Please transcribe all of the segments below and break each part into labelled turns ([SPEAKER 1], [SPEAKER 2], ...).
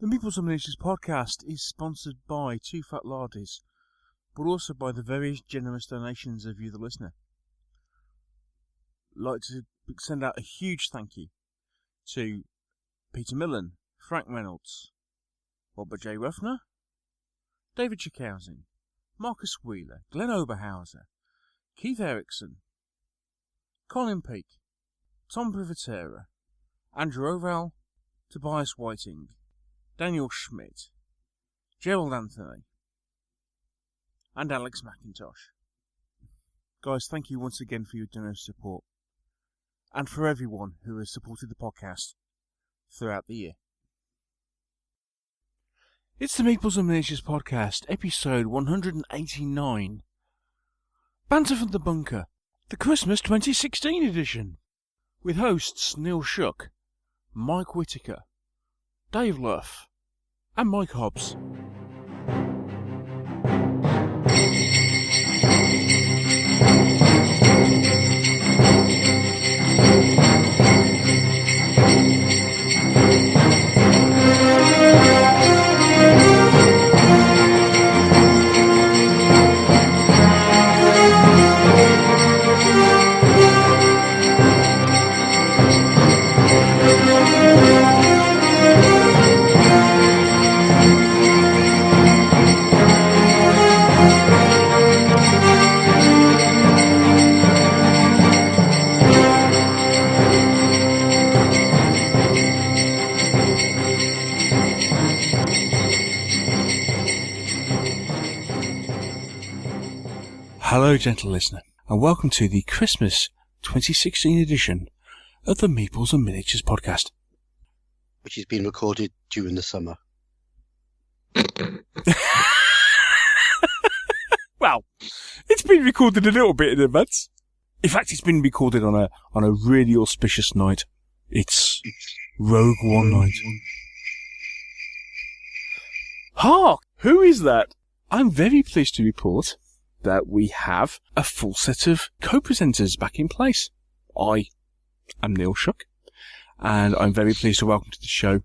[SPEAKER 1] The Meeples Bunker podcast is sponsored by Two Fat Lardies, but also by the very generous donations of you, the listener. I'd like to send out a huge thank you to Peter Millen, Frank Reynolds, Robert J. Ruffner, David Schickhausen, Marcus Wheeler, Glenn Oberhauser, Keith Erickson, Colin Peake, Tom Privatera, Andrew Oval, Tobias Whiting, Daniel Schmidt, Gerald Anthony, and Alex McIntosh. Guys, thank you once again for your generous support, and for everyone who has supported the podcast throughout the year. It's the Meeples and Miniatures podcast, episode 189. Banter from the Bunker, the Christmas 2016 edition, with hosts Neil Shuck, Mike Whitaker, Dave Luff, and Mike Hobbs. Hello, gentle listener, and welcome to the Christmas 2016 edition of the Meeples and Miniatures podcast,
[SPEAKER 2] which has been recorded during the summer.
[SPEAKER 1] Well, it's been recorded a little bit in advance. In fact, it's been recorded on a really auspicious night. It's Rogue One night. Hark! Who is that? I'm very pleased to report that we have a full set of co-presenters back in place. I am Neil Shuck, and I'm very pleased to welcome to the show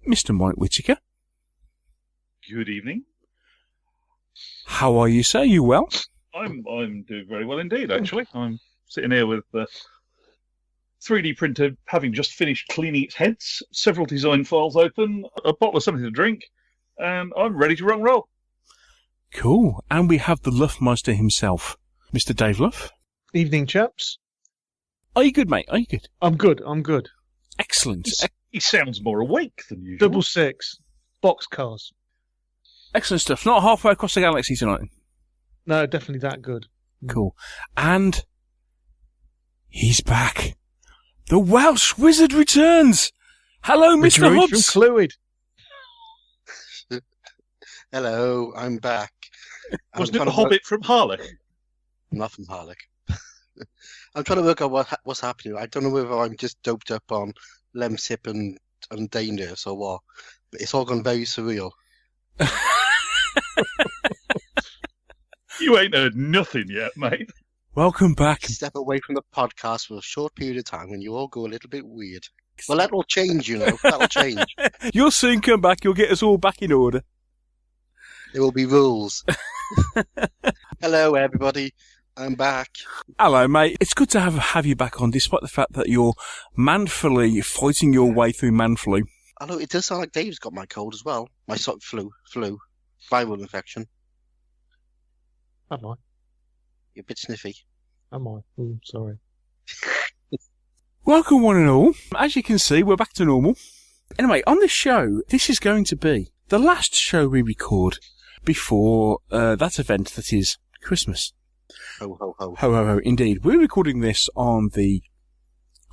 [SPEAKER 1] Mr. Mike Whitaker.
[SPEAKER 3] Good evening.
[SPEAKER 1] How are you, sir? You well?
[SPEAKER 3] I'm doing very well indeed, actually. I'm sitting here with the 3D printer having just finished cleaning its heads, several design files open, a bottle of something to drink, and I'm ready to rock and roll.
[SPEAKER 1] Cool. And we have the Luffmeister himself, Mr. Dave Luff.
[SPEAKER 4] Evening, chaps.
[SPEAKER 1] Are you good, mate? Are you good?
[SPEAKER 4] I'm good.
[SPEAKER 1] Excellent.
[SPEAKER 3] He sounds more awake than usual.
[SPEAKER 4] 666. Boxcars.
[SPEAKER 1] Excellent stuff. Not halfway across the galaxy tonight.
[SPEAKER 4] No, definitely that good.
[SPEAKER 1] Cool. And he's back. The Welsh Wizard returns. Hello, Mr. Hobbs.
[SPEAKER 4] From Clwyd.
[SPEAKER 2] Hello, I'm back.
[SPEAKER 3] Wasn't it the Hobbit from Harlech?
[SPEAKER 2] Not from Harlech. I'm trying to work out what's happening. I don't know whether I'm just doped up on Lemsip and Dangerous or what, but it's all gone very surreal.
[SPEAKER 3] You ain't heard nothing yet, mate.
[SPEAKER 1] Welcome back.
[SPEAKER 2] Step away from the podcast for a short period of time when you all go a little bit weird. Well, that will change, you know. That will change.
[SPEAKER 1] You'll soon come back. You'll get us all back in order.
[SPEAKER 2] There will be rules. Hello, everybody. I'm back.
[SPEAKER 1] Hello, mate. It's good to have you back on, despite the fact that you're manfully fighting your way through man flu.
[SPEAKER 2] I know, it does sound like Dave's got my cold as well. My flu. Viral infection.
[SPEAKER 4] Am I?
[SPEAKER 2] You're a bit sniffy.
[SPEAKER 4] Am I? Sorry.
[SPEAKER 1] Welcome, one and all. As you can see, we're back to normal. Anyway, on the show, this is going to be the last show we record before that event that is Christmas.
[SPEAKER 2] Ho, ho, ho.
[SPEAKER 1] Ho, ho, ho, indeed. We're recording this on the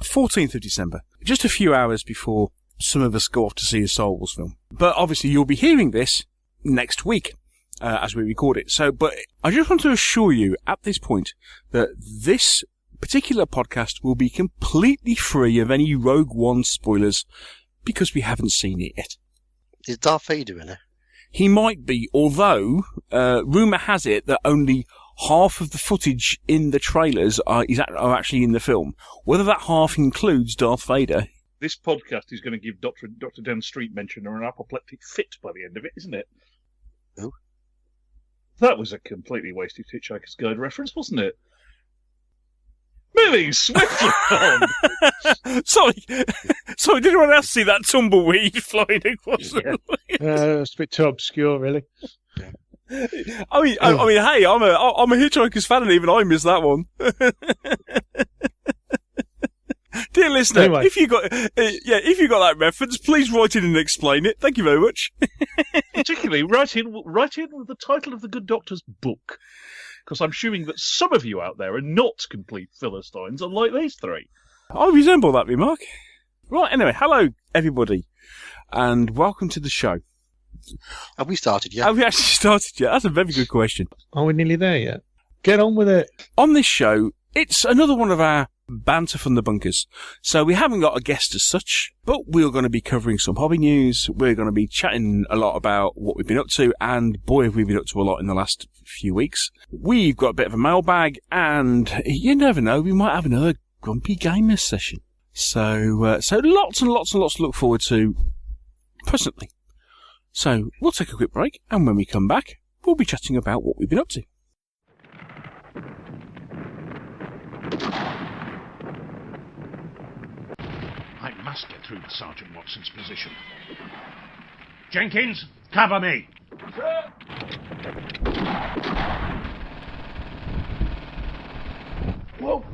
[SPEAKER 1] 14th of December, just a few hours before some of us go off to see a Star Wars film. But obviously you'll be hearing this next week as we record it. But I just want to assure you at this point that this particular podcast will be completely free of any Rogue One spoilers because we haven't seen it yet.
[SPEAKER 2] Is Darth Vader in it?
[SPEAKER 1] He might be, although rumour has it that only half of the footage in the trailers are actually in the film. Whether that half includes Darth Vader
[SPEAKER 3] This podcast is going to give Dr. Dan Street Mentioner an apoplectic fit by the end of it, isn't it?
[SPEAKER 2] Who?
[SPEAKER 3] That was a completely wasted Hitchhiker's Guide reference, wasn't it? Moving swiftly on.
[SPEAKER 1] Sorry, did anyone else see that tumbleweed flying across the way?
[SPEAKER 4] It's a bit too obscure, really.
[SPEAKER 1] I mean, hey, I'm a Hitchhiker's fan, and even I missed that one. Dear listener,
[SPEAKER 4] Anyway.
[SPEAKER 1] if you got that reference, please write in and explain it. Thank you very much.
[SPEAKER 3] Particularly, write in with the title of the Good Doctor's book, because I'm assuming that some of you out there are not complete Philistines, unlike these three.
[SPEAKER 1] I resemble that remark. Right, anyway, hello everybody, and welcome to the show.
[SPEAKER 2] Have we started yet?
[SPEAKER 1] Have we actually started yet? That's a very good question.
[SPEAKER 4] Are we nearly there yet? Get on with it.
[SPEAKER 1] On this show, it's another one of our banter from the bunkers. So we haven't got a guest as such, but we're going to be covering some hobby news. We're going to be chatting a lot about what we've been up to, and boy, have we been up to a lot in the last few weeks. We've got a bit of a mailbag, and you never know, we might have another Grumpy Gamers session. So lots and lots and lots to look forward to presently. So we'll take a quick break, and when we come back, we'll be chatting about what we've been up to.
[SPEAKER 5] I must get through to Sergeant Watson's position. Jenkins, cover me. Sir. Whoa.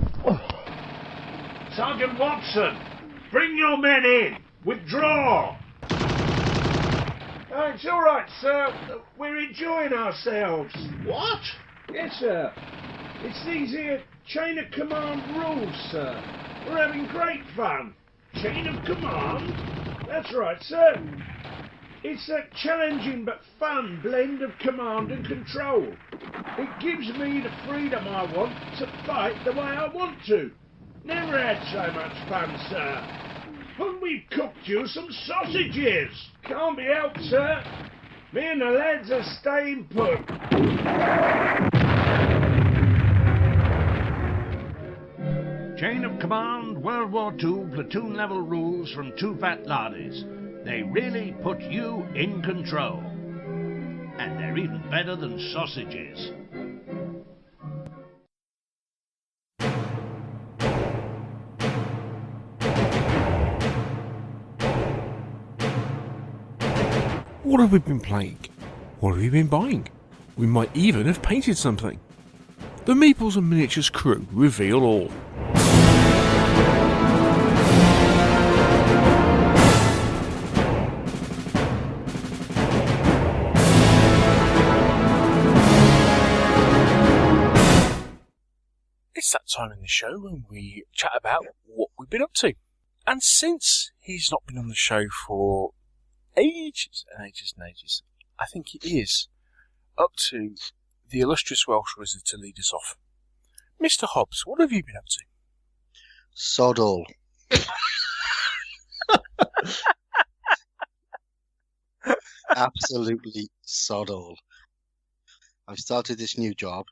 [SPEAKER 5] Sergeant Watson, bring your men in. Withdraw.
[SPEAKER 6] It's all right, sir. We're enjoying ourselves.
[SPEAKER 5] What?
[SPEAKER 6] Yes, sir. It's these here chain of command rules, sir. We're having great fun.
[SPEAKER 5] Chain of command?
[SPEAKER 6] That's right, sir. It's that challenging but fun blend of command and control. It gives me the freedom I want to fight the way I want to. Never had so much fun, sir.
[SPEAKER 5] And we've cooked you some sausages.
[SPEAKER 6] Can't be helped, sir. Me and the lads are staying put.
[SPEAKER 5] Chain of command, World War II, platoon level rules from two fat laddies. They really put you in control. And they're even better than sausages.
[SPEAKER 1] What have we been playing? What have we been buying? We might even have painted something. The Meeples and Miniatures crew reveal all. It's that time in the show when we chat about what we've been up to. And since he's not been on the show for ages and ages and ages, I think it is up to the illustrious Welsh wizard to lead us off. Mr. Hobbs, what have you been up to?
[SPEAKER 2] Sod all. Absolutely sod all. I've started this new job,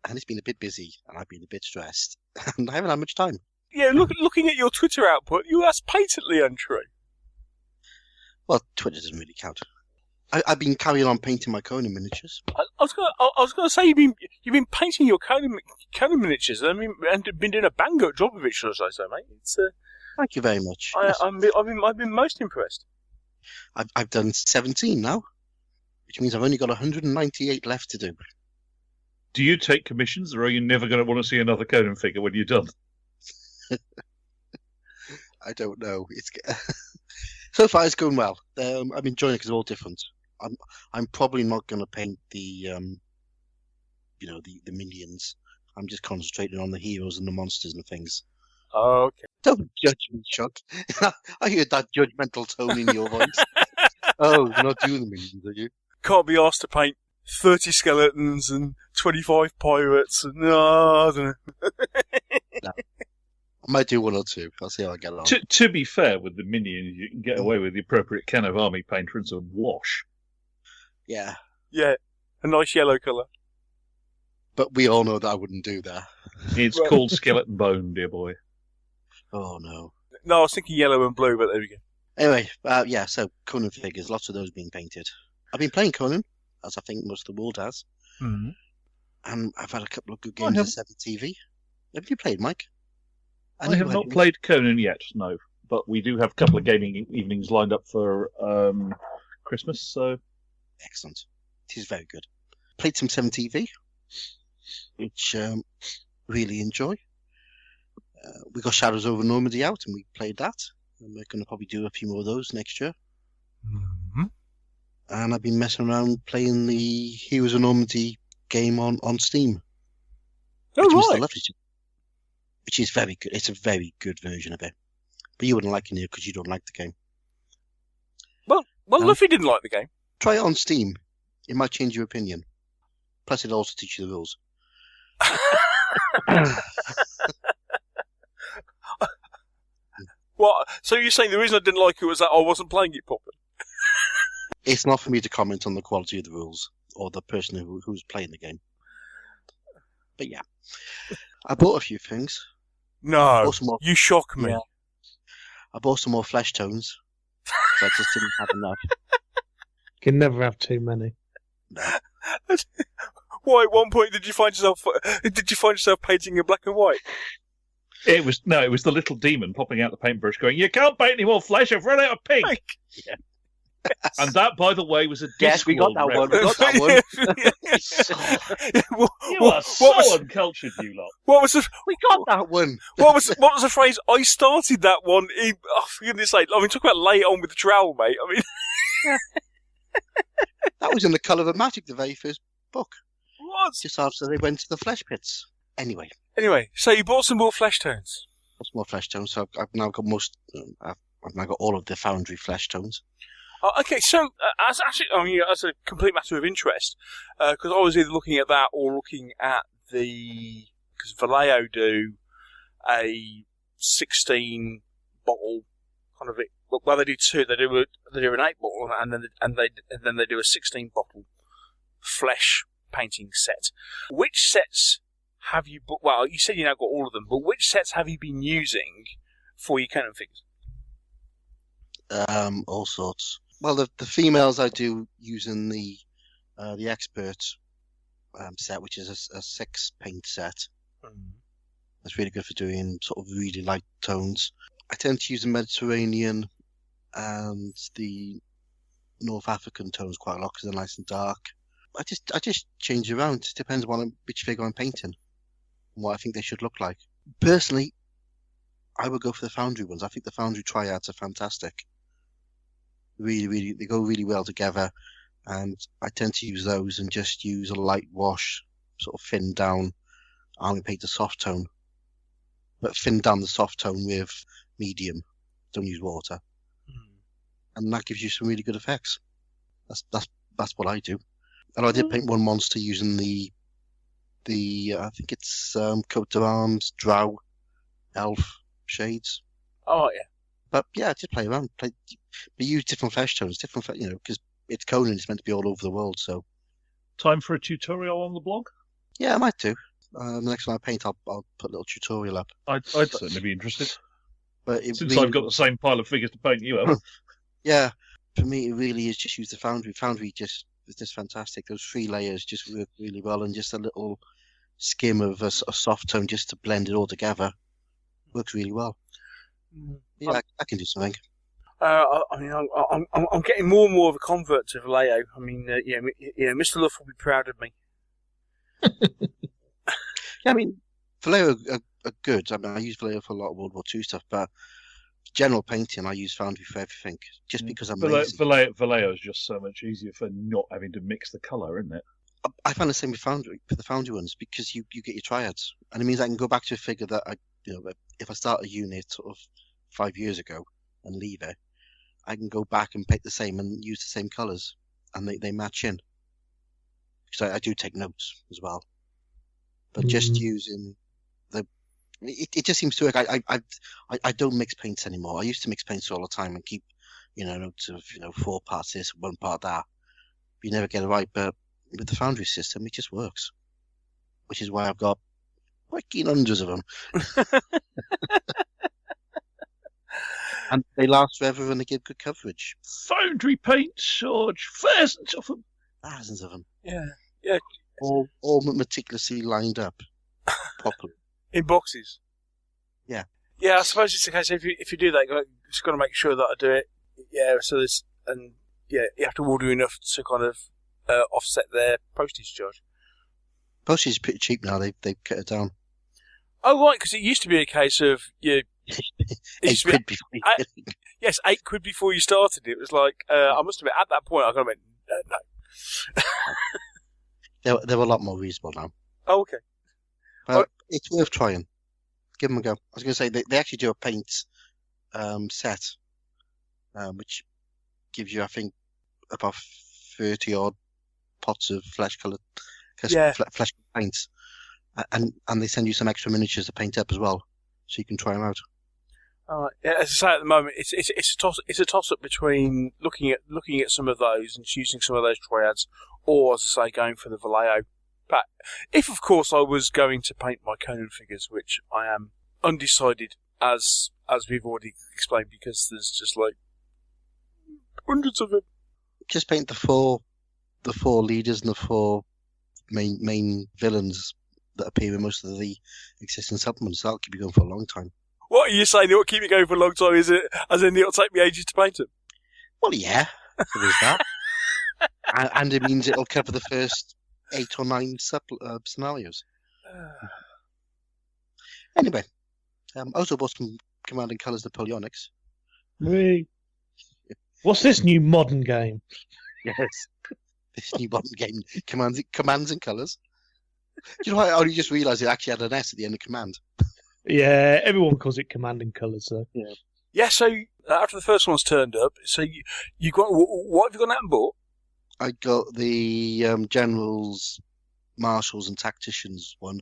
[SPEAKER 2] and it's been a bit busy, and I've been a bit stressed, and I haven't had much time.
[SPEAKER 1] Yeah, looking at your Twitter output, that's patently untrue.
[SPEAKER 2] Well, Twitter doesn't really count. I've been carrying on painting my Conan miniatures.
[SPEAKER 1] I was going to say you've been painting your Conan miniatures. I mean, and been doing a bang up job of it, should I say, mate? It's
[SPEAKER 2] Thank you very much.
[SPEAKER 1] I've been most impressed.
[SPEAKER 2] I've done 17 now, which means I've only got 198 left to do.
[SPEAKER 3] Do you take commissions, or are you never going to want to see another Conan figure when you're done?
[SPEAKER 2] I don't know. It's so far it's going well. I'm enjoying it because they're all different. I'm probably not going to paint the minions. I'm just concentrating on the heroes and the monsters and things.
[SPEAKER 1] Oh, okay.
[SPEAKER 2] Don't judge me, Shuck. I heard that judgmental tone in your voice. Oh, you're not doing the minions, are you?
[SPEAKER 1] Can't be asked to paint 30 skeletons and 25 pirates and I don't know.
[SPEAKER 2] No. I might do one or two. I'll see how I get along.
[SPEAKER 3] To be fair, with the minions, you can get away with the appropriate can of army painter and some wash.
[SPEAKER 2] Yeah.
[SPEAKER 1] Yeah, a nice yellow colour.
[SPEAKER 2] But we all know that I wouldn't do that.
[SPEAKER 3] It's called skeleton bone, dear boy.
[SPEAKER 2] Oh, no.
[SPEAKER 1] No, I was thinking yellow and blue, but there we go.
[SPEAKER 2] Anyway, yeah, so Conan figures, lots of those being painted. I've been playing Conan, as I think most of the world has.
[SPEAKER 1] Mm-hmm.
[SPEAKER 2] And I've had a couple of good games on 7TV. Have you played, Mike?
[SPEAKER 3] I have not played Conan yet, no. But we do have a couple of gaming evenings lined up for Christmas, so...
[SPEAKER 2] Excellent. It is very good. Played some 7TV, which really enjoy. We got Shadows over Normandy out, and we played that. And we're going to probably do a few more of those next year.
[SPEAKER 1] Mm-hmm.
[SPEAKER 2] And I've been messing around playing the Heroes of Normandy game on Steam.
[SPEAKER 1] Oh, right.
[SPEAKER 2] Which is very good. It's a very good version of it. But you wouldn't like it because you don't like the game.
[SPEAKER 1] Well, Luffy didn't like the game.
[SPEAKER 2] Try it on Steam. It might change your opinion. Plus, it'll also teach you the rules.
[SPEAKER 1] What? So you're saying the reason I didn't like it was that I wasn't playing it properly?
[SPEAKER 2] It's not for me to comment on the quality of the rules or the person who's playing the game. But yeah, I bought a few things.
[SPEAKER 1] No, you shock me.
[SPEAKER 2] Yeah. I bought some more flesh tones. So I just didn't have enough.
[SPEAKER 4] You can never have too many.
[SPEAKER 2] No.
[SPEAKER 1] Why? At one point, did you find yourself painting in black and white?
[SPEAKER 3] It was the little demon popping out the paintbrush, going, "You can't paint any more flesh. I've run out of pink." Yeah. And that, by the way, was a
[SPEAKER 2] yes, we got that one. We got that one.
[SPEAKER 3] You are so uncultured, you lot.
[SPEAKER 1] What was the?
[SPEAKER 2] We got that one.
[SPEAKER 1] What was the phrase? I started that one. For goodness' sake! I mean, talk about lay it on with the trowel, mate. I mean,
[SPEAKER 2] that was in the Colour of Magic, the very first book.
[SPEAKER 1] What?
[SPEAKER 2] Just after they went to the flesh pits. Anyway,
[SPEAKER 1] so you bought some more flesh tones.
[SPEAKER 2] Some more flesh tones. So I've now got I've now got all of the Foundry flesh tones.
[SPEAKER 1] Okay, so as a complete matter of interest, because I was either looking at that or looking at because Vallejo do a 16 bottle kind of it. Well, they do two. They do an 8 bottle, and then they do a 16 bottle flesh painting set. Which sets have you? Well, you said you now got all of them, but which sets have you been using for your Conan figures?
[SPEAKER 2] All sorts. Well, the females I do using the expert set, which is a 6 paint set.
[SPEAKER 1] Mm.
[SPEAKER 2] That's really good for doing sort of really light tones. I tend to use the Mediterranean and the North African tones quite a lot because they're nice and dark. I just change around. It depends on which figure I'm painting and what I think they should look like. Personally, I would go for the Foundry ones. I think the Foundry triads are fantastic. Really, they go really well together, and I tend to use those and just use a light wash, sort of thin down. I only paint a soft tone, but thin down the soft tone with medium. Don't use water, and that gives you some really good effects. That's what I do. And I did paint one monster using the I think it's coat of arms, drow, elf shades.
[SPEAKER 1] Oh yeah.
[SPEAKER 2] But yeah, just play around. But use different flesh tones, because it's Conan. It's meant to be all over the world. So,
[SPEAKER 3] time for a tutorial on the blog.
[SPEAKER 2] Yeah, I might do. The next time I paint, I'll put a little tutorial up.
[SPEAKER 3] I'd certainly be interested.
[SPEAKER 2] But
[SPEAKER 3] since I've got the same pile of figures to paint you have.
[SPEAKER 2] Yeah, for me, it really is just use the Foundry. Foundry is just fantastic. Those 3 layers just work really well, and just a little skim of a soft tone just to blend it all together works really well. Yeah, I can do something.
[SPEAKER 1] I'm getting more and more of a convert to Vallejo. I mean, Mr. Luff will be proud of me.
[SPEAKER 2] Yeah, I mean, Vallejo are good. I mean, I use Vallejo for a lot of World War II stuff, but general painting, I use Foundry for everything, just because I'm lazy.
[SPEAKER 3] Vallejo is just so much easier for not having to mix the colour, isn't it?
[SPEAKER 2] I find the same with Foundry, for the Foundry ones, because you get your triads, and it means I can go back to a figure that if I start a unit sort of 5 years ago and leave it, I can go back and paint the same and use the same colours, and they match in. Because I do take notes as well, but just using it just seems to work. I don't mix paints anymore. I used to mix paints all the time and keep notes of 4 parts this, 1 part that. You never get it right, but with the Foundry system, it just works. Which is why I've got 100 of them. And they last forever and they give good coverage.
[SPEAKER 3] Foundry paint, George. Thousands of them.
[SPEAKER 2] Thousands of them.
[SPEAKER 1] Yeah.
[SPEAKER 2] All meticulously lined up properly.
[SPEAKER 1] In boxes.
[SPEAKER 2] Yeah.
[SPEAKER 1] Yeah, I suppose it's the case. If you do that, you just got to make sure that I do it. Yeah. So you have to order enough to kind of offset their postage charge.
[SPEAKER 2] Postage is pretty cheap now. They've cut it down.
[SPEAKER 1] Oh right, because it used to be a case of
[SPEAKER 2] £8 before you get it.
[SPEAKER 1] Yes, £8 before you started. It was like I must admit at that point I kind of went no.
[SPEAKER 2] They're a lot more reasonable now.
[SPEAKER 1] Oh okay.
[SPEAKER 2] But it's worth trying. Give them a go. I was going to say they actually do a paint set, which gives you I think about 30 odd pots of flesh coloured flesh paints, and they send you some extra miniatures to paint up as well, so you can try them out.
[SPEAKER 1] Yeah, as I say, at the moment, it's a toss up between looking at some of those and choosing some of those triads, or as I say, going for the Vallejo pack. If of course I was going to paint my Conan figures, which I am undecided as we've already explained, because there's just like hundreds of them.
[SPEAKER 2] Just paint the four leaders and the four main villains that appear in most of the existing supplements. That'll keep you going for a long time.
[SPEAKER 1] What are you saying? It'll keep me going for a long time, is it? As in, it'll take me ages to paint them?
[SPEAKER 2] Well, yeah. So there's that. and it means it'll cover the first 8 or 9 scenarios. Anyway, Autobots can command in colours Napoleonics.
[SPEAKER 4] What's this new modern game?
[SPEAKER 2] Yes. This new modern game commands in colours. Do you know, I only just realised it actually had an S at the end of command.
[SPEAKER 4] Yeah, everyone calls it command in colours, so.
[SPEAKER 1] Yeah, so after the first one's turned up, so you got what have you got out and bought?
[SPEAKER 2] I got the generals, marshals, and tacticians one.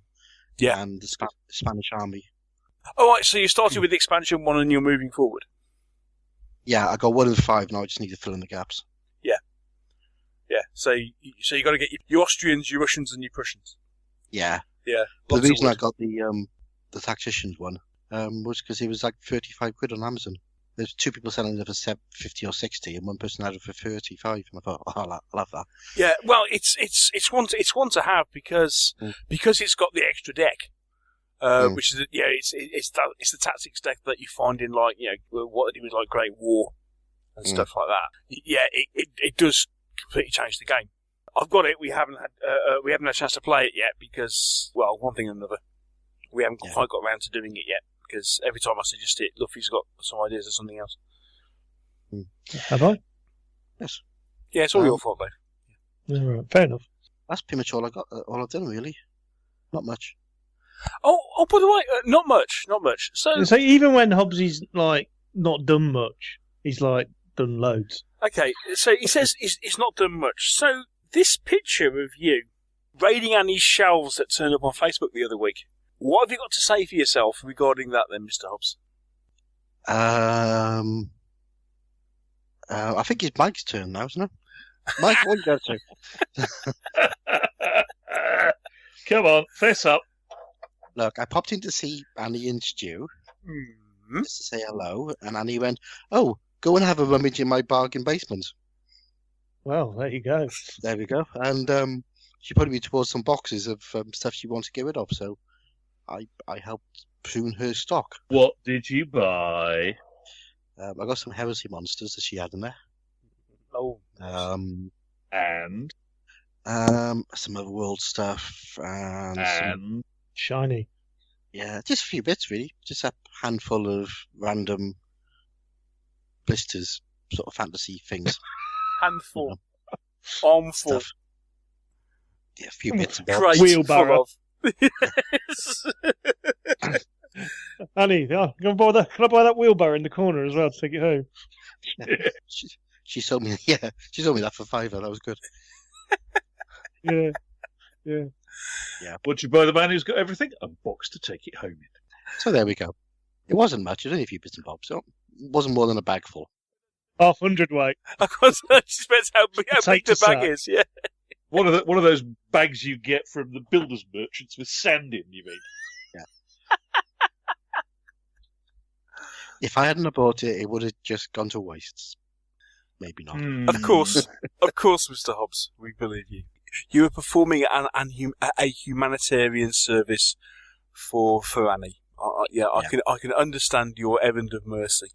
[SPEAKER 1] Yeah.
[SPEAKER 2] And the Spanish army.
[SPEAKER 1] Oh, right, so you started with the expansion one and you're moving forward?
[SPEAKER 2] Yeah, I got 1 and 5 now. I just need to fill in the gaps.
[SPEAKER 1] Yeah. So you got to get your Austrians, your Russians, and your Prussians.
[SPEAKER 2] Yeah.
[SPEAKER 1] Yeah.
[SPEAKER 2] The reason I got the tacticians one was because it was like 35 quid on Amazon. There's 2 people selling it for 50 or 60, and one person had it for 35. And I thought, I'll have that.
[SPEAKER 1] Yeah. Well, it's one to have because it's got the extra deck. Which is it's the tactics deck that you find in like what they do with like Great War and stuff like that. Yeah, it does completely change the game. I've got it. We haven't had a chance to play it yet because one thing and another, we haven't quite got around to doing it yet because every time I suggest it, Luffy's got some ideas of something else.
[SPEAKER 4] Have I?
[SPEAKER 2] Yes.
[SPEAKER 1] Yeah, it's all your fault, though.
[SPEAKER 4] Yeah, right. Fair enough.
[SPEAKER 2] That's pretty much all I got. All I've done really. Not much.
[SPEAKER 1] Oh, by the way, not much. So
[SPEAKER 4] even when Hobbs like not done much, he's like done loads.
[SPEAKER 1] Okay, so he says he's not done much. So this picture of you raiding Annie's shelves that turned up on Facebook the other week, what have you got to say for yourself regarding that then, Mr. Hobbs?
[SPEAKER 2] I think it's Mike's turn now, isn't it? Mike, what do you go to?
[SPEAKER 3] Come on, fess up.
[SPEAKER 2] Look, I popped in to see Annie and Stu just to say hello, and Annie went, "Oh, go and have a rummage in my bargain basement."
[SPEAKER 4] Well, there you go.
[SPEAKER 2] There we go. And she put me towards some boxes of stuff she wanted to get rid of, so I helped prune her stock.
[SPEAKER 3] What did you buy?
[SPEAKER 2] I got some heresy monsters that she had in there.
[SPEAKER 1] Oh.
[SPEAKER 3] And
[SPEAKER 2] some otherworld stuff and some...
[SPEAKER 4] shiny.
[SPEAKER 2] Yeah, just a few bits really. Just a handful of random blisters, sort of fantasy things.
[SPEAKER 1] Handful. Armful.
[SPEAKER 2] Stuff. Yeah, a few bits of
[SPEAKER 1] Great.
[SPEAKER 4] Wheelbarrow. Annie, can I buy that wheelbarrow in the corner as well to take it home?
[SPEAKER 2] Yeah. She sold me. Yeah, she sold me that for £5. That was good.
[SPEAKER 4] Yeah.
[SPEAKER 3] Would you buy the man who's got everything? A box to take it home in.
[SPEAKER 2] So there we go. It wasn't much. It was only a few bits and bobs. So it wasn't more than a bag full.
[SPEAKER 4] 100 weight.
[SPEAKER 1] Of course, she depends how big the bag is. Yeah.
[SPEAKER 3] One of those bags you get from the builders merchants with sand in. You mean?
[SPEAKER 2] Yeah. If I hadn't have bought it, it would have just gone to waste. Maybe not.
[SPEAKER 1] Of course, Mr. Hobbs, we believe you. You are performing a humanitarian service for Annie. I can understand your errand of mercy.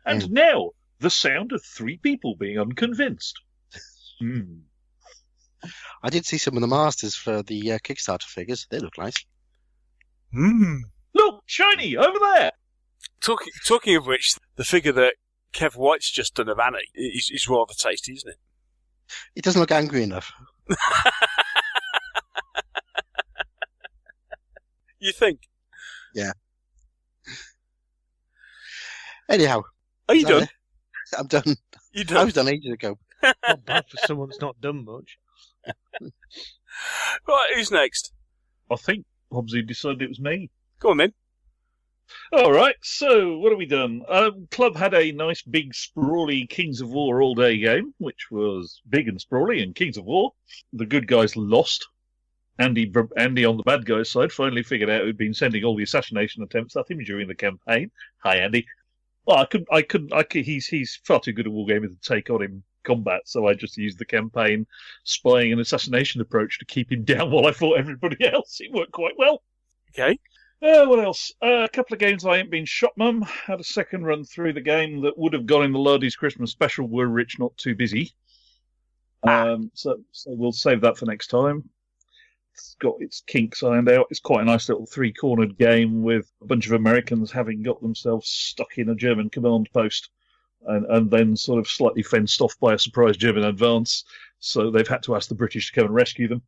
[SPEAKER 3] And now, the sound of 3 people being unconvinced.
[SPEAKER 2] I did see some of the masters for the Kickstarter figures. They look nice.
[SPEAKER 3] Look, shiny, over there!
[SPEAKER 1] Talking of which, the figure that Kev White's just done of Annie is rather tasty, isn't it?
[SPEAKER 2] It doesn't look angry enough.
[SPEAKER 1] You think?
[SPEAKER 2] Yeah. Anyhow.
[SPEAKER 1] Are you done?
[SPEAKER 2] I'm done.
[SPEAKER 1] You done?
[SPEAKER 2] I was done ages ago.
[SPEAKER 4] Not bad for someone that's not done much.
[SPEAKER 1] Right, who's next?
[SPEAKER 3] I think Hobbsy decided it was me.
[SPEAKER 1] Go on then.
[SPEAKER 3] All right, so what have we done? Club had a nice big sprawly Kings of War all-day game, which was big and sprawly and Kings of War. The good guys lost. Andy on the bad guys' side finally figured out who'd been sending all the assassination attempts at him during the campaign. Hi, Andy. Well, he's far too good a wargamer to take on him combat, so I just used the campaign spying and assassination approach to keep him down while I fought everybody else. It worked quite well.
[SPEAKER 1] Okay.
[SPEAKER 3] What else? A couple of games I ain't been shot, Mum. Had a second run through the game that would have gone in the Lardy's Christmas special were Rich not too busy. So we'll save that for next time. It's got its kinks ironed out. It's quite a nice little 3-cornered game with a bunch of Americans having got themselves stuck in a German command post and then sort of slightly fenced off by a surprise German advance. So they've had to ask the British to come and rescue them,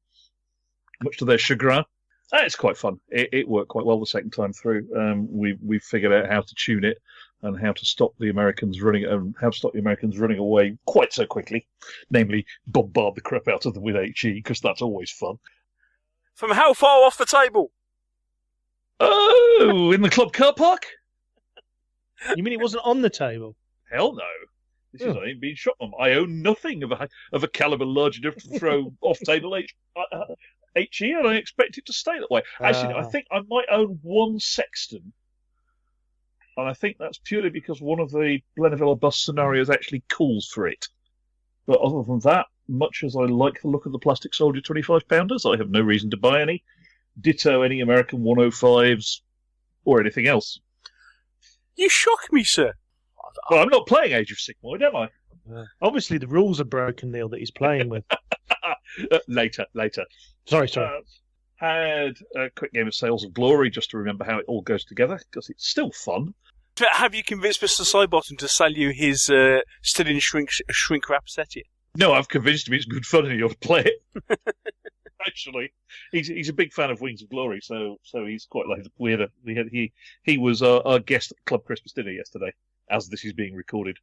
[SPEAKER 3] much to their chagrin. It's quite fun. It worked quite well the second time through. We figured out how to tune it and how to stop the Americans running away quite so quickly. Namely, bombard the crap out of them with HE, because that's always fun.
[SPEAKER 1] From how far off the table?
[SPEAKER 3] Oh, in the club car park?
[SPEAKER 4] You mean it wasn't on the table?
[SPEAKER 3] Hell no. This is I ain't been shot on. I own nothing of a caliber large enough to throw off table HE, and I expect it to stay that way. Actually, I think I might own one Sexton, and I think that's purely because one of the Blennerville bus scenarios actually calls for it. But other than that, much as I like the look of the Plastic Soldier 25-pounders, I have no reason to buy any. Ditto any American 105s or anything else.
[SPEAKER 1] You shock me, sir.
[SPEAKER 3] Well, I'm not playing Age of Sigmar, am I?
[SPEAKER 4] Obviously, the rules are broken, Neil, that he's playing with.
[SPEAKER 3] Later.
[SPEAKER 4] Sorry.
[SPEAKER 3] Had a quick game of Sales of Glory just to remember how it all goes together, because it's still fun.
[SPEAKER 1] Have you convinced Mr. Sidebottom to sell you his still in shrink wrap set yet? No,
[SPEAKER 3] I've convinced him it's good fun and he ought to play it. Actually, he's a big fan of Wings of Glory, so he's quite like weird. He was our guest at Club Christmas dinner yesterday, as this is being recorded.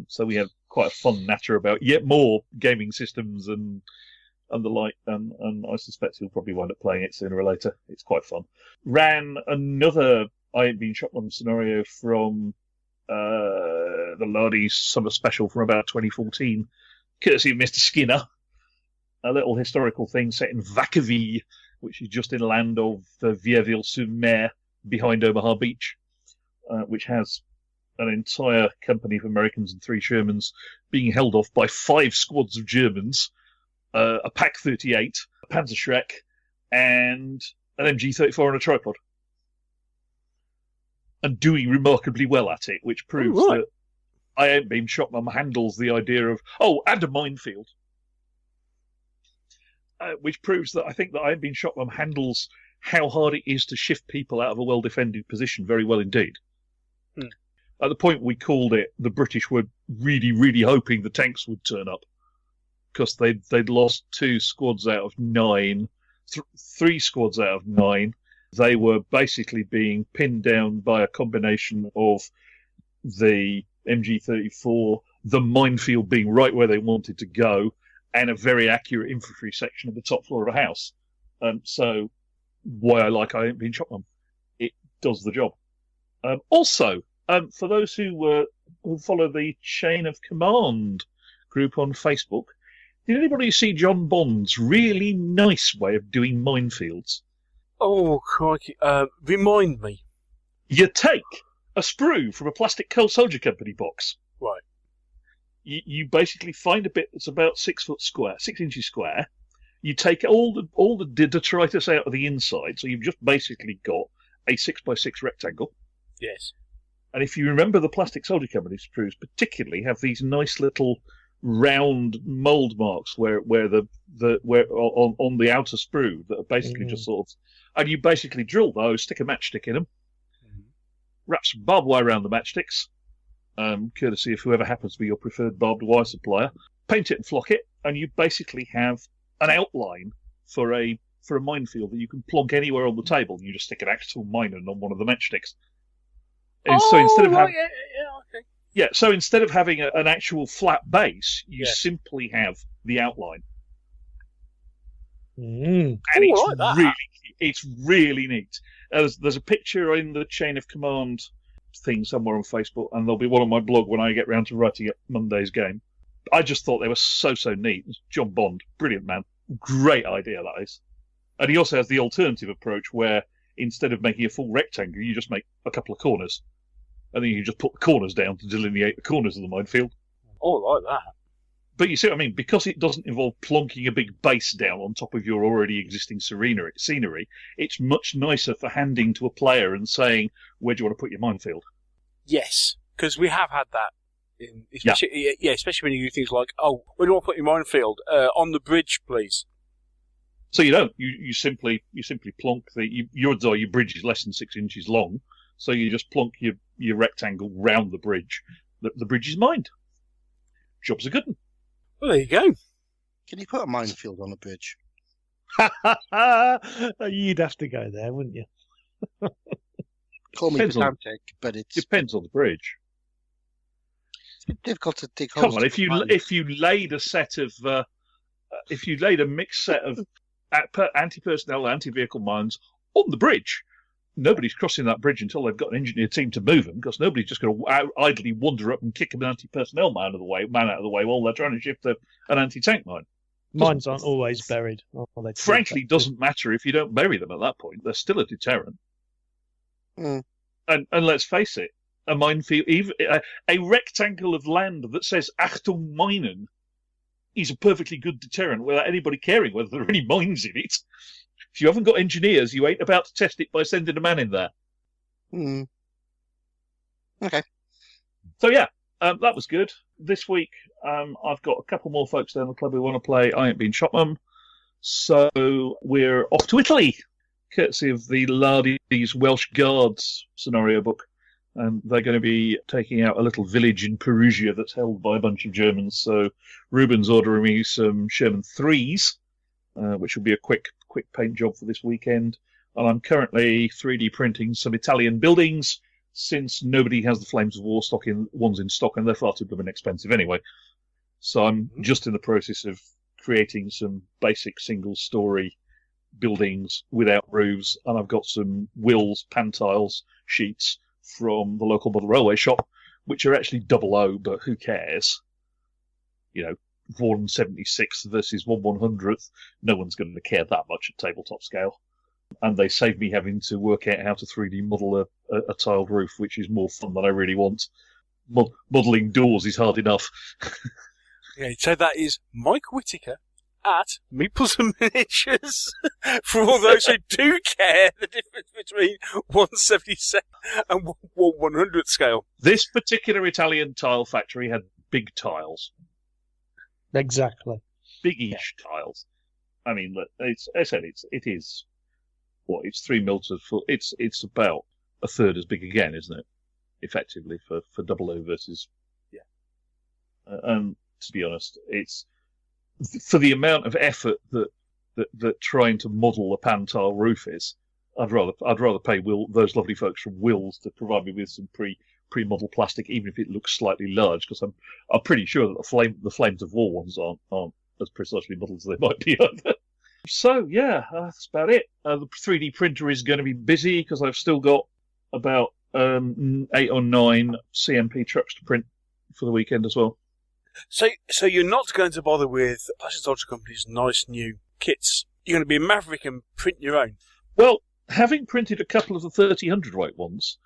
[SPEAKER 3] So we had quite a fun natter about yet more gaming systems and the like, and I suspect he'll probably wind up playing it sooner or later. It's quite fun. Ran another I Ain't Been Shot on scenario from the Lardy's Summer Special from about 2014, courtesy of Mr. Skinner. A little historical thing set in Vacaville, which is just inland of Vierville-sur-Mer, behind Omaha Beach, which has an entire company of Americans and 3 Shermans being held off by 5 squads of Germans, a Pak 38, a Panzerschreck, and an MG34 on a tripod. And doing remarkably well at it, which proves that I Ain't Been Shot Mum handles the idea of, and a minefield. Which proves that I think that I Ain't Been Shot Mum handles how hard it is to shift people out of a well-defended position very well indeed. At the point we called it, the British were really, really hoping the tanks would turn up, because they'd lost 2 squads out of 9, 3 squads out of 9. They were basically being pinned down by a combination of the MG34, the minefield being right where they wanted to go, and a very accurate infantry section of the top floor of a house. So, why I like I Ain't Been Shot Mum. It does the job. Also, for those who follow the Chain of Command group on Facebook, did anybody see John Bond's really nice way of doing minefields?
[SPEAKER 1] Oh, crikey. Remind me.
[SPEAKER 3] You take a sprue from a plastic Coal Soldier Company box.
[SPEAKER 1] Right.
[SPEAKER 3] You basically find a bit that's about 6 inches square. You take all the detritus out of the inside, so you've just basically got a 6x6 rectangle.
[SPEAKER 1] Yes.
[SPEAKER 3] And if you remember, the plastic Soldier Company sprues particularly have these nice little round mould marks where on the outer sprue that are basically just sort of, and you basically drill those, stick a matchstick in them, wrap some barbed wire around the matchsticks, courtesy of whoever happens to be your preferred barbed wire supplier, paint it and flock it, and you basically have an outline for a minefield that you can plonk anywhere on the table. You just stick an actual mine on one of the matchsticks. And so instead of having,
[SPEAKER 1] okay.
[SPEAKER 3] yeah, so instead of having an actual flat base, you simply have the outline. And it's really neat. There's a picture in the chain of command thing somewhere on Facebook, and there'll be one on my blog when I get round to writing up Monday's game. I just thought they were so neat. John Bond, brilliant man. Great idea, that is. And he also has the alternative approach where instead of making a full rectangle, you just make a couple of corners. And then you just put the corners down to delineate the corners of the minefield.
[SPEAKER 1] Oh, I like that.
[SPEAKER 3] But you see what I mean? Because it doesn't involve plonking a big base down on top of your already existing scenery, it's much nicer for handing to a player and saying, where do you want to put your minefield?
[SPEAKER 1] Yes, because we have had that. Especially when you do things like, oh, where do you want to put your minefield? On the bridge, please.
[SPEAKER 3] So you don't. You simply plonk your bridge is less than 6 inches long, so you just plonk your rectangle round the bridge. The bridge is mined. Job's a good one.
[SPEAKER 1] Well, there you go.
[SPEAKER 2] Can you put a minefield on a bridge?
[SPEAKER 4] You'd have to go there, wouldn't you?
[SPEAKER 2] Call me pedantic, but it
[SPEAKER 3] depends on the bridge.
[SPEAKER 2] It's difficult to dig holes.
[SPEAKER 3] Come on, if you laid a mixed set of anti-personnel, anti-vehicle mines on the bridge, nobody's crossing that bridge until they've got an engineer team to move them, because nobody's just going to idly wander up and kick an anti-personnel man out of the way while they're trying to shift an anti-tank mine.
[SPEAKER 4] Mines aren't always buried.
[SPEAKER 3] Frankly, doesn't matter if you don't bury them at that point. They're still a deterrent.
[SPEAKER 2] Mm.
[SPEAKER 3] And let's face it, a minefield, even a rectangle of land that says Achtung Minen, is a perfectly good deterrent without anybody caring whether there are any mines in it. If you haven't got engineers, you ain't about to test it by sending a man in there.
[SPEAKER 2] Hmm. Okay.
[SPEAKER 3] So yeah, that was good. This week, I've got a couple more folks down the club who want to play I Ain't Been Shotman. So we're off to Italy, courtesy of the Lardy's Welsh Guards scenario book. And they're going to be taking out a little village in Perugia that's held by a bunch of Germans. So Ruben's ordering me some Sherman 3s, which will be a quick paint job for this weekend. And I'm currently 3D printing some Italian buildings, since nobody has the Flames of War ones in stock, and they're far too blooming expensive anyway. So I'm just in the process of creating some basic single-story buildings without roofs, and I've got some Wills Pantiles sheets from the local model railway shop, which are actually 00, but who cares? 1/76 versus 1/100th. No one's going to care that much at tabletop scale. And they save me having to work out how to 3D model a tiled roof, which is more fun than I really want. Modelling doors is hard enough.
[SPEAKER 1] Yeah, so that is Mike Whitaker at Meeples and Miniatures for all those who do care the difference between 1/77 and 1/100th scale.
[SPEAKER 3] This particular Italian tile factory had big tiles.
[SPEAKER 4] Exactly.
[SPEAKER 3] Big-ish tiles. I mean, look, it is 3 mil to full. It's about a third as big again, isn't it? Effectively for 00 versus, yeah. And to be honest, it's for the amount of effort that trying to model a pan-tile roof is. I'd rather pay those lovely folks from Wills to provide me with some pre-model plastic, even if it looks slightly large, because I'm pretty sure that the Flames of War ones aren't as precisely modelled as they might be either. So yeah, that's about it. The 3D printer is going to be busy because I've still got about 8 or 9 CMP trucks to print for the weekend as well.
[SPEAKER 1] So you're not going to bother with Plastic Soldier Company's nice new kits. You're going to be a maverick and print your own.
[SPEAKER 3] Well, having printed a couple of the 3000 weight ones,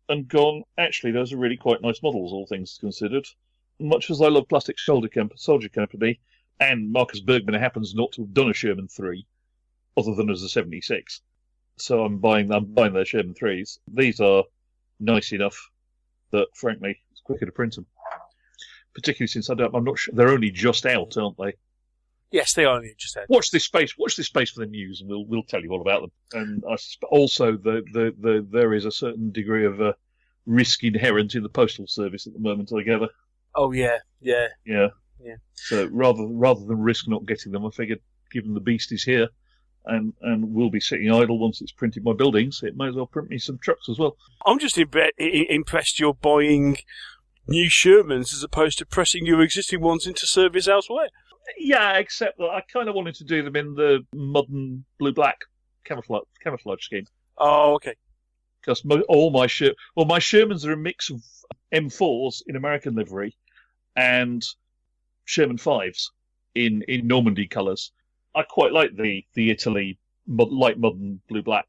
[SPEAKER 3] and gone, actually, those are really quite nice models, all things considered. Much as I love Plastic Soldier Company, and Marcus Bergman happens not to have done a Sherman 3, other than as a 76. So I'm buying their Sherman 3s. These are nice enough that, frankly, it's quicker to print them. Particularly since I'm not sure they're only just out, aren't they?
[SPEAKER 7] Yes, they are only just out.
[SPEAKER 3] Watch this space for the news, and we'll tell you all about them. And also, there is a certain degree of risk inherent in the postal service at the moment, I gather.
[SPEAKER 7] Oh yeah.
[SPEAKER 3] So rather than risk not getting them, I figured, given the beast is here, and will be sitting idle once it's printed my buildings, it may as well print me some trucks as well.
[SPEAKER 7] I'm just impressed you're buying new Shermans as opposed to pressing your existing ones into service elsewhere.
[SPEAKER 3] Yeah, except that I kind of wanted to do them in the modern blue-black camouflage scheme.
[SPEAKER 7] Oh, okay.
[SPEAKER 3] Because all my Shermans are a mix of M4s in American livery and Sherman 5s in Normandy colours. I quite like the Italy light modern blue-black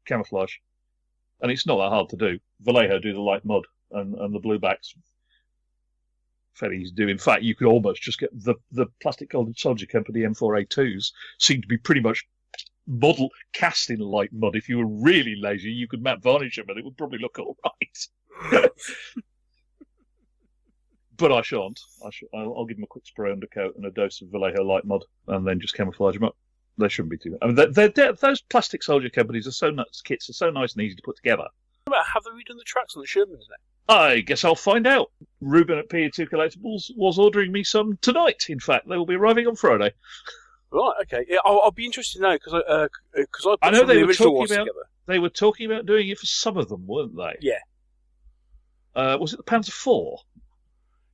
[SPEAKER 3] camouflage, and it's not that hard to do. Vallejo do the light mud, and the blue-backs fairly easy to do. In fact, you could almost just get the Plastic Soldier Company M4A2s seem to be pretty much cast in light mud. If you were really lazy, you could matte varnish them, and it would probably look all right. But I shan't. I'll give them a quick spray undercoat and a dose of Vallejo light mud, and then just camouflage them up. They shouldn't be too bad. I mean, those Plastic Soldier Companies are so nuts. Kits are so nice and easy to put together.
[SPEAKER 7] Have they redone the tracks on the Shermans now?
[SPEAKER 3] I guess I'll find out. Ruben at PE2 Collectibles was ordering me some tonight. In fact, they will be arriving on Friday.
[SPEAKER 7] Right. Okay. Yeah, I'll be interested to know because I
[SPEAKER 3] know
[SPEAKER 7] put the original ones together.
[SPEAKER 3] They were talking about doing it for some of them, weren't they?
[SPEAKER 7] Yeah.
[SPEAKER 3] Was it the Panzer IV?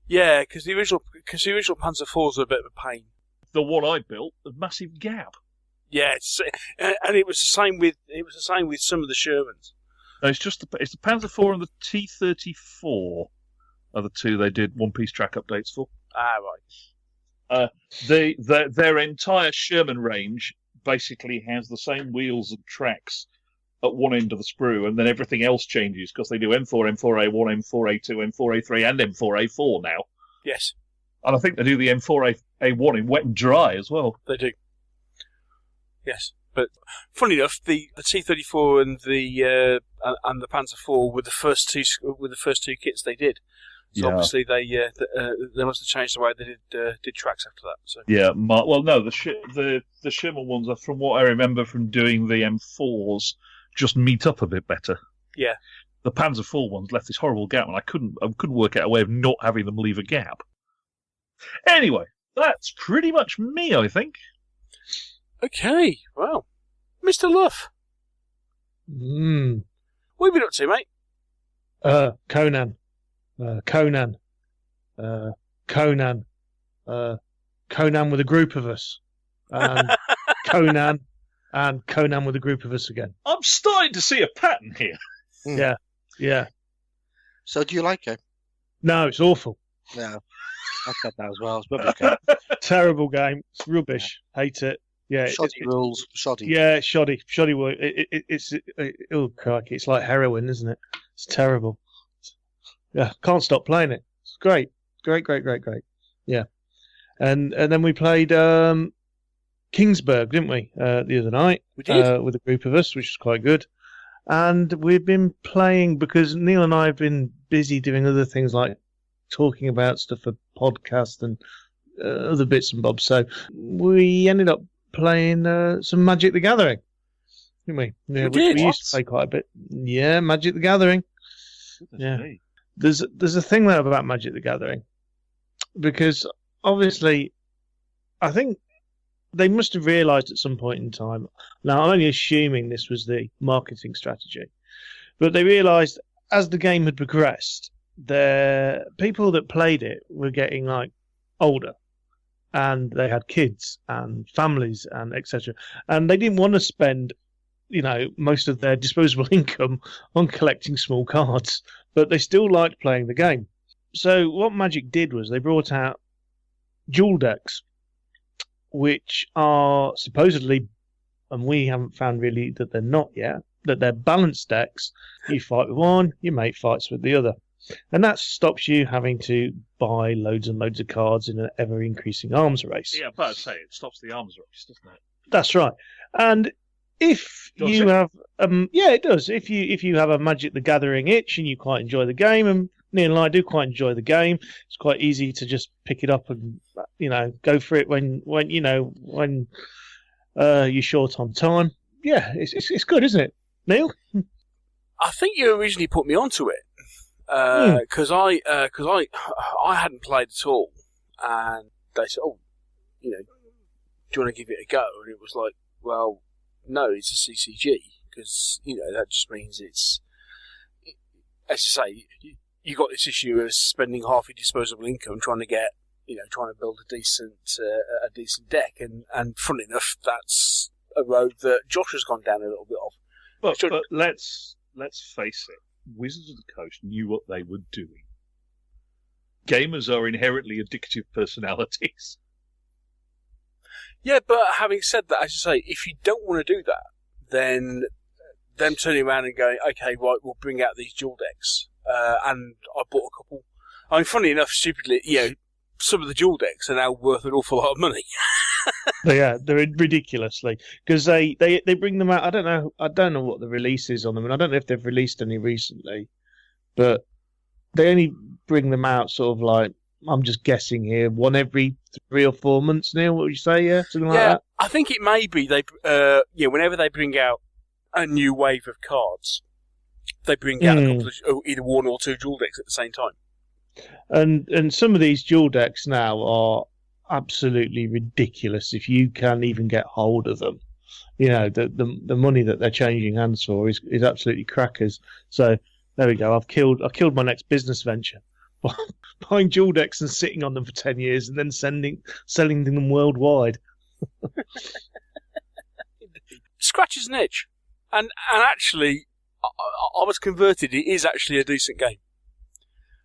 [SPEAKER 7] Yeah, because the original Panzer IVs are a bit of a pain.
[SPEAKER 3] The one I built, a massive gap.
[SPEAKER 7] Yeah, and it was the same with some of the Shermans.
[SPEAKER 3] No, it's the Panzer IV and the T-34 are the two they did one-piece track updates for.
[SPEAKER 7] Ah, right.
[SPEAKER 3] Their entire Sherman range basically has the same wheels and tracks at one end of the sprue, and then everything else changes because they do M4, M4A1, M4A2, M4A3, and M4A4 now.
[SPEAKER 7] Yes.
[SPEAKER 3] And I think they do the M4A1 in wet and dry as well.
[SPEAKER 7] They do. Yes. But funny enough, the T-34 and the Panzer IV were the first two kits they did. So obviously they must have changed the way they did tracks after that. So.
[SPEAKER 3] Yeah. Well, no, the Sherman ones are, from what I remember from doing the M4s, just meet up a bit better.
[SPEAKER 7] Yeah.
[SPEAKER 3] The Panzer IV ones left this horrible gap, and I couldn't work out a way of not having them leave a gap. Anyway, that's pretty much me, I think.
[SPEAKER 7] Okay, well, Mr. Luff. What have you been up to, mate?
[SPEAKER 4] Conan. Conan with a group of us. Conan and Conan with a group of us again.
[SPEAKER 3] I'm starting to see a pattern here.
[SPEAKER 4] Yeah.
[SPEAKER 2] So do you like it?
[SPEAKER 4] No, it's awful.
[SPEAKER 2] Yeah, I said that as well. It's rubbish game.
[SPEAKER 4] Terrible game. It's rubbish. Hate it. Yeah,
[SPEAKER 2] shoddy rules. Shoddy.
[SPEAKER 4] Yeah, shoddy work. It's oh crikey! It's like heroin, isn't it? It's terrible. Yeah, can't stop playing it. It's great. Yeah, and then we played Kingsburg, didn't we? The other night.
[SPEAKER 7] We did
[SPEAKER 4] with a group of us, which was quite good. And we've been playing because Neil and I have been busy doing other things like talking about stuff for podcasts and other bits and bobs. So we ended up playing some Magic the Gathering, didn't we? Yeah, we used to play quite a bit. Yeah, Magic the Gathering. Yeah, there's a thing there about Magic the Gathering because obviously, I think they must have realised at some point in time. Now, I'm only assuming this was the marketing strategy, but they realised as the game had progressed, the people that played it were getting like older. And they had kids and families and etc. And they didn't want to spend, most of their disposable income on collecting small cards, but they still liked playing the game. So what Magic did was they brought out dual decks, which are supposedly, and we haven't found really that they're not yet, that they're balanced decks. You fight with one, your mate fights with the other. And that stops you having to buy loads and loads of cards in an ever-increasing arms race.
[SPEAKER 3] Yeah, but I'd say it stops the arms race, doesn't it?
[SPEAKER 4] That's right. And if you have, yeah, it does. If you have a Magic the Gathering itch and you quite enjoy the game, and Neil and I do quite enjoy the game, it's quite easy to just pick it up and go for it when you're short on time. Yeah, it's good, isn't it, Neil?
[SPEAKER 7] I think you originally put me onto it because I hadn't played at all, and they said, "Oh, do you want to give it a go?" And it was like, well, no, it's a CCG because that just means it's, as you say, you got this issue of spending half your disposable income trying to get, trying to build a decent deck, and funny enough, that's a road that Josh has gone down a little bit of.
[SPEAKER 3] But let's face it, Wizards of the Coast knew what they were doing. Gamers are inherently addictive personalities.
[SPEAKER 7] Yeah, but having said that, as you say, if you don't want to do that, then them turning around and going, okay, right, we'll bring out these dual decks. And I bought a couple. I mean, funny enough, stupidly, some of the dual decks are now worth an awful lot of money.
[SPEAKER 4] Yeah, they're ridiculously, because they bring them out. I don't know what the release is on them, and I don't know if they've released any recently, but they only bring them out sort of like, I'm just guessing here, one every 3 or 4 months. Neil, what would you say? Yeah, something like that.
[SPEAKER 7] I think it may be they. Whenever they bring out a new wave of cards, they bring out a couple of either 1 or 2 dual decks at the same time. And
[SPEAKER 4] some of these dual decks now are absolutely ridiculous if you can even get hold of them. The money that they're changing hands for is absolutely crackers. So there we go. I've killed my next business venture. Buying dual decks and sitting on them for 10 years and then selling them worldwide.
[SPEAKER 7] Scratches an itch. And actually, I was converted. It is actually a decent game.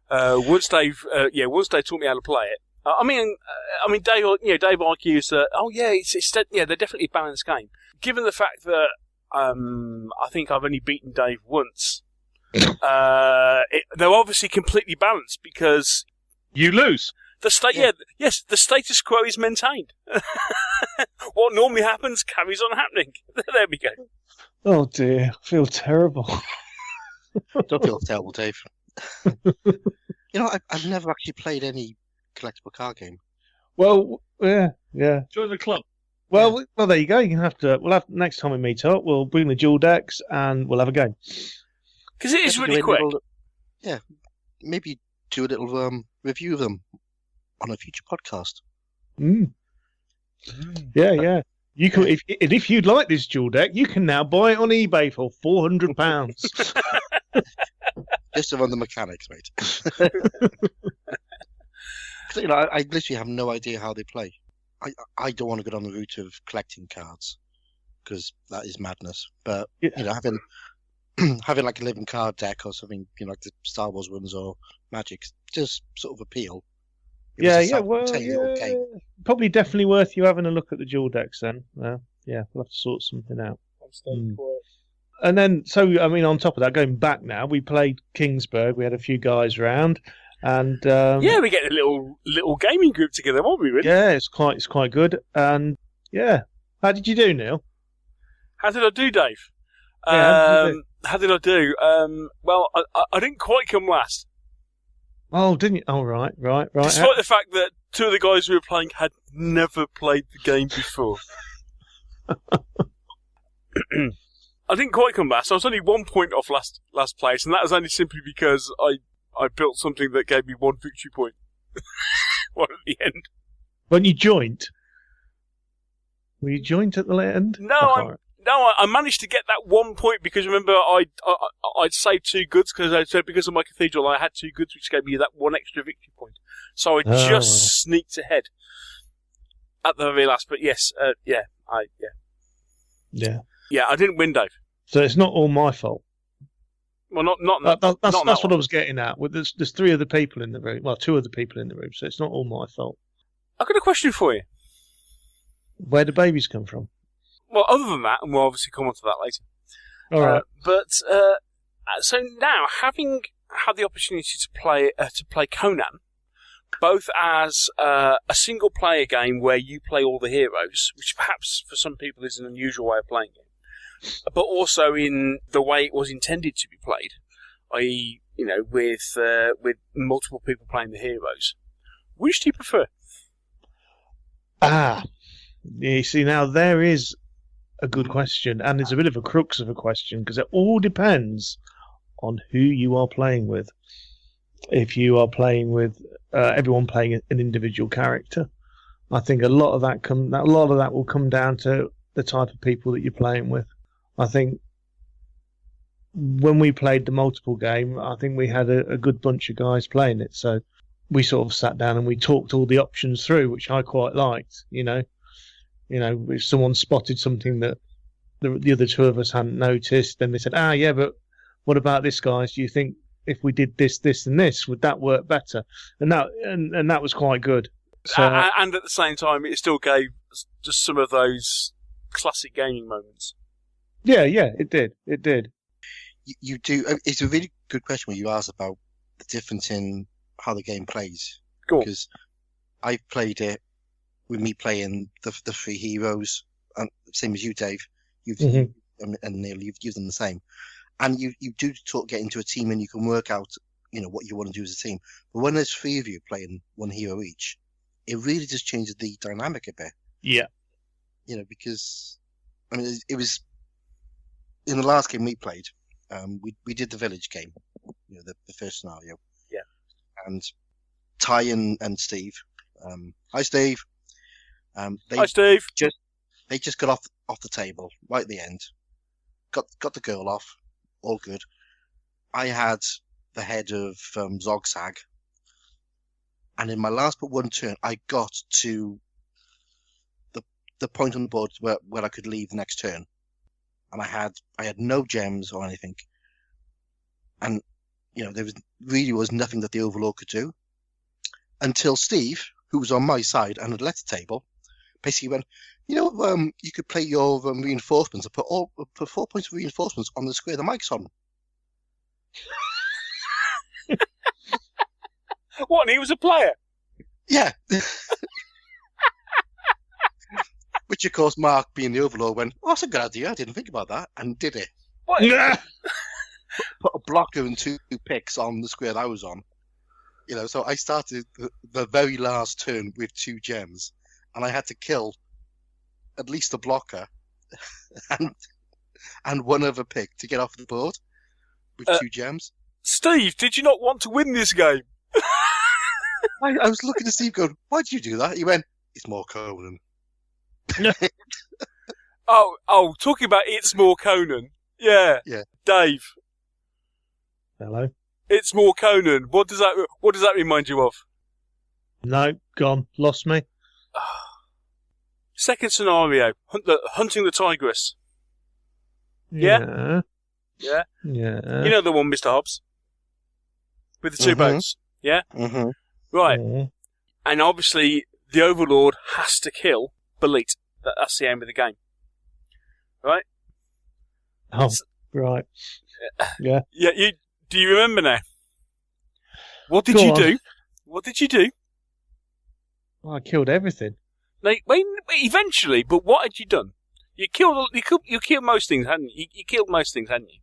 [SPEAKER 7] Once they taught me how to play it. I mean, Dave argues that, they're definitely a balanced game. Given the fact that I think I've only beaten Dave once, they're obviously completely balanced because
[SPEAKER 3] you lose.
[SPEAKER 7] The status quo is maintained. What normally happens carries on happening. There we go.
[SPEAKER 4] Oh dear, I feel terrible.
[SPEAKER 2] Don't feel terrible, Dave. I've never actually played any collectible card game.
[SPEAKER 4] Well, yeah.
[SPEAKER 3] Join the club.
[SPEAKER 4] Well, there you go. We'll have next time we meet up. We'll bring the dual decks and we'll have a game.
[SPEAKER 7] Because it is really quick.
[SPEAKER 2] Maybe do a little review of them on a future podcast.
[SPEAKER 4] Yeah. You can, if you'd like this dual deck, you can now buy it on eBay for £400.
[SPEAKER 2] Just to run the mechanics, mate. I literally have no idea how they play. I don't want to go down the route of collecting cards because that is madness. But having like a living card deck or something, like the Star Wars ones or Magic, just sort of appeal.
[SPEAKER 4] Probably definitely worth you having a look at the dual decks then. We'll have to sort something out.
[SPEAKER 7] I'm staying quiet.
[SPEAKER 4] And then, on top of that, going back now, we played Kingsburg. We had a few guys round, and
[SPEAKER 7] we get a little gaming group together, won't we? Really?
[SPEAKER 4] Yeah, it's quite good. And how did you do, Neil?
[SPEAKER 7] How did I do, Dave? How did I do? Well, I didn't quite come last.
[SPEAKER 4] Oh, didn't you? Oh, right.
[SPEAKER 7] Despite the fact that 2 of the guys who were playing had never played the game before. I didn't quite come last. I was only 1 point off last place, and that was only simply because I built something that gave me 1 victory point. One at the end.
[SPEAKER 4] When you joined? Were you joined at the end?
[SPEAKER 7] No, I managed to get that 1 point because remember I'd saved 2 goods because of my cathedral. I had 2 goods which gave me that 1 extra victory point. So I just sneaked ahead at the very last. But yes, Yeah, I didn't win, Dave.
[SPEAKER 4] So it's not all my fault.
[SPEAKER 7] Well,
[SPEAKER 4] that's what I was getting at. There's 3 other people in the room. Well, 2 other people in the room, so it's not all my fault.
[SPEAKER 7] I've got a question for you.
[SPEAKER 4] Where do babies come from?
[SPEAKER 7] Well, other than that, and we'll obviously come on to that later.
[SPEAKER 4] All right.
[SPEAKER 7] So now, having had the opportunity to play Conan, both as a single-player game where you play all the heroes, which perhaps for some people is an unusual way of playing it, but also in the way it was intended to be played, i.e., with multiple people playing the heroes. Which do you prefer?
[SPEAKER 4] You see, now there is a good question, and it's a bit of a crux of a question, because it all depends on who you are playing with. If you are playing with everyone playing an individual character, I think a lot of that will come down to the type of people that you're playing with. I think when we played the multiple game, I think we had a good bunch of guys playing it, so we sort of sat down and we talked all the options through, which I quite liked. If someone spotted something that the other two of us hadn't noticed, then they said, yeah, but what about this, guys? Do you think if we did this, this, and this, would that work better? And that was quite good. So,
[SPEAKER 7] and at the same time, it still gave just some of those classic gaming moments.
[SPEAKER 4] Yeah, it did. It did.
[SPEAKER 2] You do. It's a really good question when you ask about the difference in how the game plays.
[SPEAKER 7] Go on.
[SPEAKER 2] Because I've played it with me playing the three heroes, and same as you, Dave. And Neil, you've done the same. And you do get into a team, and you can work out, what you want to do as a team. But when there's three of you playing one hero each, it really just changes the dynamic a bit.
[SPEAKER 4] Yeah.
[SPEAKER 2] Because it was in the last game we played. We did the village game, the first scenario.
[SPEAKER 7] Yeah.
[SPEAKER 2] And Ty and Steve. Hi, Steve.
[SPEAKER 7] Hi, Steve.
[SPEAKER 2] They just got off the table right at the end. Got the girl off. All good. I had the head of Zogzag, and in my last but one turn, I got to the point on the board where I could leave the next turn, and I had no gems or anything, and there was nothing that the Overlord could do until Steve, who was on my side and had left the table, basically went, you could play your reinforcements and put 4 points of reinforcements on the square the mic's on.
[SPEAKER 7] What? And he was a player?
[SPEAKER 2] Yeah. Which, of course, Mark, being the Overlord, went, that's a good idea. I didn't think about that, and did it.
[SPEAKER 7] What?
[SPEAKER 2] Put a blocker and 2 picks on the square that I was on. So I started the very last turn with 2 gems, and I had to kill at least a blocker and one other pick to get off the board with 2 gems.
[SPEAKER 7] Steve, did you not want to win this game?
[SPEAKER 2] I was looking at Steve going, why did you do that? He went, it's more Conan.
[SPEAKER 7] Oh, talking about it's more Conan. Yeah. Dave.
[SPEAKER 4] Hello.
[SPEAKER 7] It's more Conan. What does that remind you of?
[SPEAKER 4] No, gone. Lost me.
[SPEAKER 7] Second scenario, hunting the tigress. Yeah? Yeah?
[SPEAKER 4] Yeah.
[SPEAKER 7] You know the one, Mr. Hobbs? With the 2 boats? Yeah?
[SPEAKER 2] Mm-hmm.
[SPEAKER 7] Right.
[SPEAKER 4] Mm-hmm.
[SPEAKER 7] And obviously, the Overlord has to kill Belit. That's the aim of the game. Right?
[SPEAKER 4] Oh, right. Yeah.
[SPEAKER 7] Yeah, do you remember now? What did you do? What did you do?
[SPEAKER 4] Well, I killed everything.
[SPEAKER 7] Eventually, but what had you done? You killed most things, hadn't you? You killed most things, hadn't you?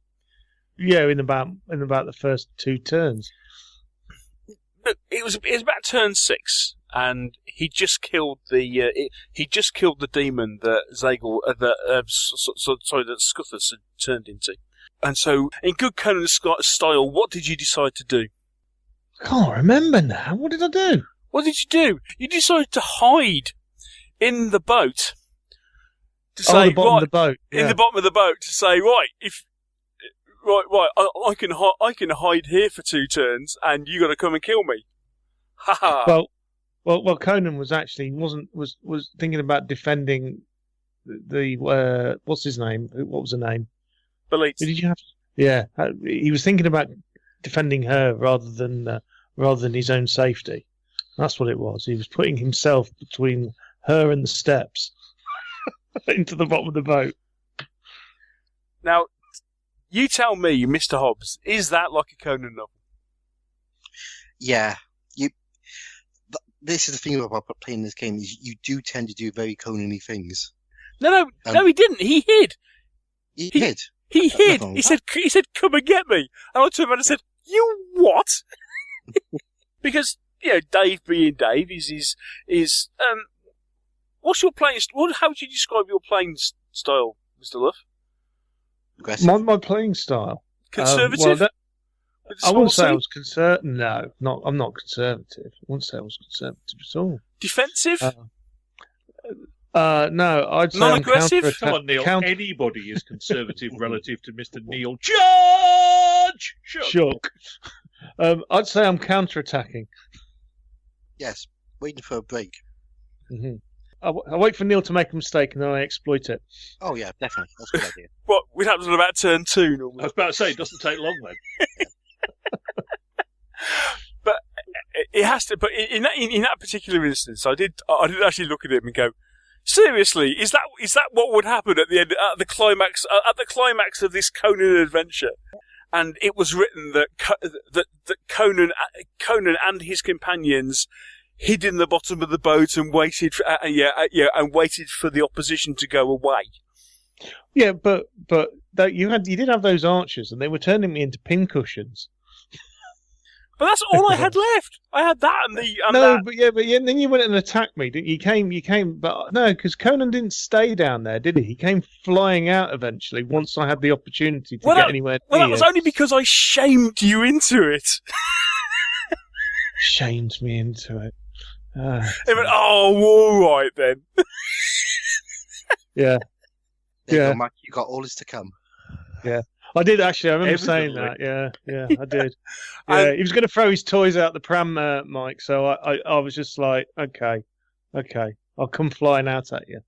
[SPEAKER 4] Yeah, in about the first 2 turns.
[SPEAKER 7] But it was about turn 6, and he just killed the demon that that Scuthers had turned into. And so, in good Conan style, what did you decide to do?
[SPEAKER 4] I can't remember now. What did I do?
[SPEAKER 7] What did you do? You decided to hide in the boat. To say,
[SPEAKER 4] the bottom of the boat. Yeah.
[SPEAKER 7] In the bottom of the boat to say, I can hide here for 2 turns, and you got to come and kill me. Ha ha.
[SPEAKER 4] Well, Conan was thinking about defending the what's his name? What was the name?
[SPEAKER 7] Belit.
[SPEAKER 4] Did you have? Yeah, he was thinking about defending her rather than his own safety. That's what it was. He was putting himself between her and the steps into the bottom of the boat.
[SPEAKER 7] Now, You tell me, Mr. Hobbs, is that like a Conan novel?
[SPEAKER 2] Yeah. This is the thing about playing this game, is you do tend to do very Conan-y things.
[SPEAKER 7] No, he didn't. He hid.
[SPEAKER 2] He hid?
[SPEAKER 7] He hid. He said, come and get me. And I turned around and said, you what? Because, Dave being Dave is what's your playing, how would you describe your playing style, Mr. Luff?
[SPEAKER 2] Aggressive.
[SPEAKER 4] My playing style?
[SPEAKER 7] Conservative?
[SPEAKER 4] I wouldn't say I was conservative. No, I'm not conservative. I wouldn't say I was conservative at all.
[SPEAKER 7] Defensive?
[SPEAKER 4] No, I'd say
[SPEAKER 7] non-aggressive.
[SPEAKER 3] Come on, Neil. Anybody is conservative relative to Mr. Neil Judge
[SPEAKER 4] Shuck. I'd say I'm counter-attacking.
[SPEAKER 2] Yes, waiting for a break.
[SPEAKER 4] Mm-hmm. I wait for Neil to make a mistake and then I exploit it.
[SPEAKER 2] Oh yeah, definitely. That's a good idea.
[SPEAKER 7] What? We happen on about turn 2 normally.
[SPEAKER 3] I was about to say, it doesn't take long then.
[SPEAKER 7] But it has to. But in that particular instance, I did actually look at him and go, seriously, is that what would happen at the end, at the climax of this Conan adventure? And it was written that Conan and his companions hid in the bottom of the boat and waited for, and waited for the opposition to go away.
[SPEAKER 4] Yeah, but you did have those archers, and they were turning me into pincushions.
[SPEAKER 7] But that's all I had left. I had that and
[SPEAKER 4] that.
[SPEAKER 7] But
[SPEAKER 4] then you went and attacked me. You came, but no, because Conan didn't stay down there, did he? He came flying out eventually once I had the opportunity to get anywhere.
[SPEAKER 7] Well, that was only because I shamed you into it.
[SPEAKER 4] Shamed me into it.
[SPEAKER 7] He went, all right then.
[SPEAKER 4] Yeah.
[SPEAKER 2] There you go, Mike. You got all this to come.
[SPEAKER 4] Yeah. I did actually. I remember saying that. Yeah, I did. Yeah, he was going to throw his toys out the pram, Mike. So I was just like, okay, I'll come flying out at you.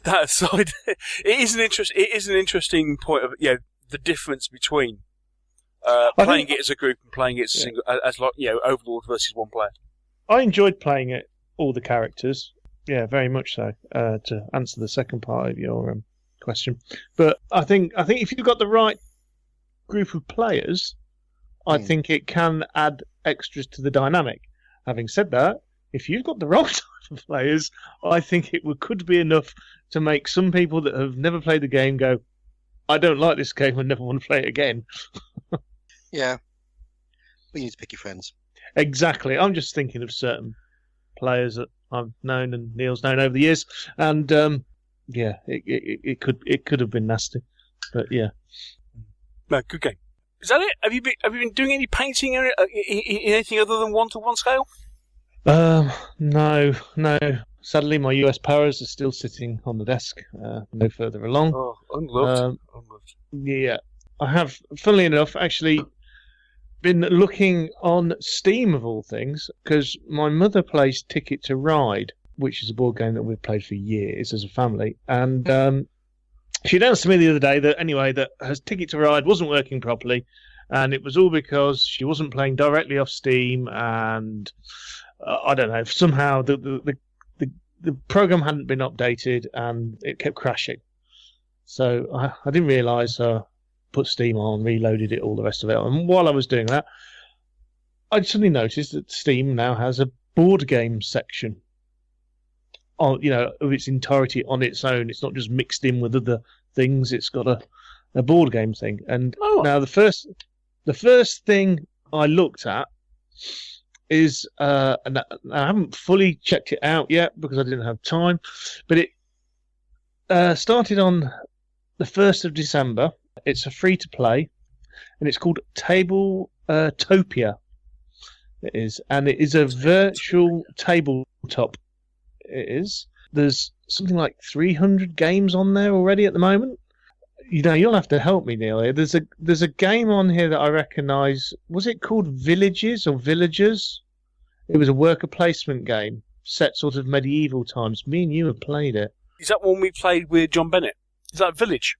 [SPEAKER 7] That aside, it is an interesting point of the difference between playing it as a group and playing it as a single, Overlord versus one player.
[SPEAKER 4] I enjoyed playing it, all the characters. Yeah, very much so. To answer the second part of your question, but I think if you've got the right group of players, I think it can add extras to the dynamic. Having said that, if you've got the wrong type of players, I think it could be enough to make some people that have never played the game go, I don't like this game and never want to play it again.
[SPEAKER 2] Yeah, we need to pick your friends.
[SPEAKER 4] Exactly. I'm just thinking of certain players that I've known and Neil's known over the years, and yeah, it could have been nasty, but yeah.
[SPEAKER 7] No, good game. Is that it? Have you been doing any painting in anything other than 1-to-1 scale?
[SPEAKER 4] No. Sadly, my US Paras are still sitting on the desk, no further along.
[SPEAKER 7] Oh, unloved.
[SPEAKER 4] Yeah, I have. Funnily enough, actually, been looking on Steam of all things because my mother plays Ticket to Ride, which is a board game that we've played for years as a family, and she announced to me the other day that her Ticket to Ride wasn't working properly, and it was all because she wasn't playing directly off Steam, and I don't know, somehow the program hadn't been updated and it kept crashing. So I didn't realise. Put Steam on, reloaded it, all the rest of it. And while I was doing that, I suddenly noticed that Steam now has a board game section, of its entirety on its own. It's not just mixed in with other things. It's got a board game thing. And now the first thing I looked at is, and I haven't fully checked it out yet because I didn't have time, but it started on the 1st of December. It's a free-to-play, and it's called Tabletopia. It is, and it is a virtual tabletop. It is. There's something like 300 games on there already at the moment. You'll have to help me, Neil. There's a game on here that I recognise. Was it called Villages or Villagers? It was a worker placement game set sort of medieval times. Me and you have played it.
[SPEAKER 7] Is that one we played with John Bennett? Is that Village?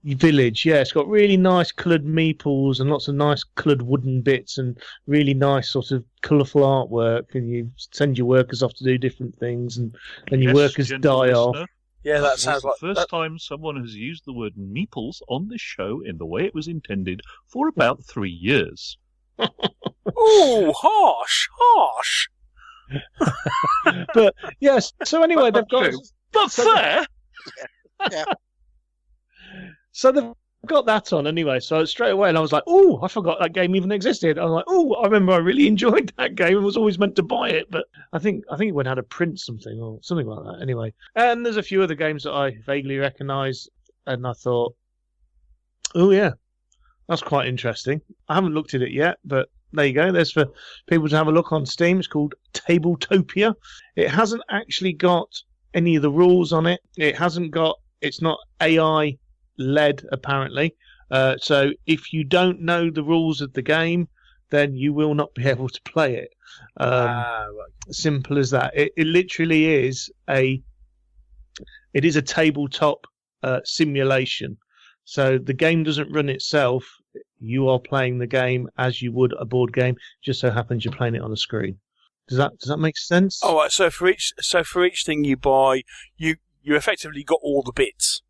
[SPEAKER 4] Village, yeah. It's got really nice coloured meeples and lots of nice coloured wooden bits and really nice sort of colourful artwork, and you send your workers off to do different things, and then your workers die off.
[SPEAKER 7] Yeah, that sounds like
[SPEAKER 3] the first time someone has used the word meeples on this show in the way it was intended for about 3 years.
[SPEAKER 7] Oh, harsh.
[SPEAKER 4] But yes, so anyway, they've got.
[SPEAKER 3] But fair.
[SPEAKER 2] Yeah.
[SPEAKER 4] So they've got that on anyway. So straight away, and I was like, "Oh, I forgot that game even existed." I was like, "Oh, I remember I really enjoyed that game and was always meant to buy it, but I think it went out of print something or something like that." Anyway, and there's a few other games that I vaguely recognise, and I thought, "Oh yeah, that's quite interesting." I haven't looked at it yet, but there you go. There's for people to have a look on Steam. It's called Tabletopia. It hasn't actually got any of the rules on it. It's not AI led apparently. So if you don't know the rules of the game, then you will not be able to play it.
[SPEAKER 7] Right.
[SPEAKER 4] Simple as that. It literally is a tabletop simulation. So the game doesn't run itself. You are playing the game as you would a board game. Just so happens you're playing it on a screen. Does that make sense?
[SPEAKER 7] All right. So for each thing you buy, you effectively got all the bits,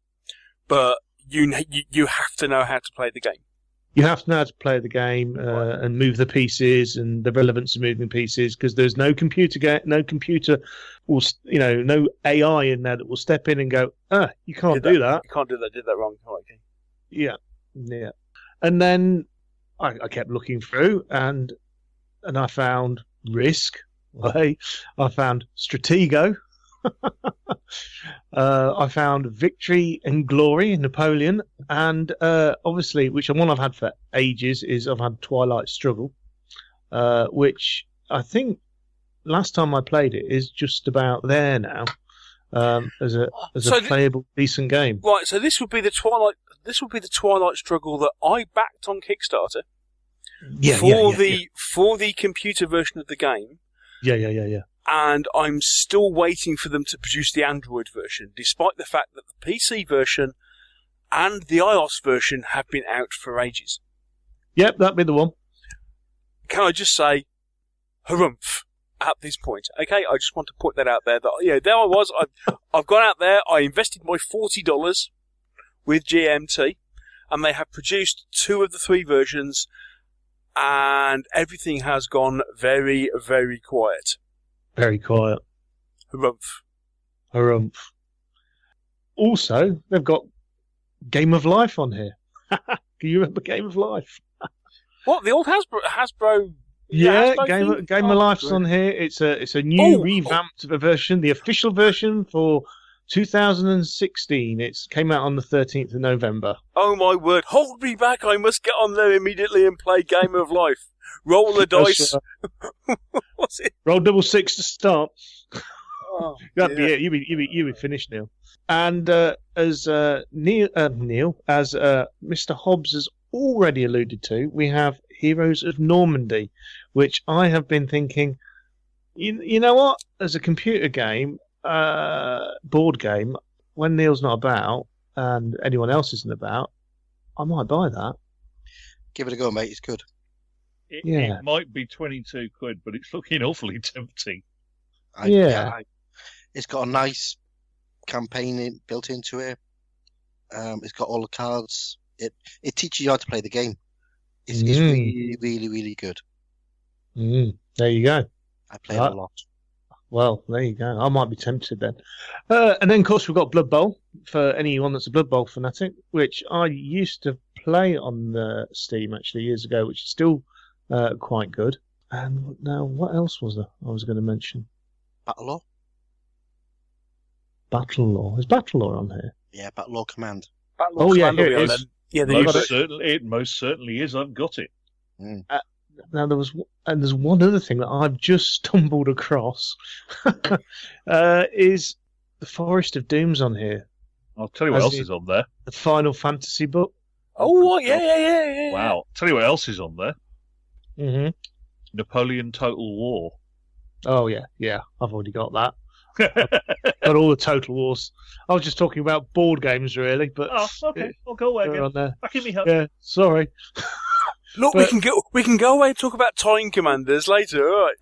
[SPEAKER 7] but you have to know how to play the game.
[SPEAKER 4] You have to know how to play the game and move the pieces and the relevance of moving pieces, because there's no computer will, no AI in there that will step in and go, you can't do that.
[SPEAKER 7] You can't do that. Did that wrong. Oh, okay.
[SPEAKER 4] Yeah. And then I kept looking through and I found Risk. I found Stratego. I found Victory and Glory, Napoleon, and obviously, which one I've had for ages, is I've had Twilight Struggle, which I think last time I played it is just about there now, as a playable decent game.
[SPEAKER 7] Right, so this would be the Twilight Struggle that I backed on Kickstarter. For the computer version of the game.
[SPEAKER 4] Yeah.
[SPEAKER 7] And I'm still waiting for them to produce the Android version, despite the fact that the PC version and the iOS version have been out for ages.
[SPEAKER 4] Yep, that'd be the one.
[SPEAKER 7] Can I just say, harumph at this point? Okay, I just want to point that out there. That there I was. I've gone out there. I invested my $40 with GMT, and they have produced 2 of the 3 versions, and everything has gone very, very quiet.
[SPEAKER 4] Very quiet. Harumph. Also, they've got Game of Life on here. Can you remember Game of Life?
[SPEAKER 7] What, the old Hasbro?
[SPEAKER 4] Yeah, Game of Life's on here. It's a new revamped version, the official version for 2016. It came out on the 13th of November.
[SPEAKER 7] Oh my word! Hold me back! I must get on there immediately and play Game of Life. Roll the dice. What's it?
[SPEAKER 4] Roll 6 to start.
[SPEAKER 7] Oh,
[SPEAKER 4] that'd be it. You be finished, Neil. And as Neil, as Mr. Hobbs has already alluded to, we have Heroes of Normandy, which I have been thinking, you know what? As a computer game, board game, when Neil's not about and anyone else isn't about, I might buy that.
[SPEAKER 2] Give it a go, mate. It's good.
[SPEAKER 3] It might be 22 quid, but it's looking awfully tempting.
[SPEAKER 2] It's got a nice campaign built into it. It's got all the cards. It teaches you how to play the game. It's really, really, really good.
[SPEAKER 4] There you go.
[SPEAKER 2] I play it a lot.
[SPEAKER 4] Well, there you go. I might be tempted then. And then, of course, we've got Blood Bowl for anyone that's a Blood Bowl fanatic, which I used to play on the Steam actually years ago, which is still quite good. And now, what else was there I was going to mention?
[SPEAKER 2] Battle Law.
[SPEAKER 4] Battle Law. Is Battle Law on here?
[SPEAKER 2] Yeah, Battle Law Command.
[SPEAKER 7] Here it is.
[SPEAKER 3] It most certainly is. I've got it.
[SPEAKER 4] Now there's one other thing that I've just stumbled across. Is the Forest of Doom's on here?
[SPEAKER 3] I'll tell you what else is on there.
[SPEAKER 4] The Final Fantasy book.
[SPEAKER 7] Oh, yeah.
[SPEAKER 3] Wow. Tell you what else is on there.
[SPEAKER 4] Mm-hmm.
[SPEAKER 3] Napoleon Total War.
[SPEAKER 4] Oh, yeah. I've already got that. Got all the Total Wars. I was just talking about board games, really. But
[SPEAKER 3] okay. I'll go away again.
[SPEAKER 4] On there.
[SPEAKER 3] Back in me hut.
[SPEAKER 4] Yeah, sorry.
[SPEAKER 7] Look, we can go away and talk about Time Commanders later, all right?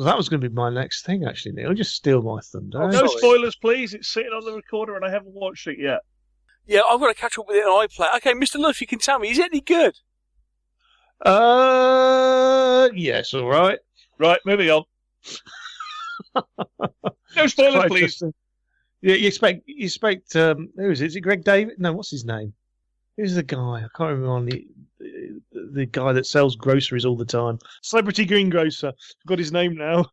[SPEAKER 4] That was going to be my next thing, actually, Neil. Just steal my thunder.
[SPEAKER 3] No spoilers, please. It's sitting on the recorder and I haven't watched it yet.
[SPEAKER 7] Yeah, I've got to catch up with it on iPlayer. Okay, Mr. Luff, you can tell me, is it any good?
[SPEAKER 4] Yes, all right.
[SPEAKER 3] Right, moving on. No spoilers, please.
[SPEAKER 4] Yeah, you expect who is it? Is it Greg David? No, what's his name? Who's the guy? I can't remember the guy that sells groceries all the time. Celebrity greengrocer. I've got his name now.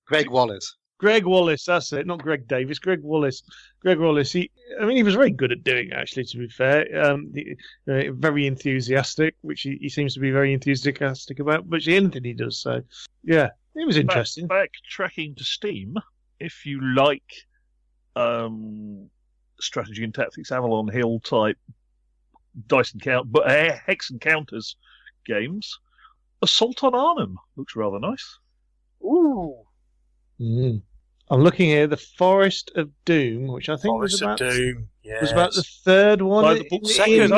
[SPEAKER 2] Greg Wallace.
[SPEAKER 4] Greg Wallace, that's it. Not Greg Davis. Greg Wallace. Greg Wallace. He was very good at doing it, actually, to be fair. Very enthusiastic, which he seems to be very enthusiastic about. But anything he does, so yeah, it was interesting.
[SPEAKER 3] Backtracking to Steam, if you like strategy and tactics, Avalon Hill type dice and hex and counters games, Assault on Arnhem looks rather nice.
[SPEAKER 7] Ooh.
[SPEAKER 4] I'm looking here, the Forest of Doom, which I think
[SPEAKER 7] was about
[SPEAKER 4] the third one.
[SPEAKER 3] Either book
[SPEAKER 7] second,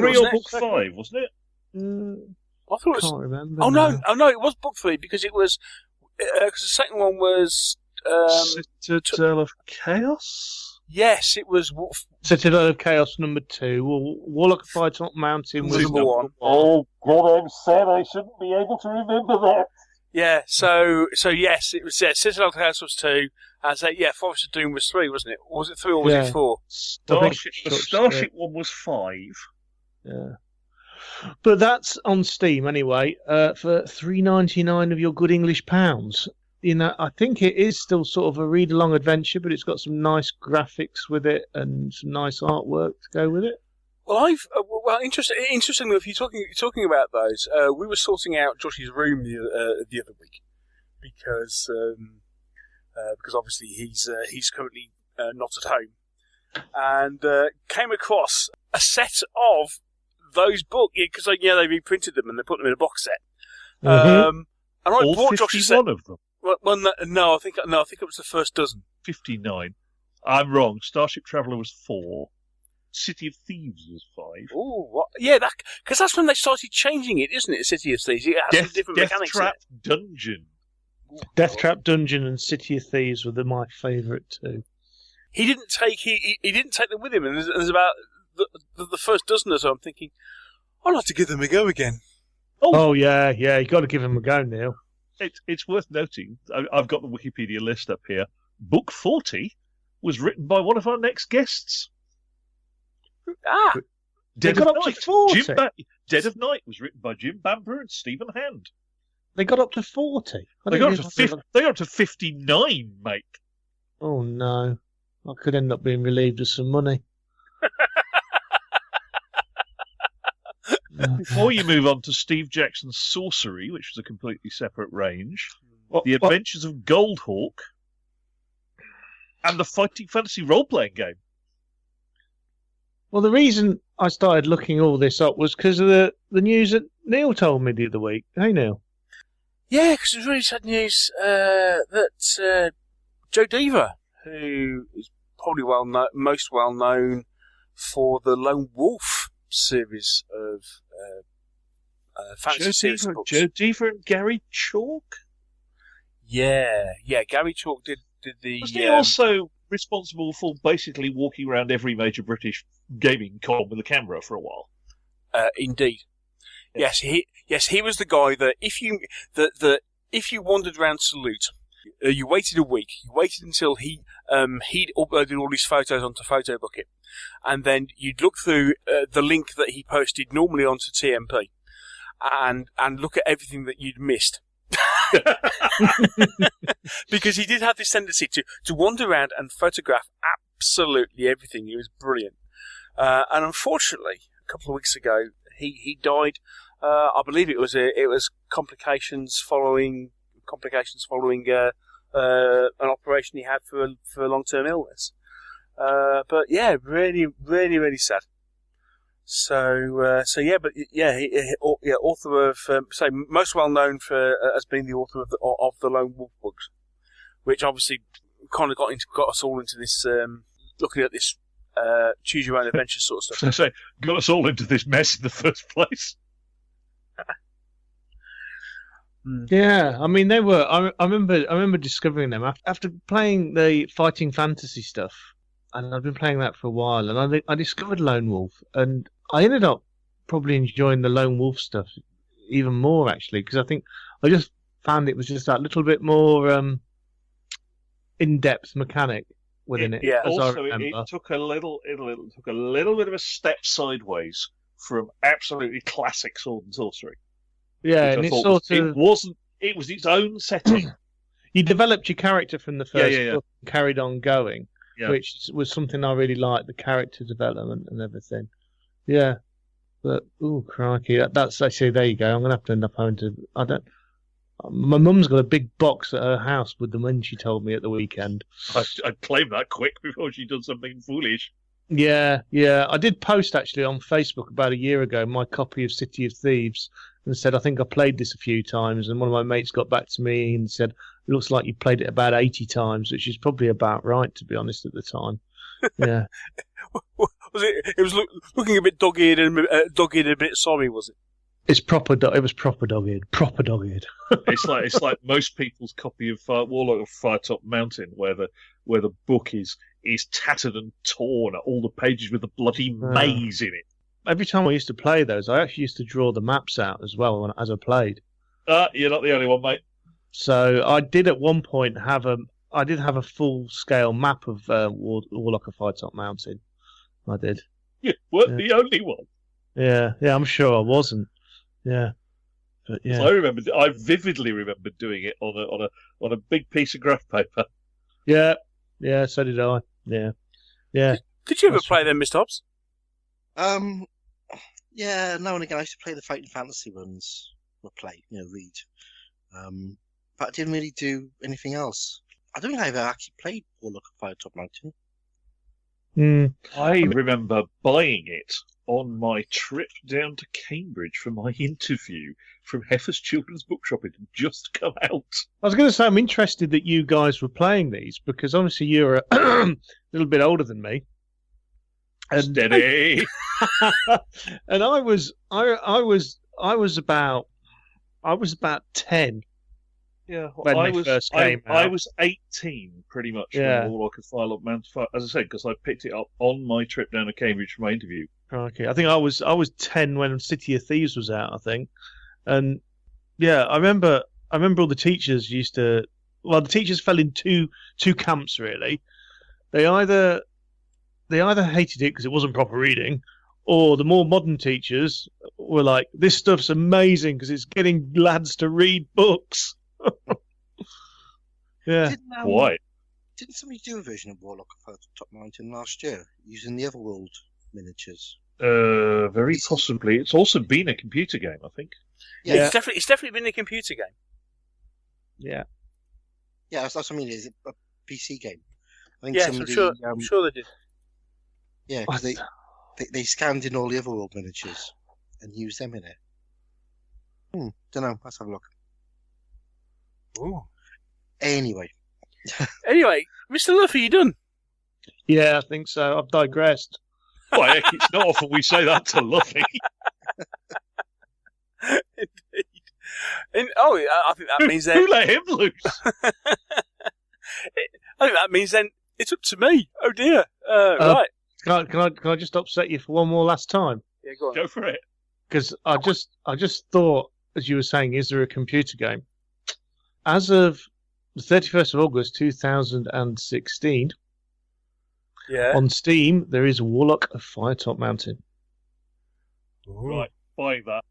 [SPEAKER 3] three or book 5, wasn't it?
[SPEAKER 7] I thought it was.
[SPEAKER 4] Can't remember.
[SPEAKER 7] Oh no, it was book 3 because it was. Because the second one was
[SPEAKER 3] Citadel of Chaos.
[SPEAKER 7] Yes, it was
[SPEAKER 4] Citadel of Chaos number 2. Warlock of Firetop Mountain was
[SPEAKER 7] number 1.
[SPEAKER 8] Oh God, I'm sad I shouldn't be able to remember that.
[SPEAKER 7] Yeah, so yes, it was Citadel of Chaos was 2, and Forest of Doom was 3, wasn't it? Or was it 3 or was it 4?
[SPEAKER 3] The Starship one was 5.
[SPEAKER 4] Yeah. But that's on Steam anyway, for $3.99 of your good English pounds. I think it is still sort of a read-along adventure, but it's got some nice graphics with it and some nice artwork to go with it.
[SPEAKER 7] Well, interestingly, if you're talking about those, we were sorting out Josh's room the other week because obviously he's currently not at home, and came across a set of those books because they reprinted them and they put them in a box set.
[SPEAKER 3] Mm-hmm.
[SPEAKER 7] And I bought Josh's set.
[SPEAKER 3] Of them.
[SPEAKER 7] Well, no, I think it was the first dozen.
[SPEAKER 3] 59. I'm wrong. Starship Traveller was 4. City of Thieves was 5.
[SPEAKER 7] Oh, what? Yeah, because that's when they started changing it, isn't it? City of Thieves. It has some different mechanics.
[SPEAKER 3] Death Trap Dungeon.
[SPEAKER 4] Death Trap Dungeon and City of Thieves were my favourite too.
[SPEAKER 7] He didn't take them with him, and there's about the first dozen or so. I'm thinking, I'd like to give them a go again.
[SPEAKER 4] Oh yeah, you got to give them a go, Neil.
[SPEAKER 3] It's worth noting. I've got the Wikipedia list up here. Book 40 was written by one of our next guests.
[SPEAKER 4] They got up to 40.
[SPEAKER 3] Dead of Night was written by Jim Bamber and Stephen Hand.
[SPEAKER 4] They got up to 40.
[SPEAKER 3] They got up to 59, mate.
[SPEAKER 4] Oh no, I could end up being relieved of some money.
[SPEAKER 3] Before you move on to Steve Jackson's Sorcery, which was a completely separate range, The Adventures of Goldhawk, and the Fighting Fantasy role-playing game.
[SPEAKER 4] Well, the reason I started looking all this up was because of the news that Neil told me the other week. Hey, Neil.
[SPEAKER 7] Yeah, because it was really sad news that Joe Deaver, who is probably most well known for the Lone Wolf series of fantasy series books.
[SPEAKER 3] Joe Deaver and Gary Chalk?
[SPEAKER 7] Yeah, Gary Chalk did the...
[SPEAKER 3] Wasn't he also responsible for basically walking around every major British gaming con with a camera for a while?
[SPEAKER 7] Indeed. Yes, he was the guy that if you wandered around Salute, you waited a week. You waited until he'd uploaded all his photos onto PhotoBucket, and then you'd look through the link that he posted normally onto TMP, and look at everything that you'd missed. Because he did have this tendency to wander around and photograph absolutely everything. He was brilliant, and unfortunately, a couple of weeks ago, he died. I believe it was complications following an operation he had for a long-term illness. But yeah, really, really, really sad. Author of most well known for as being the author of the Lone Wolf books, which obviously kind of got us all into this looking at this choose your own adventure sort of stuff.
[SPEAKER 3] So got us all into this mess in the first place.
[SPEAKER 4] Yeah, I mean they were. I remember discovering them after playing the fighting fantasy stuff, and I've been playing that for a while. And I discovered Lone Wolf, and I ended up probably enjoying the Lone Wolf stuff even more actually, because I think I just found it was just that little bit more in-depth mechanic within it.
[SPEAKER 7] Yeah.
[SPEAKER 3] Also, it took a little bit of a step sideways from absolutely classic sword and sorcery.
[SPEAKER 4] Yeah, and it was
[SPEAKER 3] its own setting.
[SPEAKER 4] You developed your character from the first book and carried on going,
[SPEAKER 3] Yeah.
[SPEAKER 4] which was something I really liked, the character development and everything. Yeah. But, oh, crikey, that's actually, there you go. I'm going to have to end up having to, my mum's got a big box at her house with them when she told me at the weekend.
[SPEAKER 3] I'd claim that quick before she done something foolish.
[SPEAKER 4] Yeah. I did post actually on Facebook about a year ago my copy of City of Thieves and said, I think I played this a few times. And one of my mates got back to me and said, it looks like you played it about 80 times, which is probably about right, to be honest, at the time. Yeah.
[SPEAKER 7] Was it? It was looking a bit dog-eared and a bit sorry, was it?
[SPEAKER 4] It's proper. It was proper dog-eared. Proper dog-eared.
[SPEAKER 3] It's like most people's copy of Warlock of Firetop Mountain, where the book is tattered and torn, all the pages with a bloody maze in it.
[SPEAKER 4] Every time I used to play those, I actually used to draw the maps out as well as I played.
[SPEAKER 3] You're not the only one, mate.
[SPEAKER 4] So I did at one point have a full-scale map of Warlock of Firetop Mountain. I did.
[SPEAKER 3] You weren't the only one.
[SPEAKER 4] Yeah, I'm sure I wasn't. Yeah, but yeah.
[SPEAKER 3] I vividly remember doing it on a big piece of graph paper.
[SPEAKER 4] Yeah, so did I. Yeah.
[SPEAKER 7] Did you ever play them, Mr. Hobbs?
[SPEAKER 2] Yeah, now and again I used to play the fighting fantasy ones. Read. But I didn't really do anything else. I don't think I ever actually played Warlock of Firetop Mountain.
[SPEAKER 3] I remember buying it on my trip down to Cambridge for my interview from Heifer's Children's Bookshop. It had just come out.
[SPEAKER 4] I was going to say, I'm interested that you guys were playing these because obviously you're a little bit older than me. And,
[SPEAKER 3] Steady.
[SPEAKER 4] And I was about 10.
[SPEAKER 3] Yeah,
[SPEAKER 4] when they first came out.
[SPEAKER 3] I was 18, pretty much, when Warlock of Firetop Mountain, as I said, because I picked it up on my trip down to Cambridge for my interview.
[SPEAKER 4] Okay, I think I was 10 when City of Thieves was out, I think, and yeah, I remember all the teachers used to. Well, the teachers fell in two camps really. They either hated it because it wasn't proper reading, or the more modern teachers were like, "This stuff's amazing because it's getting lads to read books." Yeah.
[SPEAKER 3] Why?
[SPEAKER 2] Didn't somebody do a version of Warlock of Firetop Mountain last year using the Otherworld miniatures?
[SPEAKER 3] Very possibly. It's also been a computer game, I think.
[SPEAKER 7] Yeah. It's definitely been a computer game.
[SPEAKER 4] Yeah.
[SPEAKER 2] Yeah, that's what I mean. Is it a PC game? I think
[SPEAKER 7] I'm sure they did.
[SPEAKER 2] Yeah, because they scanned in all the Otherworld miniatures and used them in it. Don't know. Let's have a look.
[SPEAKER 7] Ooh.
[SPEAKER 2] Anyway,
[SPEAKER 7] Mr. Luff, are you done?
[SPEAKER 4] Yeah, I think so. I've digressed.
[SPEAKER 3] Well, heck, it's not often we say that to Luffy.
[SPEAKER 7] Indeed. I think that means then.
[SPEAKER 3] Who let him loose?
[SPEAKER 7] I think that means then it's up to me. Oh dear. Right.
[SPEAKER 4] Can I just upset you for one more last time?
[SPEAKER 7] Yeah, go on.
[SPEAKER 3] Go for it.
[SPEAKER 4] Because I just thought, as you were saying, is there a computer game? As of the 31st of August 2016, on Steam, there is Warlock of Firetop Mountain.
[SPEAKER 7] Ooh.
[SPEAKER 3] Right, buy that.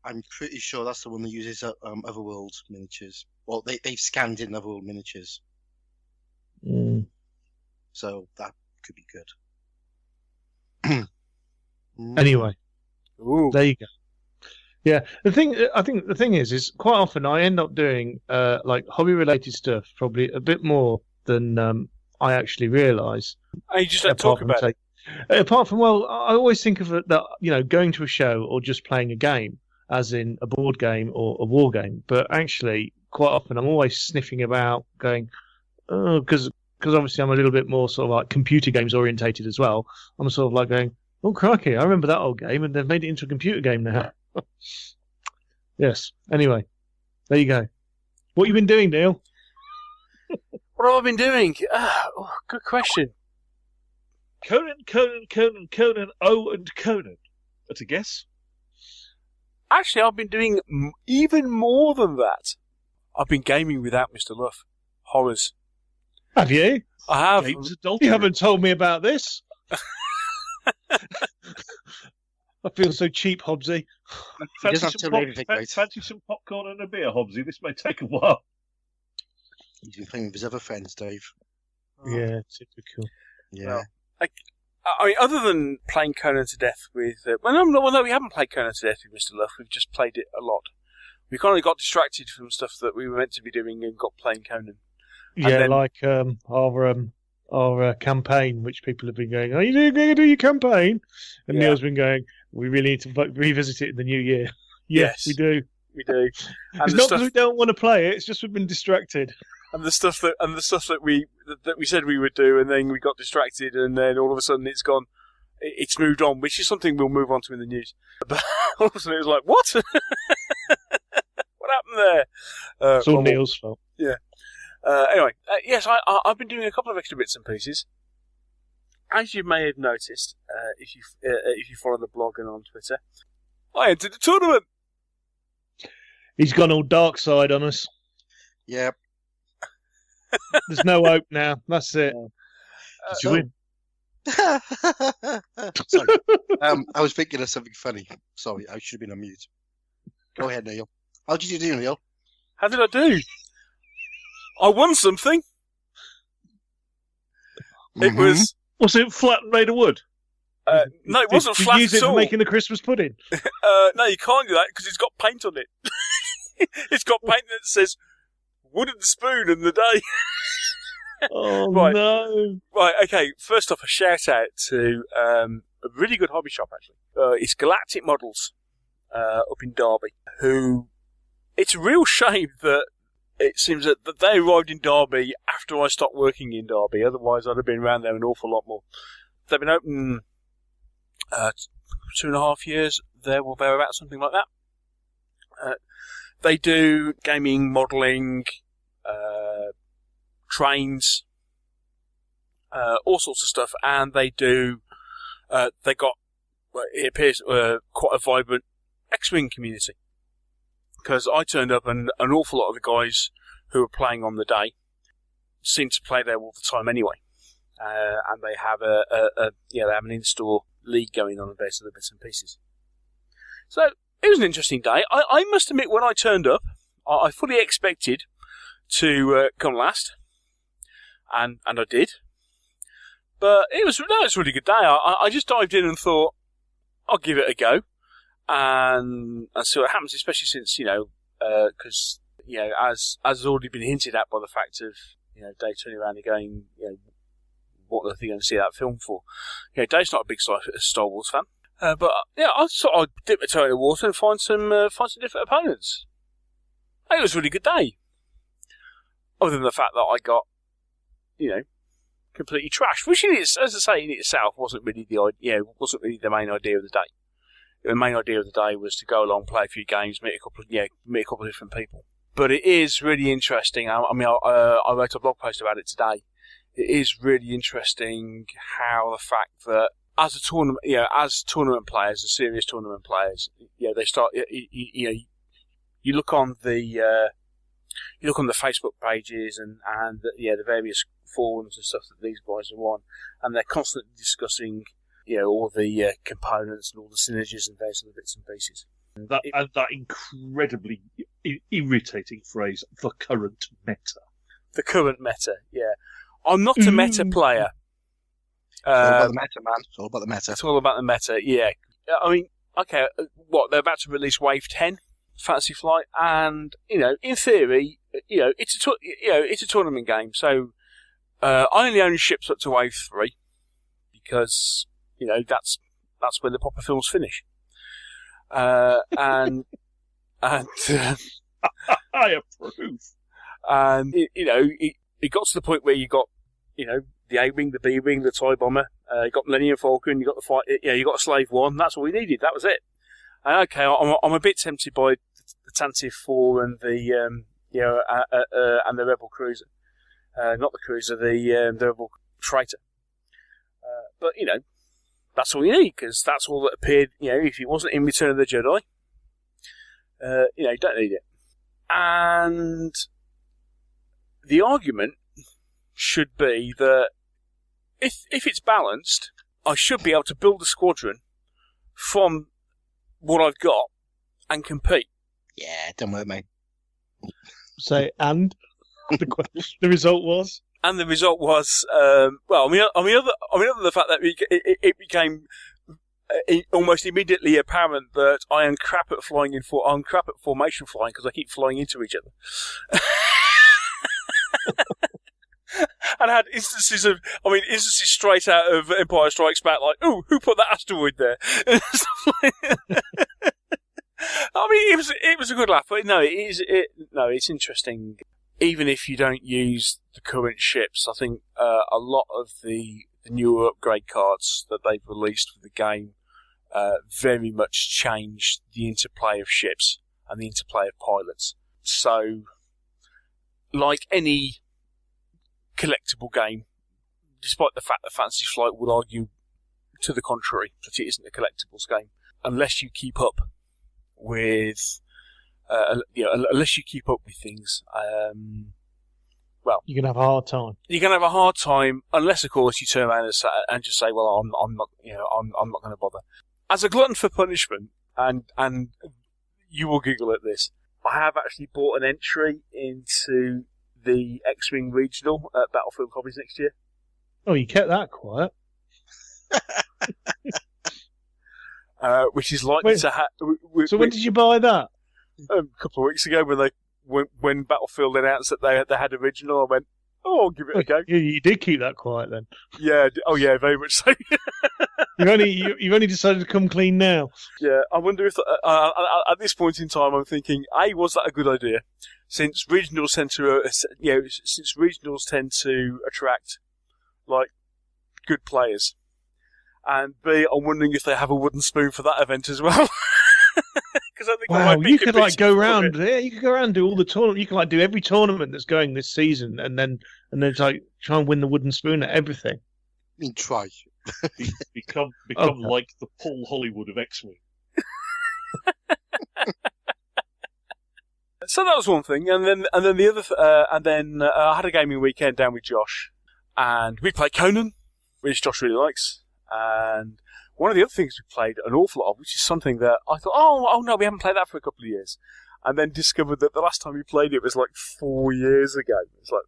[SPEAKER 2] I'm pretty sure that's the one that uses Otherworld miniatures. Well, they've scanned in Otherworld miniatures. So that could be good.
[SPEAKER 4] Anyway,
[SPEAKER 7] there
[SPEAKER 4] you go. Yeah, I think the thing is quite often I end up doing like hobby-related stuff probably a bit more than I actually realise.
[SPEAKER 7] And you just don't talk about it.
[SPEAKER 4] Apart from, well, I always think of it that, going to a show or just playing a game, as in a board game or a war game. But actually, quite often I'm always sniffing about going, because obviously I'm a little bit more sort of like computer games orientated as well. I'm sort of like going, oh, crikey, I remember that old game and they've made it into a computer game now. Yes. Anyway, There you go. What you been doing, Neil?
[SPEAKER 7] What have I been doing? Good question.
[SPEAKER 3] Conan, O and Conan. That's a guess.
[SPEAKER 7] Actually, I've been doing even more than that. I've been gaming without Mr. Luff. Horrors.
[SPEAKER 4] Have you?
[SPEAKER 7] I have.
[SPEAKER 3] Games adultery.
[SPEAKER 4] You haven't told me about this. I feel so cheap, Hobbsy.
[SPEAKER 2] doesn't have to tell me anything, mate.
[SPEAKER 3] Fancy some popcorn and a beer, Hobbsy? This may take a while.
[SPEAKER 2] He's been playing with his other friends, Dave.
[SPEAKER 4] Yeah, typical.
[SPEAKER 2] Yeah.
[SPEAKER 7] Well, I mean, other than playing Conan to death with... no, we haven't played Conan to death with Mr. Luff. We've just played it a lot. We kind of got distracted from stuff that we were meant to be doing and got playing Conan.
[SPEAKER 4] Yeah, like our campaign, which people have been going, are you going to do your campaign? And Neil's been going, we really need to revisit it in the new year. Yes, we do.
[SPEAKER 7] We do. And
[SPEAKER 4] it's not because we don't want to play it, it's just we've been distracted.
[SPEAKER 7] And the stuff that we said we would do, and then we got distracted, and then all of a sudden it's gone. It's moved on, which is something we'll move on to in the news. But all of a sudden it was like, what? What happened there?
[SPEAKER 4] It's all Neil's fault.
[SPEAKER 7] Yeah. Anyway, yes, I've been doing a couple of extra bits and pieces. As you may have noticed, if you follow the blog and on Twitter, I entered the tournament.
[SPEAKER 4] He's gone all dark side on us.
[SPEAKER 2] Yeah.
[SPEAKER 4] There's no hope now. That's it. Did you win?
[SPEAKER 2] Sorry. I was thinking of something funny. Sorry, I should have been on mute. Go ahead, Neil. How did you do, Neil?
[SPEAKER 7] How did I do? I won something. It was...
[SPEAKER 3] Was it flat and made of wood?
[SPEAKER 7] No, it wasn't flat
[SPEAKER 4] use
[SPEAKER 7] at
[SPEAKER 4] it
[SPEAKER 7] all.
[SPEAKER 4] for making the Christmas pudding?
[SPEAKER 7] No, you can't do that because it's got paint on it. It's got paint that says wooden spoon in the day.
[SPEAKER 4] Oh,
[SPEAKER 7] right.
[SPEAKER 4] No.
[SPEAKER 7] Right, okay. First off, a shout out to a really good hobby shop, actually. It's Galactic Models up in Derby, who... It's a real shame that it seems that they arrived in Derby after I stopped working in Derby. Otherwise, I'd have been around there an awful lot more. They've been open 2.5 years, there or thereabouts, something like that. They do gaming, modelling, trains, all sorts of stuff, and they do. They got, it appears, quite a vibrant X-Wing community. Because I turned up and an awful lot of the guys who were playing on the day seem to play there all the time anyway. And they have they have an in-store league going on and various other bits and pieces. So it was an interesting day. I must admit, when I turned up, I fully expected to come last, and I did. But it was a really good day. I just dived in and thought, I'll give it a go. And see what happens, especially since, because, as has already been hinted at by the fact of, Dave turning around and going, what are they going to see that film for? Dave's not a big Star Wars fan. But I thought I'd dip my toe in the water and find some different opponents. It was a really good day. Other than the fact that I got, completely trashed, which as I say, in itself wasn't really the main idea of the day. The main idea of the day was to go along, play a few games, meet a couple of different people. But it is really interesting. I wrote a blog post about it today. It is really interesting how the fact that as tournament players, as serious tournament players, they start. You look on the Facebook pages and the various forums and stuff that these guys are on, and they're constantly discussing. All the components and all the synergies and various other bits and pieces.
[SPEAKER 3] That incredibly irritating phrase, the current meta.
[SPEAKER 7] The current meta, yeah. I'm not a meta player.
[SPEAKER 2] It's all about the meta, man. It's all about the meta.
[SPEAKER 7] It's all about the meta, yeah. I mean, okay, they're about to release Wave 10, Fantasy Flight, and, in theory, it's a tournament game, so I only own ships up to Wave 3, because... that's when the proper films finish. And I
[SPEAKER 3] approve.
[SPEAKER 7] And it got to the point where you got the A-wing, the B-wing, the TIE bomber. You got Millennium Falcon. You got the you got a Slave One. That's all we needed. That was it. And okay, I'm a bit tempted by the Tantive 4 and the and the Rebel cruiser, not the cruiser, the Rebel freighter. But that's all you need, because that's all that appeared. If it wasn't in Return of the Jedi, you don't need it. And the argument should be that if it's balanced, I should be able to build a squadron from what I've got and compete.
[SPEAKER 2] Yeah, don't worry, mate.
[SPEAKER 4] Say, and the result was?
[SPEAKER 7] And the result was, other than the fact that it became almost immediately apparent that I am crap at I'm crap at formation flying because I keep flying into each other. And I had instances straight out of Empire Strikes Back, like, "Ooh, who put that asteroid there?" It was a good laugh, but it's interesting. Even if you don't use the current ships, I think a lot of the newer upgrade cards that they've released for the game very much changed the interplay of ships and the interplay of pilots. So, like any collectible game, despite the fact that Fantasy Flight would argue to the contrary, that it isn't a collectibles game, unless you keep up with unless you keep up with things,
[SPEAKER 4] you're gonna have a hard time.
[SPEAKER 7] You're gonna have a hard time, unless, of course, you turn around and just say, "Well, I'm not going to bother." As a glutton for punishment, and you will giggle at this, I have actually bought an entry into the X-Wing Regional at Battlefield Hobbies next year.
[SPEAKER 4] Oh, you kept that quiet.
[SPEAKER 7] Which is likely to happen.
[SPEAKER 4] So when did you buy that?
[SPEAKER 7] A couple of weeks ago, when Battlefield announced that they had original, I went, "Oh, I'll give it a go."
[SPEAKER 4] You did keep that quiet then.
[SPEAKER 7] Yeah. Oh, yeah. Very much so.
[SPEAKER 4] You've only decided to come clean now.
[SPEAKER 7] Yeah. I wonder if at this point in time, I'm thinking, was that a good idea? Since regionals tend to attract like good players, and B, I'm wondering if they have a wooden spoon for that event as well. I think
[SPEAKER 4] you could go around. Yeah, you could go around and do all the tournament. You could do every tournament that's going this season, and then try and win the wooden spoon at everything.
[SPEAKER 2] I mean, try.
[SPEAKER 3] become like the Paul Hollywood of X-Wing.
[SPEAKER 7] So that was one thing, and then the other, I had a gaming weekend down with Josh, and we played Conan, which Josh really likes, and one of the other things we played an awful lot of, which is something that I thought, oh no, we haven't played that for a couple of years. And then discovered that the last time we played it was like 4 years ago. It's like,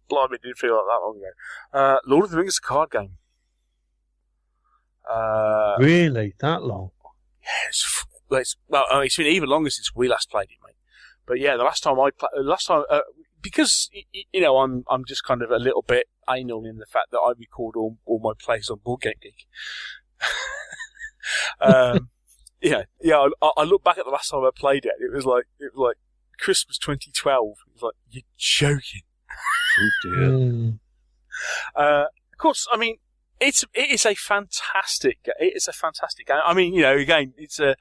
[SPEAKER 7] blimey, it didn't feel like that long ago. Lord of the Rings is a card game.
[SPEAKER 4] Really? That long?
[SPEAKER 7] Yeah, it's been even longer since we last played it, mate. But yeah, the last time because, I'm just kind of a little bit anal in the fact that I record all my plays on Board Game Geek. I look back at the last time I played it. It was like Christmas 2012. It was like, you're joking.
[SPEAKER 3] Oh dear.
[SPEAKER 7] Of course, I mean, it is a fantastic game. I mean, again, it's a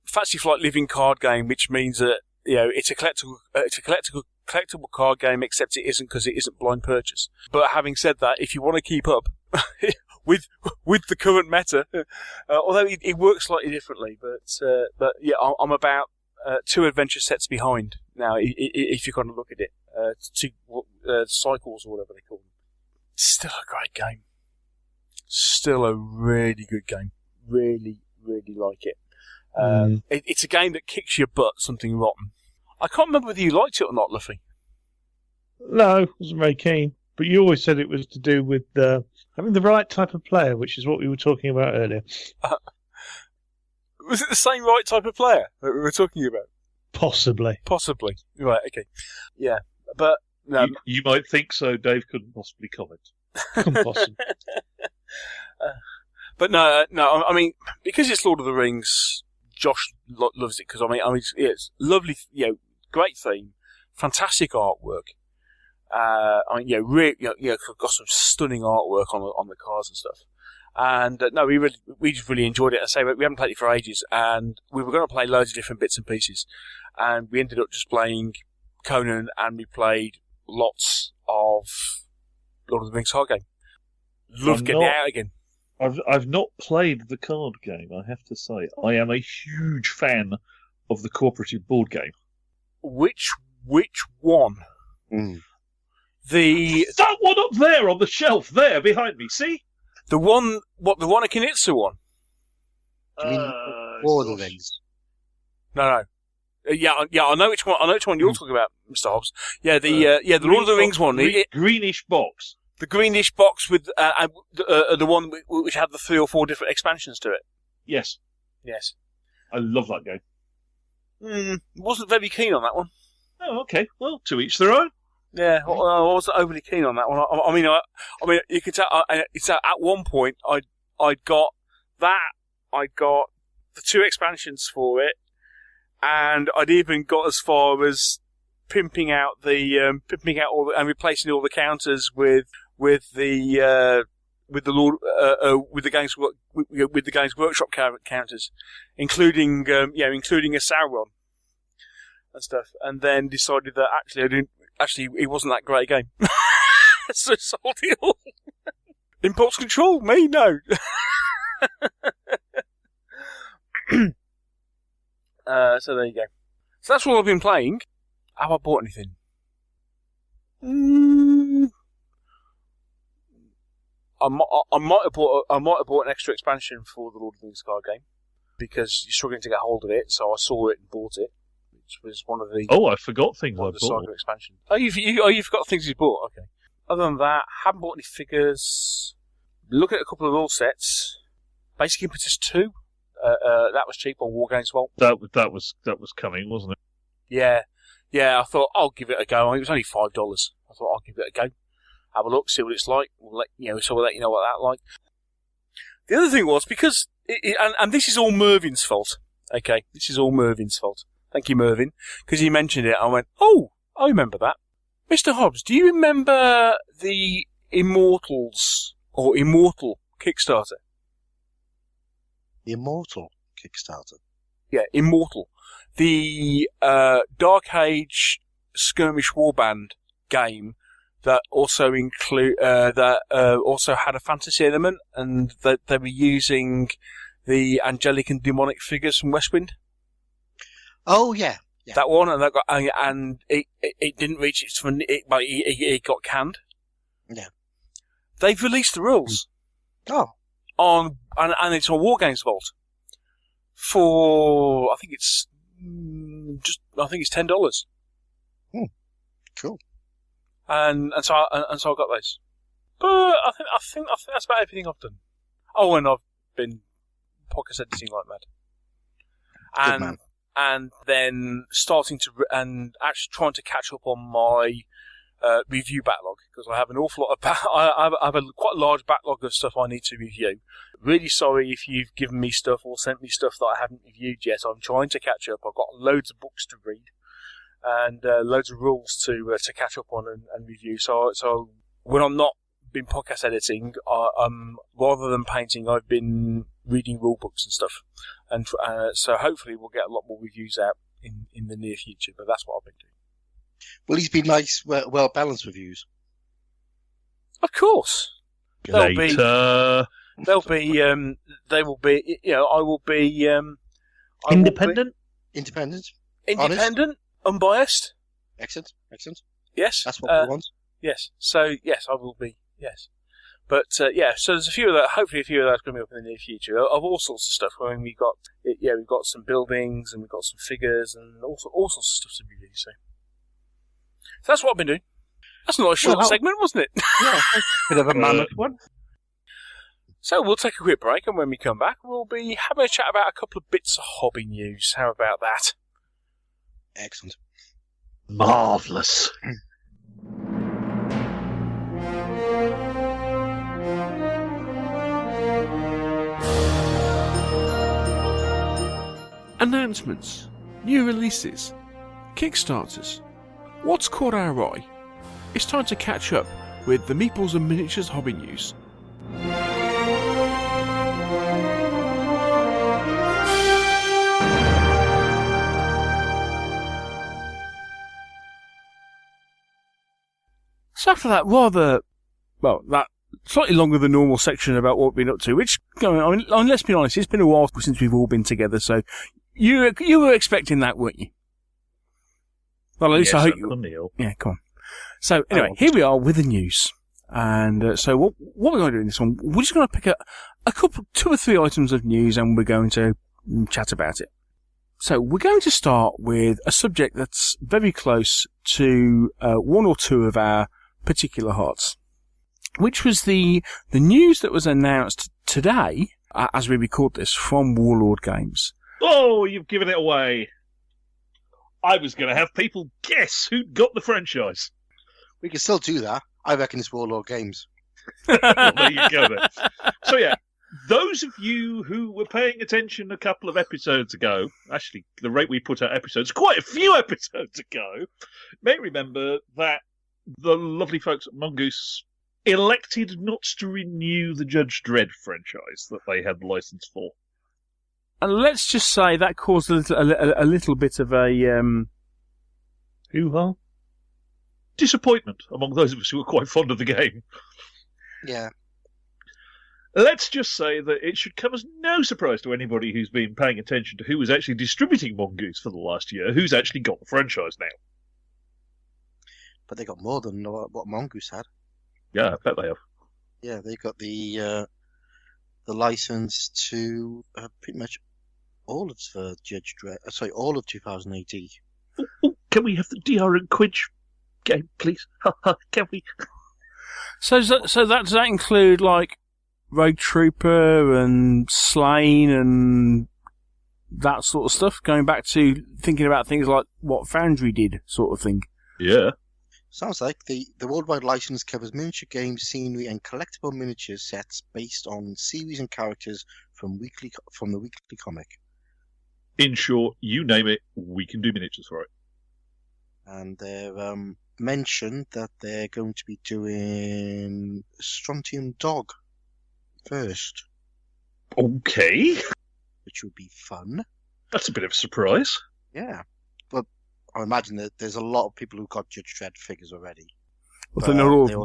[SPEAKER 7] Fantasy Flight living card game, which means that it's a collectible card game, except it isn't, because it isn't blind purchase. But having said that, if you want to keep up with the current meta, although it works slightly differently, but yeah, I'm about 2 adventure sets behind now. If you kind of look at it, 2 cycles or whatever they call them. Still a great game. Still a really good game. Really, really like it. It's a game that kicks your butt, something rotten. I can't remember whether you liked it or not, Luffy.
[SPEAKER 4] No, I wasn't very keen. But you always said it was to do with having the right type of player, which is what we were talking about earlier.
[SPEAKER 7] Was it the same right type of player that we were talking about?
[SPEAKER 4] Possibly.
[SPEAKER 7] Right, okay. Yeah, but... No.
[SPEAKER 3] You might think so, Dave couldn't possibly comment.
[SPEAKER 4] Possibly.
[SPEAKER 7] But no, I mean, because it's Lord of the Rings, Josh loves it, because I mean, it's lovely, great theme, fantastic artwork. Got some stunning artwork on the cards and stuff. And no, we just really enjoyed it. I say we haven't played it for ages, and we were going to play loads of different bits and pieces, and we ended up just playing Conan, and we played lots of Lord of the Rings card game. Love getting it out again.
[SPEAKER 3] I've not played the card game, I have to say. I am a huge fan of the cooperative board game. Which one? That one up there on the shelf there behind me, see?
[SPEAKER 7] The one a Kinitsu one?
[SPEAKER 2] Do you mean Lord of the Rings?
[SPEAKER 7] No. Yeah, I know which one. I know which one you're talking about, Mr. Hobbs. Yeah, the Lord of the Rings one.
[SPEAKER 3] Greenish box.
[SPEAKER 7] The greenish box with the one which had the 3 or 4 different expansions to it.
[SPEAKER 3] Yes. I love that game.
[SPEAKER 7] Wasn't very keen on that one.
[SPEAKER 3] Oh, okay. Well, to each their own.
[SPEAKER 7] Yeah, I wasn't overly keen on that one. I mean, you could tell. At one point, I got that. I got the 2 expansions for it, and I'd even got as far as pimping out all and replacing all the counters with the Games Workshop counters, including a Sauron and stuff, and then decided that actually it wasn't that great a game. So sold it all. Impulse control? Me? No. So there you go. So that's all I've been playing. Have I bought anything? I might have bought an extra expansion for the Lord of the Rings card game because you're struggling to get hold of it. So I saw it and bought it, which was one of the.
[SPEAKER 3] Oh, I forgot things I bought.
[SPEAKER 7] Saga expansion. You forgot things you bought. Okay. Other than that, haven't bought any figures. Look at a couple of rule sets. Basic Impetus 2. That was cheap on Wargames Vault.
[SPEAKER 3] That was coming, wasn't it?
[SPEAKER 7] Yeah. I thought I'll give it a go. It was only $5. I thought I'll give it a go. Have a look, see what it's like. We'll let you know what that's like. The other thing was because and this is all Mervin's fault. Okay, this is all Mervin's fault. Thank you, Mervin, because he mentioned it. I went, oh, I remember that. Mr. Hobbs, do you remember the Immortal Kickstarter?
[SPEAKER 2] The Immortal Kickstarter?
[SPEAKER 7] Yeah, Immortal. The Dark Age Skirmish Warband game that also also had a fantasy element, and that they were using the angelic and demonic figures from Westwind.
[SPEAKER 2] Oh yeah.
[SPEAKER 7] That one, and it didn't reach its it got canned.
[SPEAKER 2] Yeah.
[SPEAKER 7] They've released the rules.
[SPEAKER 2] Oh.
[SPEAKER 7] And it's on Wargames Vault for I think it's $10.
[SPEAKER 2] Cool.
[SPEAKER 7] And so I got those. But I think that's about everything I've done. Oh, and I've been podcast editing like mad. And then starting to and actually trying to catch up on my review backlog, because I have an awful lot of I have a quite large backlog of stuff I need to review. Really sorry if you've given me stuff or sent me stuff that I haven't reviewed yet. I'm trying to catch up. I've got loads of books to read and loads of rules to catch up on and review. So when I'm not been podcast editing, rather than painting, I've been reading rule books and stuff, and so hopefully we'll get a lot more reviews out in the near future. But that's what I've been doing. Will these be nice, well balanced reviews? Of course. They will be. They will be. You know, I will be.
[SPEAKER 4] Independent.
[SPEAKER 7] Independent. Unbiased.
[SPEAKER 2] Excellent.
[SPEAKER 7] Yes.
[SPEAKER 2] That's what we want.
[SPEAKER 7] Yes. So, yes, I will be. Yes. But, yeah, so there's a few of that. Hopefully a few of those going to be up in the near future of all sorts of stuff. I mean, we've got some buildings and we've got some figures and all sorts of stuff to review. So that's what I've been doing. That's not a short segment, wasn't it?
[SPEAKER 2] Yeah. Bit of a mammoth one.
[SPEAKER 7] So we'll take a quick break, and when we come back, we'll be having a chat about a couple of bits of hobby news. How about that?
[SPEAKER 2] Excellent.
[SPEAKER 3] Marvellous.
[SPEAKER 9] Announcements, new releases, Kickstarters. What's caught our eye? It's time to catch up with the Meeples and Miniatures hobby news.
[SPEAKER 1] after that that slightly longer than normal section about what we've been up to, which, I mean, let's be honest, it's been a while since we've all been together, so you were expecting that, weren't you? Well, at least I hope you...
[SPEAKER 3] Neil.
[SPEAKER 1] Yeah, come on. So, anyway, here we are with the news. And so what we're going to do in this one, we're just going to pick a couple, 2 or 3 items of news, and we're going to chat about it. So we're going to start with a subject that's very close to 1 or 2 of our particular hearts, which was the news that was announced today, as we record this, from Warlord Games.
[SPEAKER 3] Oh, you've given it away. I was going to have people guess who'd got the franchise.
[SPEAKER 2] We can still do that. I reckon it's Warlord Games.
[SPEAKER 3] Well, there you go then. So yeah, those of you who were paying attention a couple of episodes ago, actually the rate we put out episodes, quite a few episodes ago, may remember that the lovely folks at Mongoose elected not to renew the Judge Dredd franchise that they had the license for.
[SPEAKER 1] And let's just say that caused a little bit of a
[SPEAKER 4] hoo-ha?
[SPEAKER 3] Disappointment among those of us who were quite fond of the game.
[SPEAKER 2] Yeah.
[SPEAKER 3] Let's just say that it should come as no surprise to anybody who's been paying attention to who was actually distributing Mongoose for the last year, who's actually got the franchise now.
[SPEAKER 2] But they got more than what Mongoose had.
[SPEAKER 3] Yeah, I bet they have.
[SPEAKER 2] Yeah, they got the license to pretty much all of Judge Dredd. All of 2000 AD.
[SPEAKER 3] Oh, can we have the DR and Quidge game, please? Can we?
[SPEAKER 1] So does that include like Rogue Trooper and Slain and that sort of stuff? Going back to thinking about things like what Foundry did, sort of thing.
[SPEAKER 3] Yeah.
[SPEAKER 2] Sounds like the worldwide license covers miniature games, scenery, and collectible miniature sets based on series and characters from the weekly comic.
[SPEAKER 3] In short, you name it, we can do miniatures for it.
[SPEAKER 2] And they're mentioned that they're going to be doing Strontium Dog first.
[SPEAKER 3] Okay.
[SPEAKER 2] Which would be fun.
[SPEAKER 3] That's a bit of a surprise.
[SPEAKER 2] Yeah. But I imagine that there's a lot of people who got Judge Dredd figures already.
[SPEAKER 1] Well, not all of them.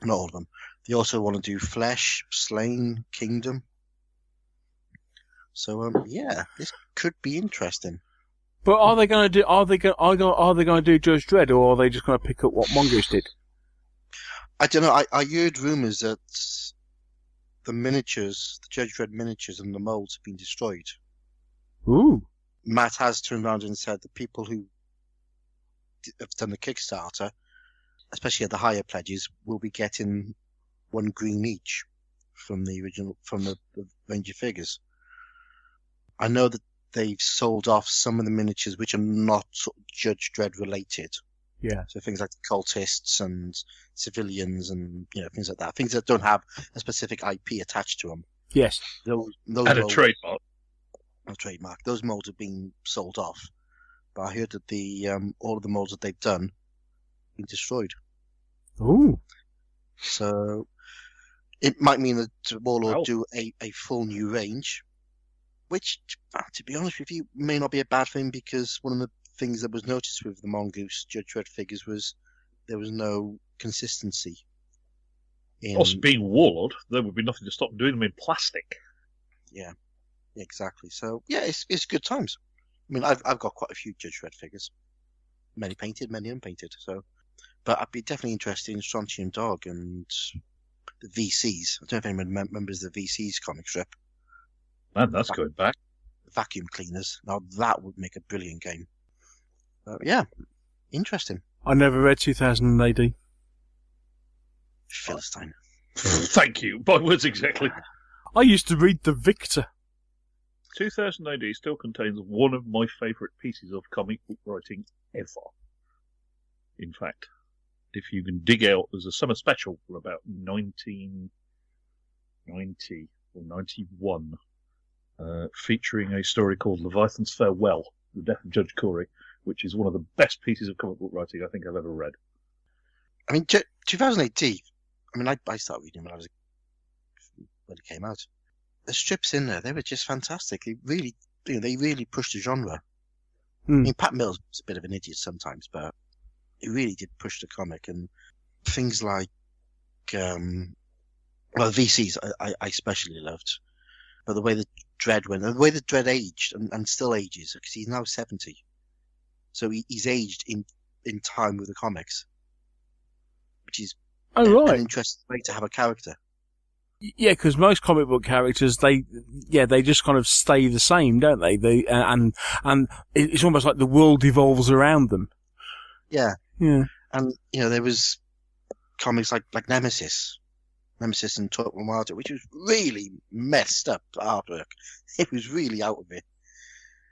[SPEAKER 2] Not all of them. They also want to do Flesh, Slain, Kingdom. So yeah, this could be interesting.
[SPEAKER 1] But are they going to do? Are they going to do Judge Dredd, or are they just going to pick up what Mongoose did?
[SPEAKER 2] I don't know. I heard rumours that the miniatures, the Judge Dredd miniatures, and the molds have been destroyed.
[SPEAKER 1] Ooh.
[SPEAKER 2] Matt has turned around and said the people who have done the Kickstarter, especially at the higher pledges, will be getting 1 green each from the range of figures. I know that they've sold off some of the miniatures which are not sort of Judge Dredd related.
[SPEAKER 1] Yeah.
[SPEAKER 2] So things like the cultists and civilians and things like that. Things that don't have a specific IP attached to them.
[SPEAKER 1] Yes.
[SPEAKER 2] Those
[SPEAKER 3] and a trademark.
[SPEAKER 2] A trademark. Those molds have been sold off. But I heard that the all of the molds that they've done have been destroyed.
[SPEAKER 1] Ooh.
[SPEAKER 2] So it might mean that Warlord do a full new range. Which, to be honest with you, may not be a bad thing, because one of the things that was noticed with the Mongoose Judge Dredd figures was there was no consistency.
[SPEAKER 3] Also, being Warlord, there would be nothing to stop doing them in plastic.
[SPEAKER 2] Yeah, exactly. So, yeah, it's good times. I mean, I've got quite a few Judge Dredd figures. Many painted, many unpainted. So, but I'd be definitely interested in Strontium Dog and the VCs. I don't know if anyone remembers the VCs comic strip.
[SPEAKER 3] Man, that's going back.
[SPEAKER 2] Vacuum cleaners. Now that would make a brilliant game. Yeah, interesting.
[SPEAKER 1] I never read 2000 AD.
[SPEAKER 2] Philistine.
[SPEAKER 3] Thank you. My words exactly.
[SPEAKER 1] I used to read The Victor.
[SPEAKER 3] 2000 AD still contains one of my favourite pieces of comic book writing ever. In fact, if you can dig out, there's a summer special from about 1990 or 91. Featuring a story called Leviathan's Farewell, The Death of Judge Corey, which is one of the best pieces of comic book writing I think I've ever read.
[SPEAKER 2] I mean, 2000 AD, I mean, I started reading when it came out. The strips in there, they were just fantastic. They really pushed the genre. I mean, Pat Mills was a bit of an idiot sometimes, but really did push the comic, and things like VCs I especially loved, but the way the Dredd went, and the way the Dredd aged and still ages, because he's now 70, so he's aged in time with the comics, which is an interesting way to have a character.
[SPEAKER 7] Yeah, because most comic book characters, they just kind of stay the same, don't they? And it's almost like the world evolves around them.
[SPEAKER 2] Yeah.
[SPEAKER 7] Yeah.
[SPEAKER 2] And, there was comics like Nemesis and Total Martyr, which was really messed up artwork. It was really out of it.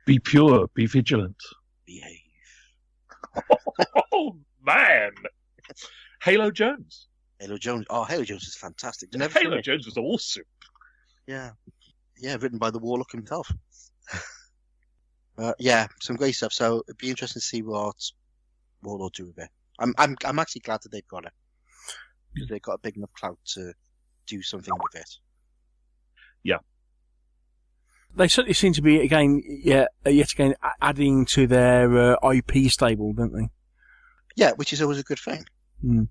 [SPEAKER 3] Be pure, be vigilant.
[SPEAKER 2] Behave.
[SPEAKER 3] Oh, man! Halo Jones.
[SPEAKER 2] Halo Jones. Oh, Halo Jones is fantastic.
[SPEAKER 3] Halo Jones was awesome.
[SPEAKER 2] Yeah. Yeah, written by the Warlock himself. Yeah, some great stuff. So it'd be interesting to see what Warlord do with it. I'm actually glad that they've got it, because they've got a big enough clout to do something with it.
[SPEAKER 3] Yeah.
[SPEAKER 7] They certainly seem to be yet again adding to their IP stable, don't they?
[SPEAKER 2] Yeah, which is always a good thing.
[SPEAKER 7] Mm.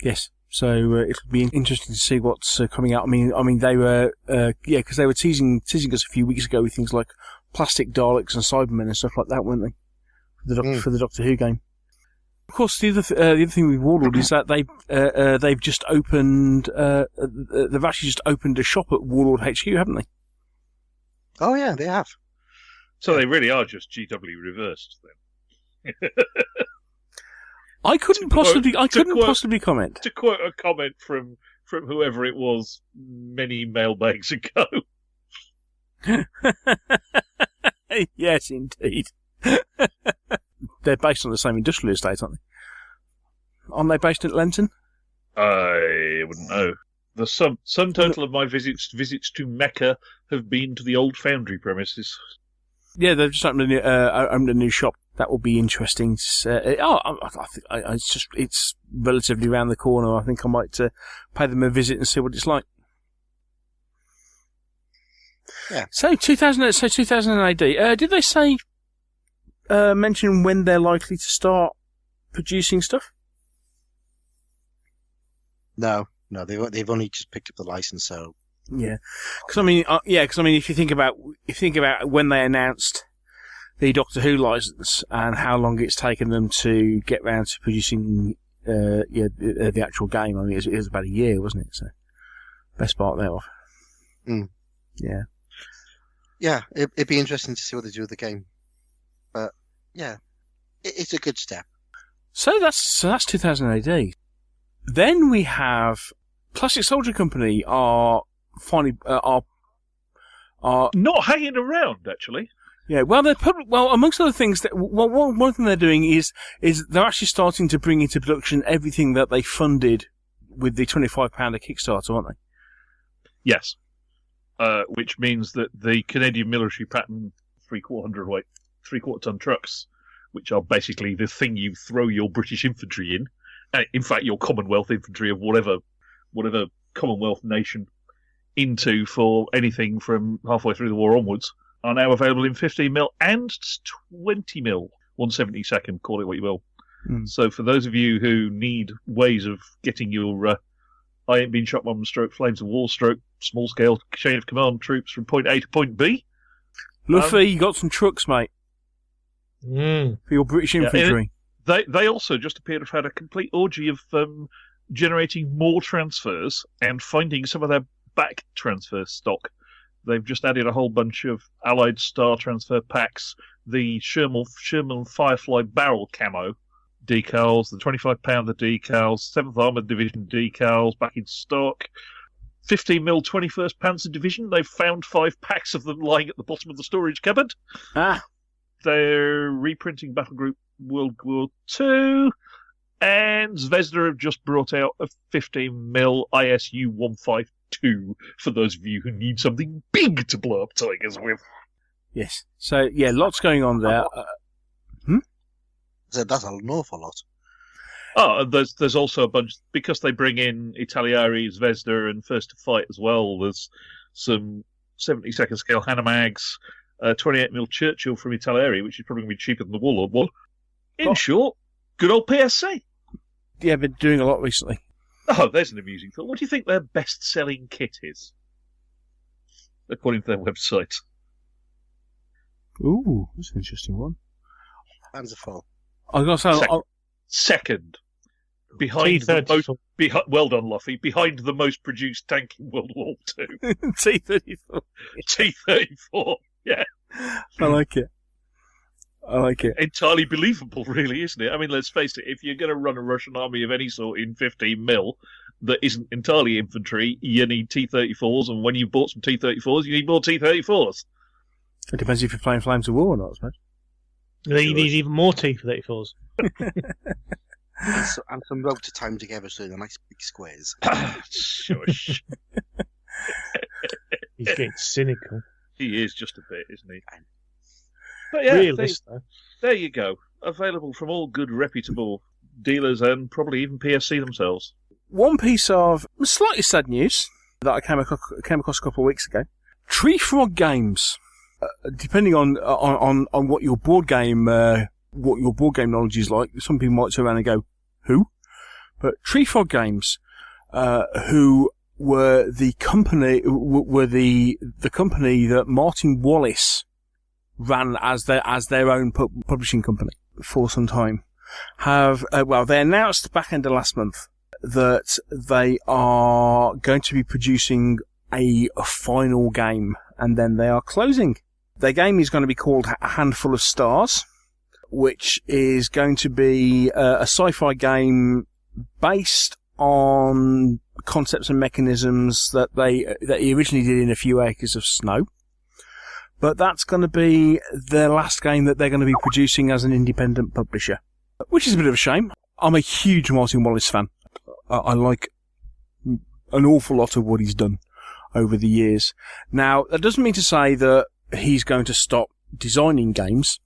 [SPEAKER 7] Yes. So it'll be interesting to see what's coming out. I mean, they were because they were teasing us a few weeks ago with things like plastic Daleks and Cybermen and stuff like that, weren't they? For the Doctor Who game. Of course, the other thing with Warlord is that they've just opened they've actually just opened a shop at Warlord HQ, haven't they?
[SPEAKER 2] Oh yeah, they have.
[SPEAKER 3] So they really are just GW reversed then.
[SPEAKER 7] I couldn't possibly comment.
[SPEAKER 3] To quote a comment from whoever it was many mailbags ago.
[SPEAKER 7] Yes, indeed. They're based on the same industrial estate, aren't they? Aren't they based at Lenton?
[SPEAKER 3] I wouldn't know. The sum total of my visits to Mecca have been to the old foundry premises.
[SPEAKER 7] Yeah, they've just opened a new shop. That will be interesting. I think it's relatively around the corner. I think I might pay them a visit and see what it's like.
[SPEAKER 2] Yeah.
[SPEAKER 7] So 2000 AD. Did they say mention when they're likely to start producing stuff?
[SPEAKER 2] No, they've only just picked up the license, so.
[SPEAKER 7] Yeah, because I mean, if you think about when they announced the Doctor Who license and how long it's taken them to get round to producing the actual game, I mean, it was about a year, wasn't it? So, best part thereof.
[SPEAKER 2] Mm.
[SPEAKER 7] Yeah.
[SPEAKER 2] Yeah, it'd be interesting to see what they do with the game, but yeah, it's a good step.
[SPEAKER 7] So that's 2000 AD. Then we have Plastic Soldier Company are finally are
[SPEAKER 3] not hanging around, actually.
[SPEAKER 7] Yeah, well, amongst other things, one thing they're doing is they're actually starting to bring into production everything that they funded with the £25 Kickstarter, aren't they?
[SPEAKER 3] Yes. Which means that the Canadian military pattern 3/4 ton trucks, which are basically the thing you throw your British infantry in fact, your Commonwealth infantry of whatever Commonwealth nation into for anything from halfway through the war onwards, are now available in 15mm and 20mm 1/72, call it what you will.
[SPEAKER 7] Mm.
[SPEAKER 3] So for those of you who need ways of getting your I ain't been shot bomb stroke flames of war stroke small scale chain of command troops from point A to point B,
[SPEAKER 7] Luffy, you got some trucks, mate, for your British infantry.
[SPEAKER 3] They also just appear to have had a complete orgy of generating more transfers and finding some of their back transfer stock. They've just added a whole bunch of Allied Star transfer packs, the Sherman Firefly barrel camo decals, the 25 pounder decals, 7th Armoured Division decals back in stock. 15mm 21st Panzer Division, they've found 5 packs of them lying at the bottom of the storage cupboard. They're reprinting Battle Group World War II, and Zvezda have just brought out a 15mm ISU 152 for those of you who need something big to blow up tigers with.
[SPEAKER 7] Yes. So, yeah, lots going on there.
[SPEAKER 2] That's an awful lot.
[SPEAKER 3] Oh, there's also a bunch, because they bring in Italiari, Zvezda, and First to Fight as well. There's some 72nd scale Hanamags, 28mm Churchill from Italiari, which is probably going to be cheaper than the Warlord one. In short, good old PSC.
[SPEAKER 7] Yeah, I've been doing a lot recently.
[SPEAKER 3] Oh, there's an amusing thought. What do you think their best-selling kit is? According to their website.
[SPEAKER 7] Ooh, that's an interesting one.
[SPEAKER 2] Panzerfall.
[SPEAKER 7] I was going to say...
[SPEAKER 3] Second. Behind the most... well done, Luffy. Behind the most produced tank in World War II.
[SPEAKER 7] T-34.
[SPEAKER 3] T-34, yeah.
[SPEAKER 7] I like it.
[SPEAKER 3] Entirely believable, really, isn't it? I mean, let's face it, if you're going to run a Russian army of any sort in 15 mil that isn't entirely infantry, you need T-34s, and when you've bought some T-34s, you need more T-34s.
[SPEAKER 7] It depends if you're playing Flames of War or not, I suppose.
[SPEAKER 4] Then you need even more T-34s.
[SPEAKER 2] And some rope to tie them together so they're nice big squares.
[SPEAKER 3] Shush.
[SPEAKER 4] He's getting cynical.
[SPEAKER 3] He is just a bit, isn't he? But yeah,
[SPEAKER 4] Realist, though.
[SPEAKER 3] There you go. Available from all good, reputable dealers and probably even PSC themselves.
[SPEAKER 7] One piece of slightly sad news that I came across a couple of weeks ago. Tree Frog Games. Depending on what your board game knowledge is like, some people might turn around and go, "Who?" But Tree Frog Games, who were the company that Martin Wallace ran as their own publishing company for some time, they announced back end of last month that they are going to be producing a final game, and then they are closing. Their game is going to be called A Handful of Stars, which is going to be a sci-fi game based on concepts and mechanisms that he originally did in A Few Acres of Snow. But that's going to be their last game that they're going to be producing as an independent publisher, which is a bit of a shame. I'm a huge Martin Wallace fan. I like an awful lot of what he's done over the years. Now, that doesn't mean to say that he's going to stop designing games.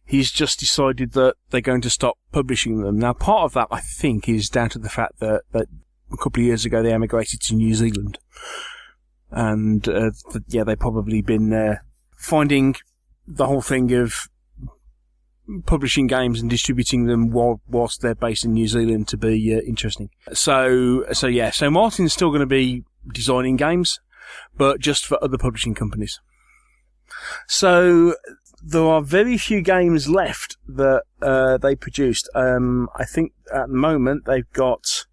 [SPEAKER 7] He's just decided that they're going to stop publishing them. Now, part of that, I think, is down to the fact that a couple of years ago they emigrated to New Zealand. And, they've probably been finding the whole thing of publishing games and distributing them whilst they're based in New Zealand to be interesting. So Martin's still going to be designing games, but just for other publishing companies. So there are very few games left that they produced. I think at the moment they've got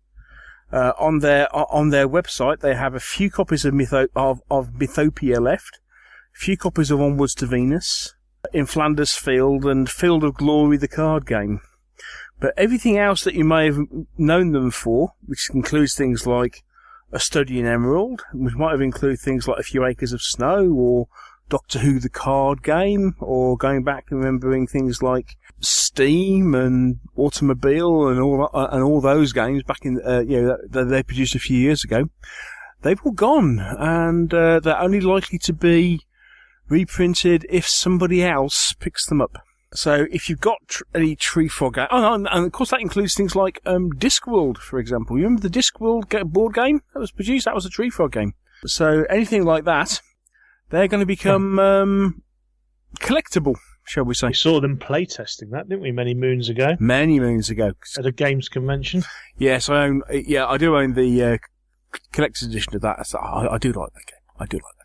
[SPEAKER 7] on their website they have a few copies of Mythopia left, a few copies of Onwards to Venus, In Flanders Field, and Field of Glory, the card game. But everything else that you may have known them for, which includes things like A Study in Emerald, which might have included things like A Few Acres of Snow, or Doctor Who the card game, or going back and remembering things like Steam and Automobile and all those games back in that they produced a few years ago. They've all gone, and they're only likely to be reprinted if somebody else picks them up. So if you've got any Tree Frog game, and of course that includes things like Discworld, for example. You remember the Discworld board game that was produced? That was a Tree Frog game. So anything like that, they're going to become collectible, shall we say.
[SPEAKER 4] We saw them playtesting that, didn't we, many moons ago?
[SPEAKER 7] Many moons ago.
[SPEAKER 4] At a games convention.
[SPEAKER 7] Yes, I do own the collector's edition of that. So I do like that game. I do like that game.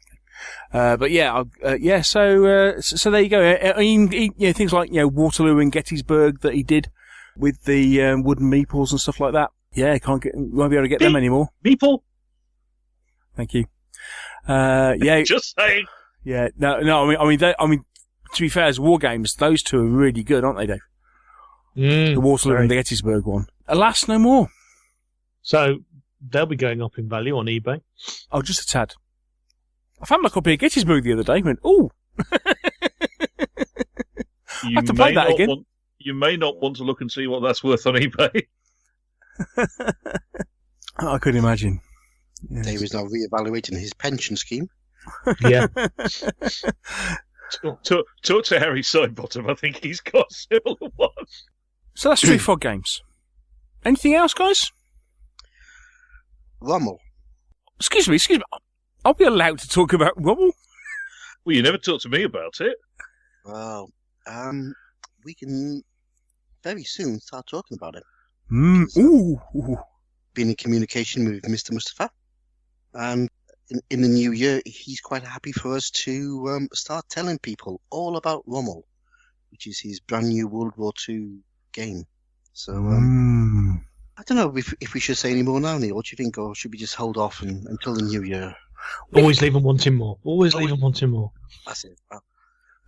[SPEAKER 7] So there you go. I mean, things like Waterloo and Gettysburg that he did with the wooden meeples and stuff like that. Yeah, won't be able to get them anymore.
[SPEAKER 3] Meeple.
[SPEAKER 7] Thank you.
[SPEAKER 3] Just saying.
[SPEAKER 7] Yeah, no. I mean, to be fair, as war games, those two are really good, aren't they, Dave? The Waterloo and the Gettysburg one. Alas, no more.
[SPEAKER 4] So they'll be going up in value on eBay.
[SPEAKER 7] Oh, just a tad. I found my copy of Gettysburg the other day and went, ooh. I have to play that again.
[SPEAKER 3] You may not want to look and see what that's worth on eBay.
[SPEAKER 7] I could imagine.
[SPEAKER 2] Yes. Dave is now reevaluating his pension scheme.
[SPEAKER 4] Yeah.
[SPEAKER 3] Talk to Harry Sidebottom. I think he's got a similar one.
[SPEAKER 7] So that's Tree Frog Games. Anything else, guys?
[SPEAKER 2] Rommel.
[SPEAKER 7] Excuse me. Are we allowed to talk about Rommel?
[SPEAKER 3] Well, you never talked to me about it.
[SPEAKER 2] Well, we can very soon start talking about it.
[SPEAKER 1] Ooh.
[SPEAKER 2] Been in communication with Mr. Mustafa, and in the new year, he's quite happy for us to start telling people all about Rommel, which is his brand new World War II game. So, I don't know if we should say any more now, Neil. What do you think, or should we just hold off until the new year?
[SPEAKER 4] Always leave them wanting more. Always leave them wanting more.
[SPEAKER 2] That's it.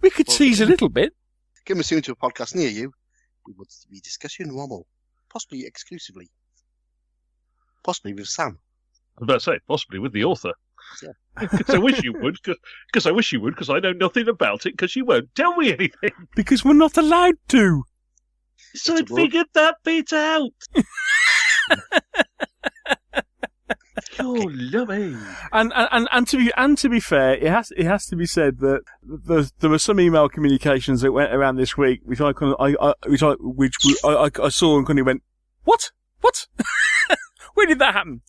[SPEAKER 7] We could tease a little bit.
[SPEAKER 2] Coming soon to a podcast near you, we will be discussing Rommel, possibly exclusively. Possibly with Sam.
[SPEAKER 3] I was about to say, possibly with the author.
[SPEAKER 2] Yeah.
[SPEAKER 3] Because I wish you would, because I know nothing about it, because you won't tell me anything.
[SPEAKER 1] Because we're not allowed to.
[SPEAKER 3] So I figured that bit out. Oh, lovely.
[SPEAKER 1] And to be fair, it has to be said that there were some email communications that went around this week, which I saw and kind of went, what? Where did that happen?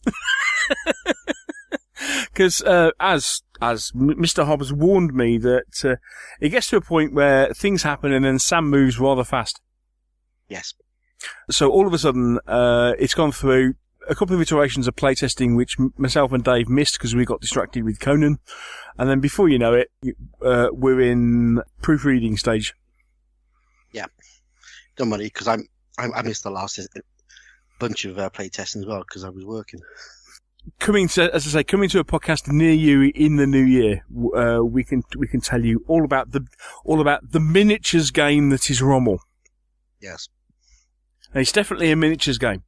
[SPEAKER 1] Because as Mr. Hobbs warned me that it gets to a point where things happen and then Sam moves rather fast.
[SPEAKER 2] Yes.
[SPEAKER 1] So all of a sudden, it's gone through a couple of iterations of playtesting, which myself and Dave missed because we got distracted with Conan. And then before you know it, we're in proofreading stage.
[SPEAKER 2] Yeah. Don't worry, because I missed the last bunch of playtesting as well because I was working. Coming to
[SPEAKER 1] a podcast near you in the new year, we can tell you all about the miniatures game that is Rommel.
[SPEAKER 2] Yes.
[SPEAKER 1] And it's definitely a miniatures game.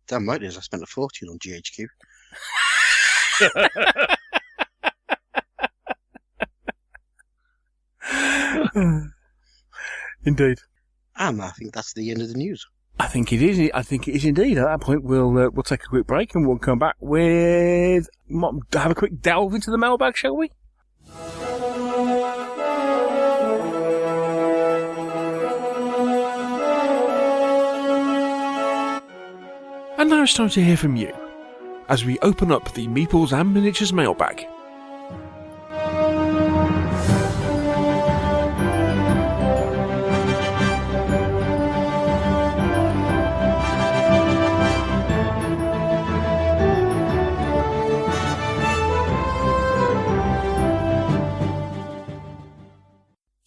[SPEAKER 2] Damn right it is. I spent a fortune on GHQ.
[SPEAKER 1] Indeed.
[SPEAKER 2] And I think that's the end of the news.
[SPEAKER 1] I think it is. I think it is indeed. At that point, we'll take a quick break and we'll come back with have a quick delve into the mailbag, shall we?
[SPEAKER 9] And now it's time to hear from you, as we open up the Meeples and Miniatures mailbag.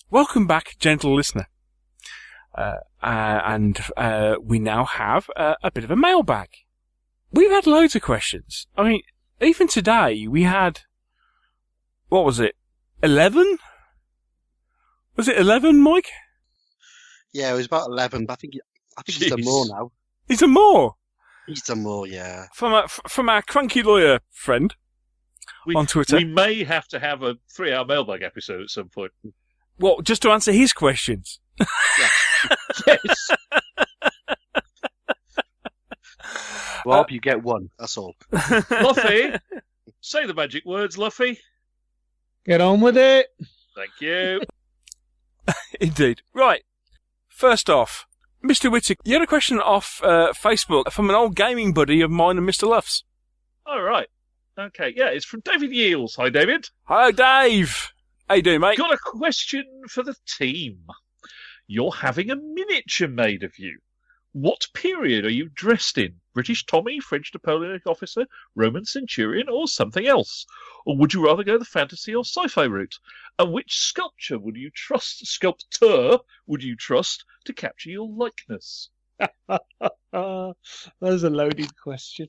[SPEAKER 1] Welcome back, gentle listener. And we now have a bit of a mailbag. We've had loads of questions. I mean, even today we had, what was it, 11? Was it 11, Mike?
[SPEAKER 2] Yeah, it was about 11, but I think he's done more now.
[SPEAKER 1] He's done more?
[SPEAKER 2] He's done more, yeah.
[SPEAKER 1] From our cranky lawyer friend on Twitter.
[SPEAKER 3] We may have to have a 3-hour mailbag episode at some point.
[SPEAKER 1] What, just to answer his questions?
[SPEAKER 2] Yeah.
[SPEAKER 3] Yes.
[SPEAKER 2] Rob, you get one. That's all.
[SPEAKER 3] Luffy, say the magic words, Luffy.
[SPEAKER 4] Get on with it.
[SPEAKER 3] Thank you.
[SPEAKER 1] Indeed. Right. First off, Mr. Whitaker, you had a question off Facebook from an old gaming buddy of mine and Mr. Luff's.
[SPEAKER 3] All right. Okay. Yeah, it's from David Yields. Hi, David.
[SPEAKER 1] Hi, Dave. How you doing, mate?
[SPEAKER 3] Got a question for the team. You're having a miniature made of you. What period are you dressed in? British Tommy, French Napoleonic officer, Roman centurion, or something else? Or would you rather go the fantasy or sci-fi route? And which sculpture would you trust to capture your likeness?
[SPEAKER 4] That's a loaded question.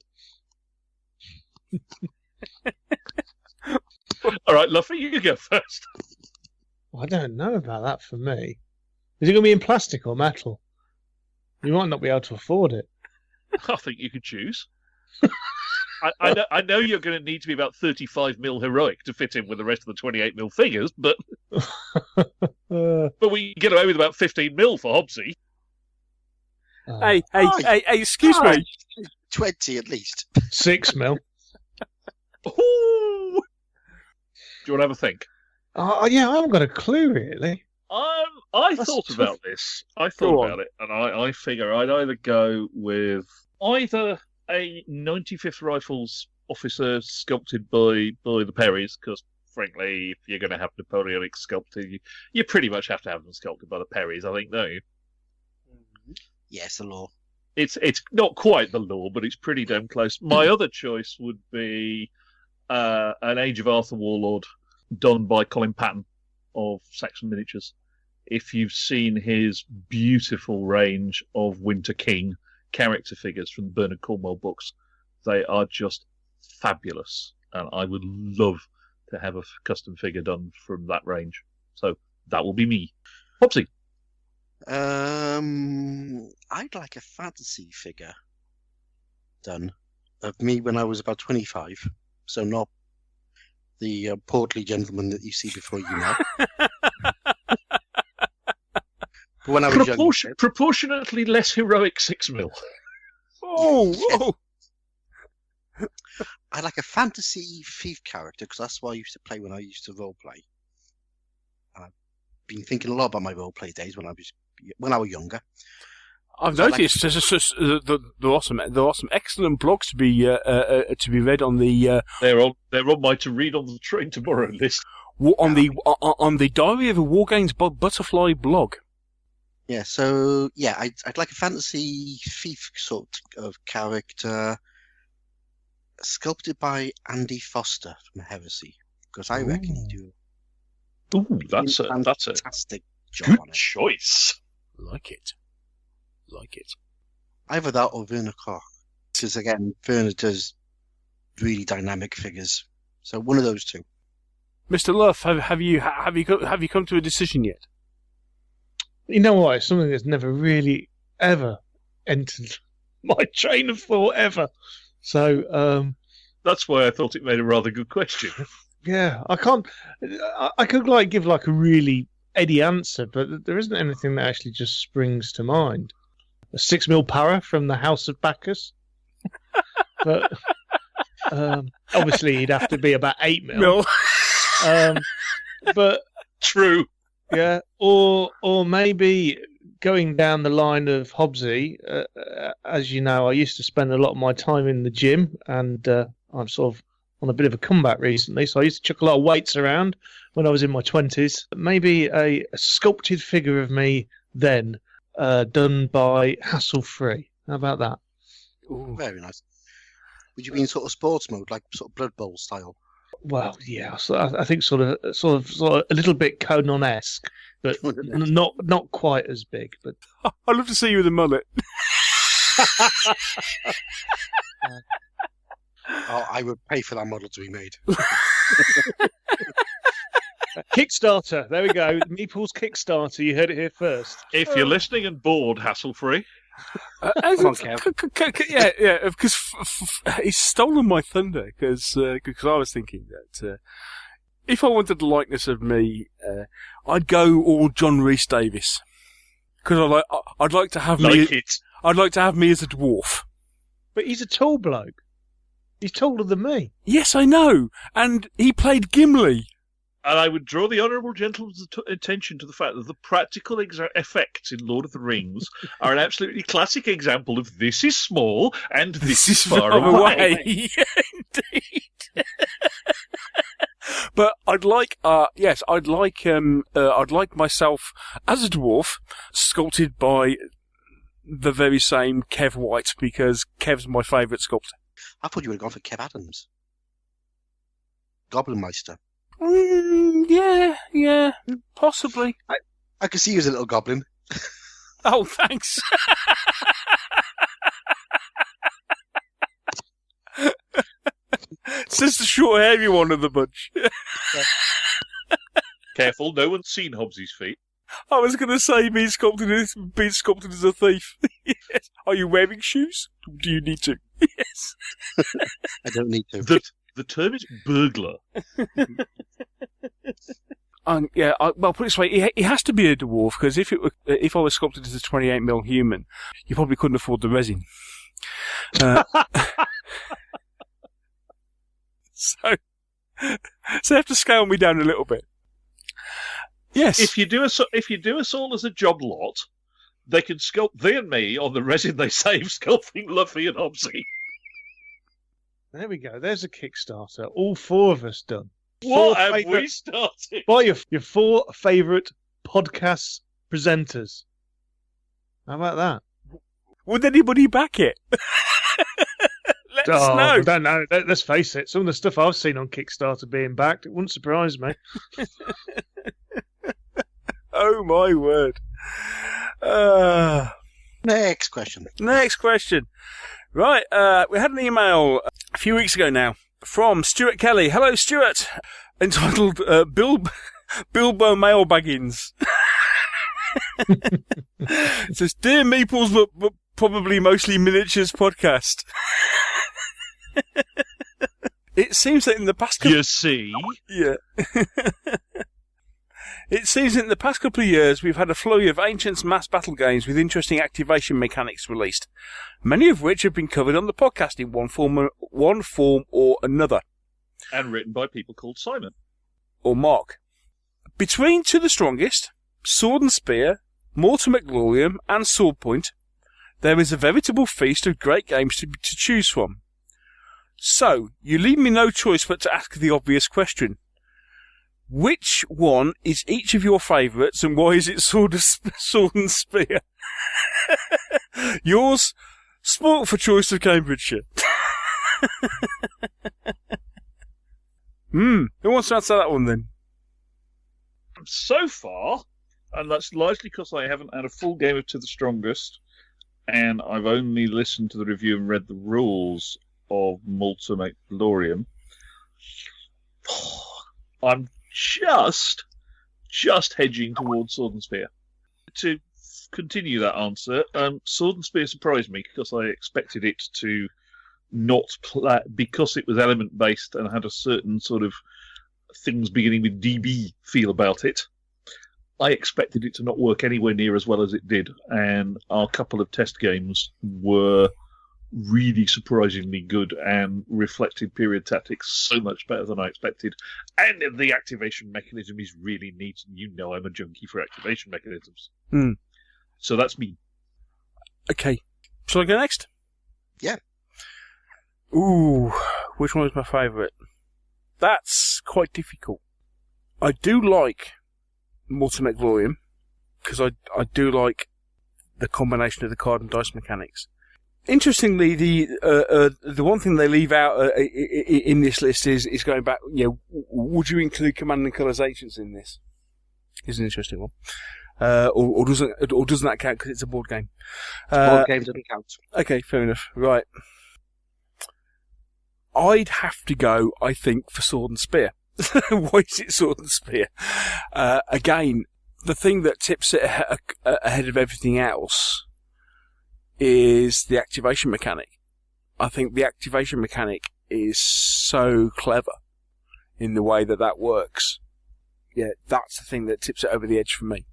[SPEAKER 3] All right, Luffy, you go first.
[SPEAKER 4] I don't know about that for me. Is it going to be in plastic or metal? You might not be able to afford it.
[SPEAKER 3] I think you could choose. I know you're going to need to be about 35mm heroic to fit in with the rest of the 28mm figures, but but we can get away with about 15mm for Hobbsy.
[SPEAKER 1] Hey, excuse me.
[SPEAKER 2] 20 at least.
[SPEAKER 4] 6mm.
[SPEAKER 3] Ooh. Do you want to have a think?
[SPEAKER 4] Yeah, I haven't got a clue really.
[SPEAKER 3] I thought about this. I thought about it, and I figure I'd either go with either a 95th Rifles officer sculpted by the Perrys, because frankly, if you're going to have Napoleonic sculpting, you pretty much have to have them sculpted by the Perrys, I think, don't you?
[SPEAKER 2] Yes, the law.
[SPEAKER 3] It's not quite the law, but it's pretty damn close. My other choice would be an Age of Arthur Warlord done by Colin Patton of Saxon Miniatures. If you've seen his beautiful range of Winter King character figures from the Bernard Cornwell books, they are just fabulous. And I would love to have a custom figure done from that range. So that will be me. Popsy.
[SPEAKER 2] I'd like a fantasy figure done of me when I was about 25. So not the portly gentleman that you see before you know. But when I was young,
[SPEAKER 3] proportionately less heroic 6mm.
[SPEAKER 7] Oh!
[SPEAKER 2] I like a fantasy thief character because that's what I used to play when I used to roleplay. And I've been thinking a lot about my roleplay days when I was younger.
[SPEAKER 7] I've noticed there are some excellent blogs to be read on the.
[SPEAKER 3] They're on my to read on the train tomorrow list.
[SPEAKER 7] On the Diary of a Wargames Butterfly blog.
[SPEAKER 2] Yeah, so I'd like a fantasy thief sort of character sculpted by Andy Foster from Heresy, because I reckon he do.
[SPEAKER 3] Ooh, that's a
[SPEAKER 2] fantastic job
[SPEAKER 3] good
[SPEAKER 2] on it.
[SPEAKER 3] Choice.
[SPEAKER 7] Like it.
[SPEAKER 2] Either that or Werner Koch, because again, Werner does really dynamic figures. So one of those two.
[SPEAKER 7] Mr. Luff, have you come to a decision yet?
[SPEAKER 4] You know what? It's something that's never really ever entered my train of thought ever. So
[SPEAKER 3] that's why I thought it made a rather good question.
[SPEAKER 4] Yeah, I can't. I could give a really Eddie answer, but there isn't anything that actually just springs to mind. A 6mm para from the House of Bacchus, but obviously he'd have to be about 8mm. But
[SPEAKER 3] true.
[SPEAKER 4] Yeah, or maybe going down the line of Hobbsy. As you know, I used to spend a lot of my time in the gym, and I'm sort of on a bit of a comeback recently. So I used to chuck a lot of weights around when I was in my 20s. Maybe a sculpted figure of me then, done by Hassle Free. How about that?
[SPEAKER 2] Ooh. Very nice. Would you be in sort of sports mode, like sort of Blood Bowl style?
[SPEAKER 4] Well, yeah, so I think sort of a little bit Conan-esque, but not quite as big. But
[SPEAKER 7] I'd love to see you with a mullet.
[SPEAKER 2] I would pay for that model to be made.
[SPEAKER 4] Kickstarter. There we go. Meeples Kickstarter. You heard it here first.
[SPEAKER 3] If you're listening and bored, hassle-free.
[SPEAKER 2] Come on, Kev.
[SPEAKER 7] Yeah, because he's stolen my thunder. Because I was thinking that if I wanted the likeness of me, I'd go all John Rhys Davies. Because I'd like to have me. I'd like to have me as a dwarf.
[SPEAKER 4] But he's a tall bloke. He's taller than me.
[SPEAKER 7] Yes, I know. And he played Gimli.
[SPEAKER 3] And I would draw the honourable gentleman's attention to the fact that the practical effects in Lord of the Rings are an absolutely classic example of this is small and this is far away.
[SPEAKER 7] Yeah, indeed. But I'd like myself as a dwarf, sculpted by the very same Kev White, because Kev's my favourite sculptor.
[SPEAKER 2] I thought you would have gone for Kev Adams. Goblin Meister.
[SPEAKER 7] Yeah, possibly.
[SPEAKER 2] I could see you as a little goblin.
[SPEAKER 7] Oh, thanks. It's just the short, hairy one of the bunch.
[SPEAKER 3] Careful, no one's seen Hobbsy's feet.
[SPEAKER 7] I was going to say being sculpted as a thief. Yes. Are you wearing shoes? Do you need to? Yes.
[SPEAKER 2] I don't need to.
[SPEAKER 3] The term is burglar.
[SPEAKER 7] Well, put it this way, he has to be a dwarf, because if I was sculpted as a 28mm human, you probably couldn't afford the resin. So they have to scale me down a little bit. Yes.
[SPEAKER 3] If you do us all as a job lot, they can sculpt thee and me on the resin they save, sculpting Luffy and Hobbsy.
[SPEAKER 4] There we go. There's a Kickstarter. All four of us done.
[SPEAKER 3] What have we started?
[SPEAKER 4] By your four favourite podcast presenters. How about that?
[SPEAKER 7] Would anybody back it? Let us know.
[SPEAKER 4] I don't know. Let's face it. Some of the stuff I've seen on Kickstarter being backed, it wouldn't surprise me.
[SPEAKER 7] Oh, my word.
[SPEAKER 2] Next question.
[SPEAKER 7] Right, we had an email a few weeks ago now from Stuart Kelly. Hello, Stuart. Entitled Bilbo Mailbaggins. It says, Dear Meeples, but probably mostly miniatures podcast. It seems that in the past couple...
[SPEAKER 3] You see?
[SPEAKER 7] Yeah. It seems that in the past couple of years we've had a flurry of Ancients mass battle games with interesting activation mechanics released, many of which have been covered on the podcast in one form or another.
[SPEAKER 3] And written by people called Simon.
[SPEAKER 7] Or Mark. Between To the Strongest, Sword and Spear, Mortem et Gloriam, and Swordpoint, there is a veritable feast of great games to choose from. So, you leave me no choice but to ask the obvious question. Which one is each of your favourites, and why is it Sword and Spear? Yours, Sport for Choice of Cambridgeshire. Who wants to answer that one then?
[SPEAKER 3] So far, and that's largely because I haven't had a full game of To the Strongest, and I've only listened to the review and read the rules of Mortem et Gloriam, I'm just hedging towards Sword and Spear. To continue that answer, Sword and Spear surprised me because I expected it to not play, because it was element based and had a certain sort of things beginning with DB feel about it. I expected it to not work anywhere near as well as it did, and our couple of test games were really surprisingly good and reflected period tactics so much better than I expected. And the activation mechanism is really neat, and you know I'm a junkie for activation mechanisms. So that's me.
[SPEAKER 7] Okay. Shall I go next?
[SPEAKER 2] Yeah.
[SPEAKER 7] Ooh, which one is my favourite? That's quite difficult. I do like Mortem et Gloriam, because I do like the combination of the card and dice mechanics. Interestingly, the one thing they leave out in this list is going back. Would you include Command and Colours Ancients in this? Is an interesting one, or doesn't that count because it's a board game?
[SPEAKER 2] Board game doesn't count.
[SPEAKER 7] Okay, fair enough. Right, I'd have to go. I think for Sword and Spear. Why is it Sword and Spear? Again, the thing that tips it ahead of everything else is the activation mechanic. I think the activation mechanic is so clever in the way that works. Yeah, that's the thing that tips it over the edge for me.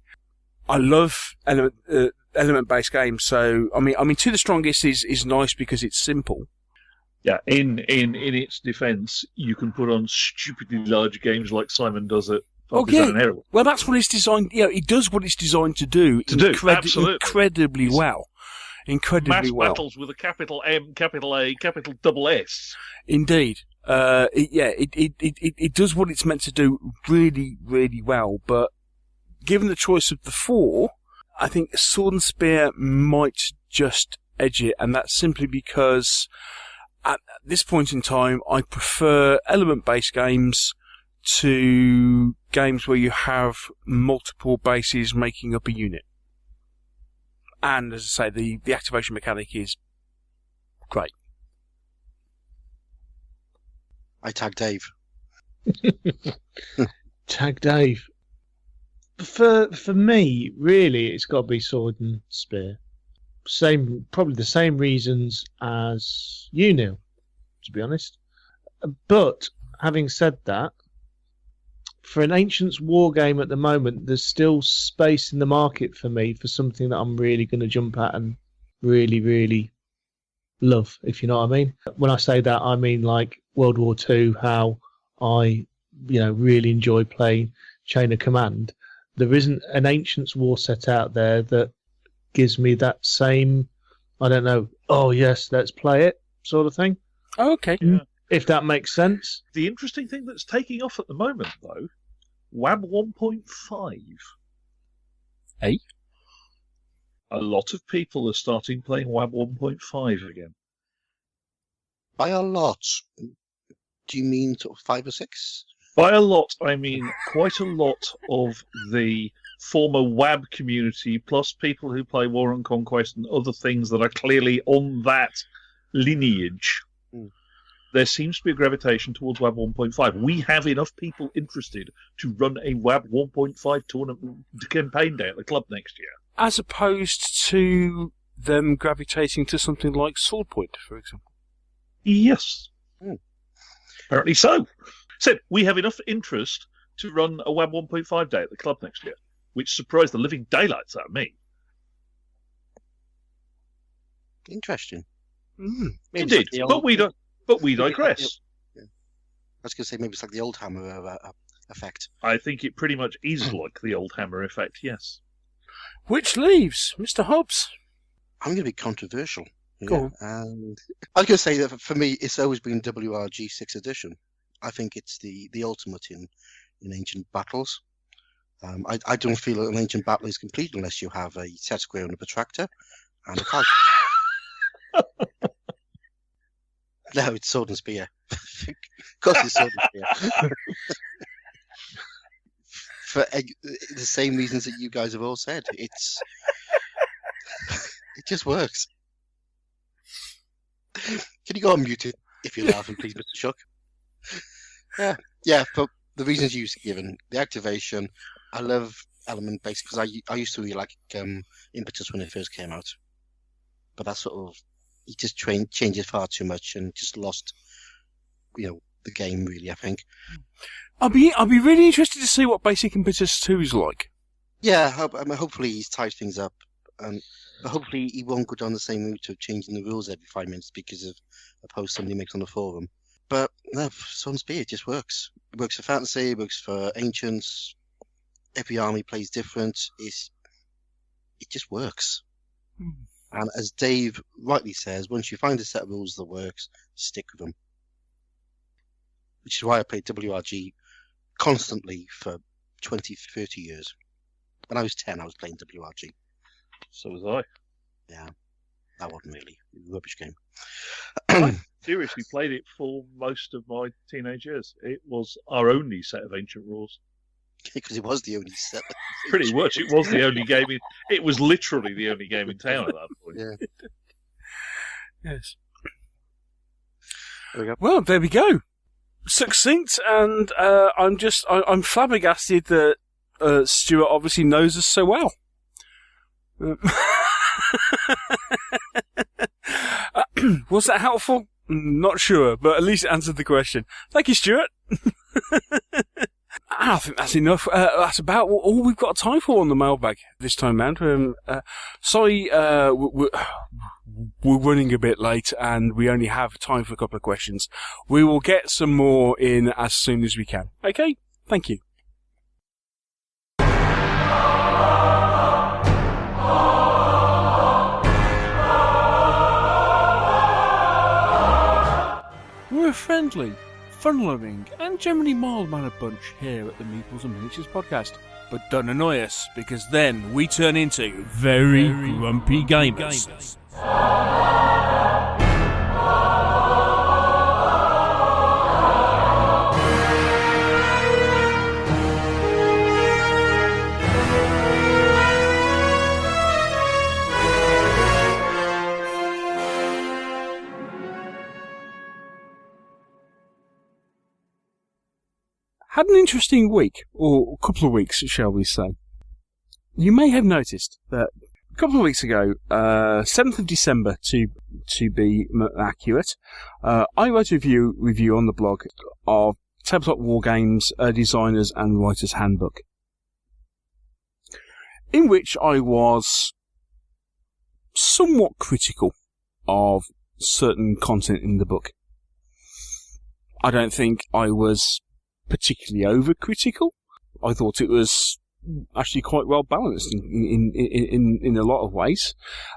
[SPEAKER 7] I love element-based games, so I mean, To the Strongest is nice because it's simple.
[SPEAKER 3] Yeah, in its defence, you can put on stupidly large games like Simon does at Partisan and Herald.
[SPEAKER 7] Well, that's what it's designed. It does what it's designed to do.
[SPEAKER 3] Absolutely.
[SPEAKER 7] Incredibly well. Incredibly well.
[SPEAKER 3] Mass battles with a capital M, capital A, capital double S.
[SPEAKER 7] Indeed. It does what it's meant to do really, really well. But given the choice of the four, I think Sword and Spear might just edge it, and that's simply because at this point in time, I prefer element-based games to games where you have multiple bases making up a unit. And, as I say, the activation mechanic is great.
[SPEAKER 2] I tag Dave.
[SPEAKER 4] Tag Dave. For me, really, it's got to be Sword and Spear. Probably the same reasons as you, Neil, to be honest. But, having said that, for an Ancients war game at the moment, there's still space in the market for me for something that I'm really going to jump at and really, really love, if you know what I mean. When I say that, I mean like World War II, how I, really enjoy playing Chain of Command. There isn't an Ancients war set out there that gives me that same, I don't know, oh yes, let's play it sort of thing.
[SPEAKER 7] Oh, okay.
[SPEAKER 4] If that makes sense.
[SPEAKER 3] The interesting thing that's taking off at the moment, though, WAB 1.5.
[SPEAKER 7] Eh?
[SPEAKER 3] A lot of people are starting playing WAB 1.5 again.
[SPEAKER 2] By a lot. Do you mean sort of 5 or 6?
[SPEAKER 3] By a lot, I mean quite a lot of the former WAB community, plus people who play War and Conquest and other things that are clearly on that lineage. There seems to be a gravitation towards WAB 1.5. We have enough people interested to run a WAB 1.5 tournament campaign day at the club next year.
[SPEAKER 7] As opposed to them gravitating to something like Swordpoint, for example.
[SPEAKER 3] Yes. Apparently so. So, we have enough interest to run a WAB 1.5 day at the club next year, which surprised the living daylights out of me.
[SPEAKER 2] Interesting.
[SPEAKER 3] Indeed, like but we digress.
[SPEAKER 2] I was going to say maybe it's like the old hammer effect.
[SPEAKER 3] I think it pretty much is like the old hammer effect, yes.
[SPEAKER 7] Which leaves Mr. Hobbs.
[SPEAKER 2] I'm going to be controversial.
[SPEAKER 7] Go on.
[SPEAKER 2] And I was going to say that for me, it's always been WRG 6th edition. I think it's the ultimate in ancient battles. I don't feel an ancient battle is complete unless you have a set square and a protractor and a fight. No, it's sword and spear. Of course it's sword and spear. For the same reasons that you guys have all said. It just works. Can you go on mute if you're laughing, please, Mr. Shuck? Yeah, for the reasons you've given. The activation, I love element based because I used to really like Impetus when it first came out. But that sort of, it just changes far too much and just lost, the game really, I think.
[SPEAKER 7] I'll be really interested to see what Basic Impetus 2 is like.
[SPEAKER 2] Yeah, hopefully he's tied things up. But hopefully he won't go down the same route of changing the rules every 5 minutes because of a post somebody makes on the forum. But no, Sword and Spear, it just works. It works for fantasy, it works for ancients. Every army plays different. It just works. And as Dave rightly says, once you find a set of rules that works, stick with them. Which is why I played WRG constantly for 20, 30 years. When I was 10, I was playing WRG.
[SPEAKER 3] So was I.
[SPEAKER 2] Yeah, that wasn't really a rubbish game.
[SPEAKER 3] I seriously played it for most of my teenage years. It was our only set of ancient rules.
[SPEAKER 2] Because it was the only set.
[SPEAKER 3] Pretty much, it was the only game. It was literally the only game in town at that point.
[SPEAKER 2] Yeah.
[SPEAKER 7] Yes.
[SPEAKER 2] There we go.
[SPEAKER 7] Well, there we go. Succinct, and I'm flabbergasted that Stuart obviously knows us so well. Was that helpful? Not sure, but at least it answered the question. Thank you, Stuart. I think that's enough. That's about all we've got time for on the mailbag this time round. Sorry, we're running a bit late and we only have time for a couple of questions. We will get some more in as soon as we can. Okay? Thank you. We're a friendly, fun-loving, and generally mild-mannered bunch here at the Meeples and Miniatures podcast. But don't annoy us, because then we turn into very grumpy gamers. Had an interesting week, or a couple of weeks, shall we say. You may have noticed that a couple of weeks ago, 7th of December to be accurate, I wrote a review on the blog of Tabletop Wargames Designers and Writers Handbook, in which I was somewhat critical of certain content in the book. I don't think I was particularly overcritical. I thought it was actually quite well balanced in a lot of ways.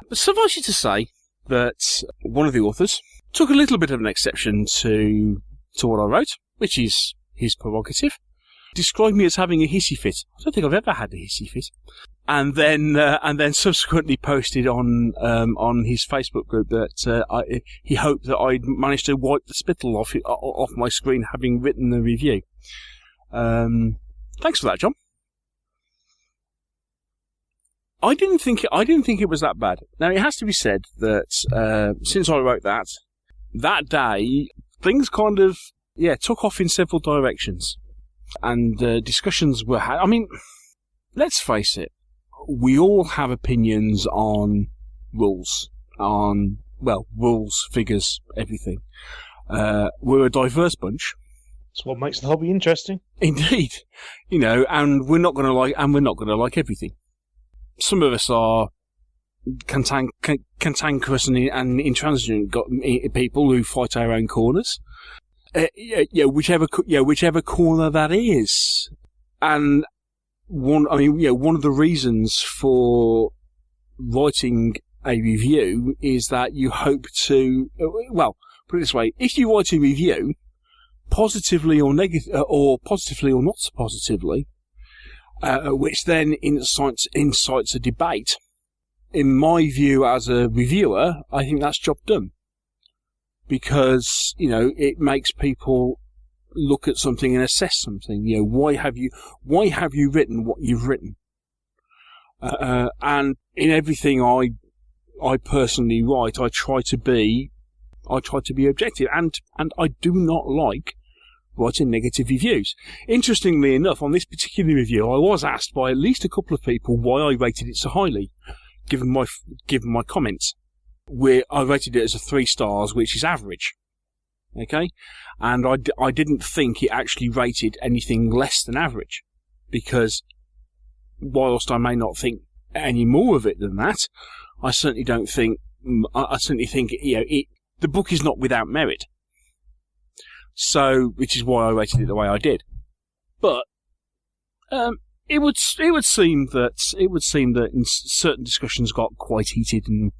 [SPEAKER 7] But suffice it to say that one of the authors took a little bit of an exception to what I wrote, which is his prerogative. described me as having a hissy fit. I don't think I've ever had a hissy fit. And then subsequently posted on his Facebook group that he hoped that I'd managed to wipe the spittle off my screen, having written the review. Thanks for that, John. I didn't think it was that bad. Now it has to be said that since I wrote that day, things kind of took off in several directions, and discussions were had. I mean, let's face it, we all have opinions on rules, rules, figures, everything. We're a diverse bunch.
[SPEAKER 4] That's what makes the hobby interesting.
[SPEAKER 7] Indeed, and we're not going to like everything. Some of us are cantankerous and intransigent people who fight our own corners. Whichever corner that is. And one of the reasons for writing a review is that you hope to, put it this way, if you write a review, positively or negative, or positively or not so positively, which then incites a debate. In my view as a reviewer, I think that's job done. Because, it makes people look at something and assess something. Why have you written what you've written? And in everything I personally write, I try to be objective, and I do not like writing negative reviews. Interestingly enough, on this particular review, I was asked by at least a couple of people why I rated it so highly, given my comments. Where I rated it as a 3 stars, which is average. Okay? And I didn't think it actually rated anything less than average. Because whilst I may not think any more of it than that, I certainly think the book is not without merit. So, which is why I rated it the way I did. But it would seem that in certain discussions got quite heated and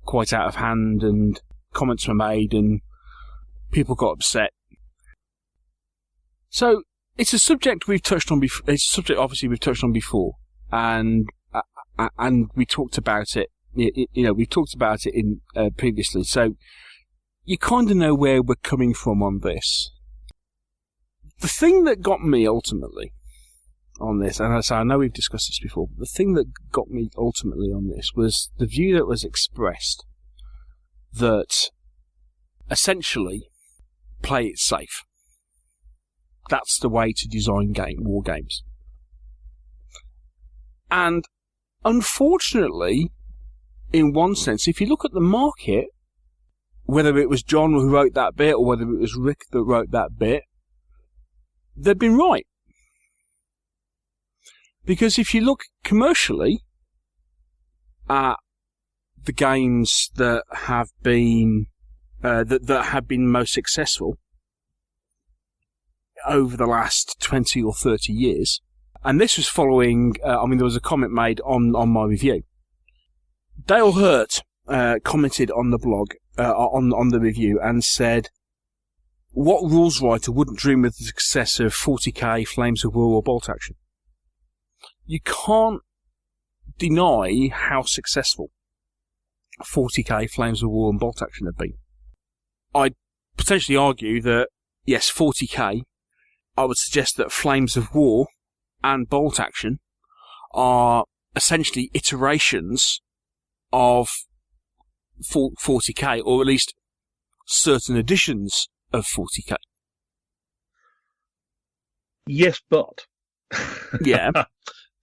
[SPEAKER 7] quite out of hand, and comments were made, and people got upset. So it's a subject we've touched on before. It's a subject obviously we've touched on before, and we talked about it. We talked about it in previously. So you kind of know where we're coming from on this. The thing that got me ultimately on this, and I know we've discussed this before, but the thing that got me ultimately on this was the view that was expressed that essentially play it safe. That's the way to design war games. And unfortunately, in one sense, if you look at the market, whether it was John who wrote that bit or whether it was Rick that wrote that bit, they've been right. Because if you look commercially at the games that have been that have been most successful over the last 20 or 30 years, and this was following, there was a comment made on my review. Dale Hurt commented on the blog, on the review, and said, what rules writer wouldn't dream of the success of 40k, Flames of War, or Bolt Action? You can't deny how successful 40k, Flames of War, and Bolt Action have been. I'd potentially argue that, yes, 40k, I would suggest that Flames of War and Bolt Action are essentially iterations of 40k, or at least certain editions of 40k.
[SPEAKER 3] Yes, but...
[SPEAKER 7] Yeah.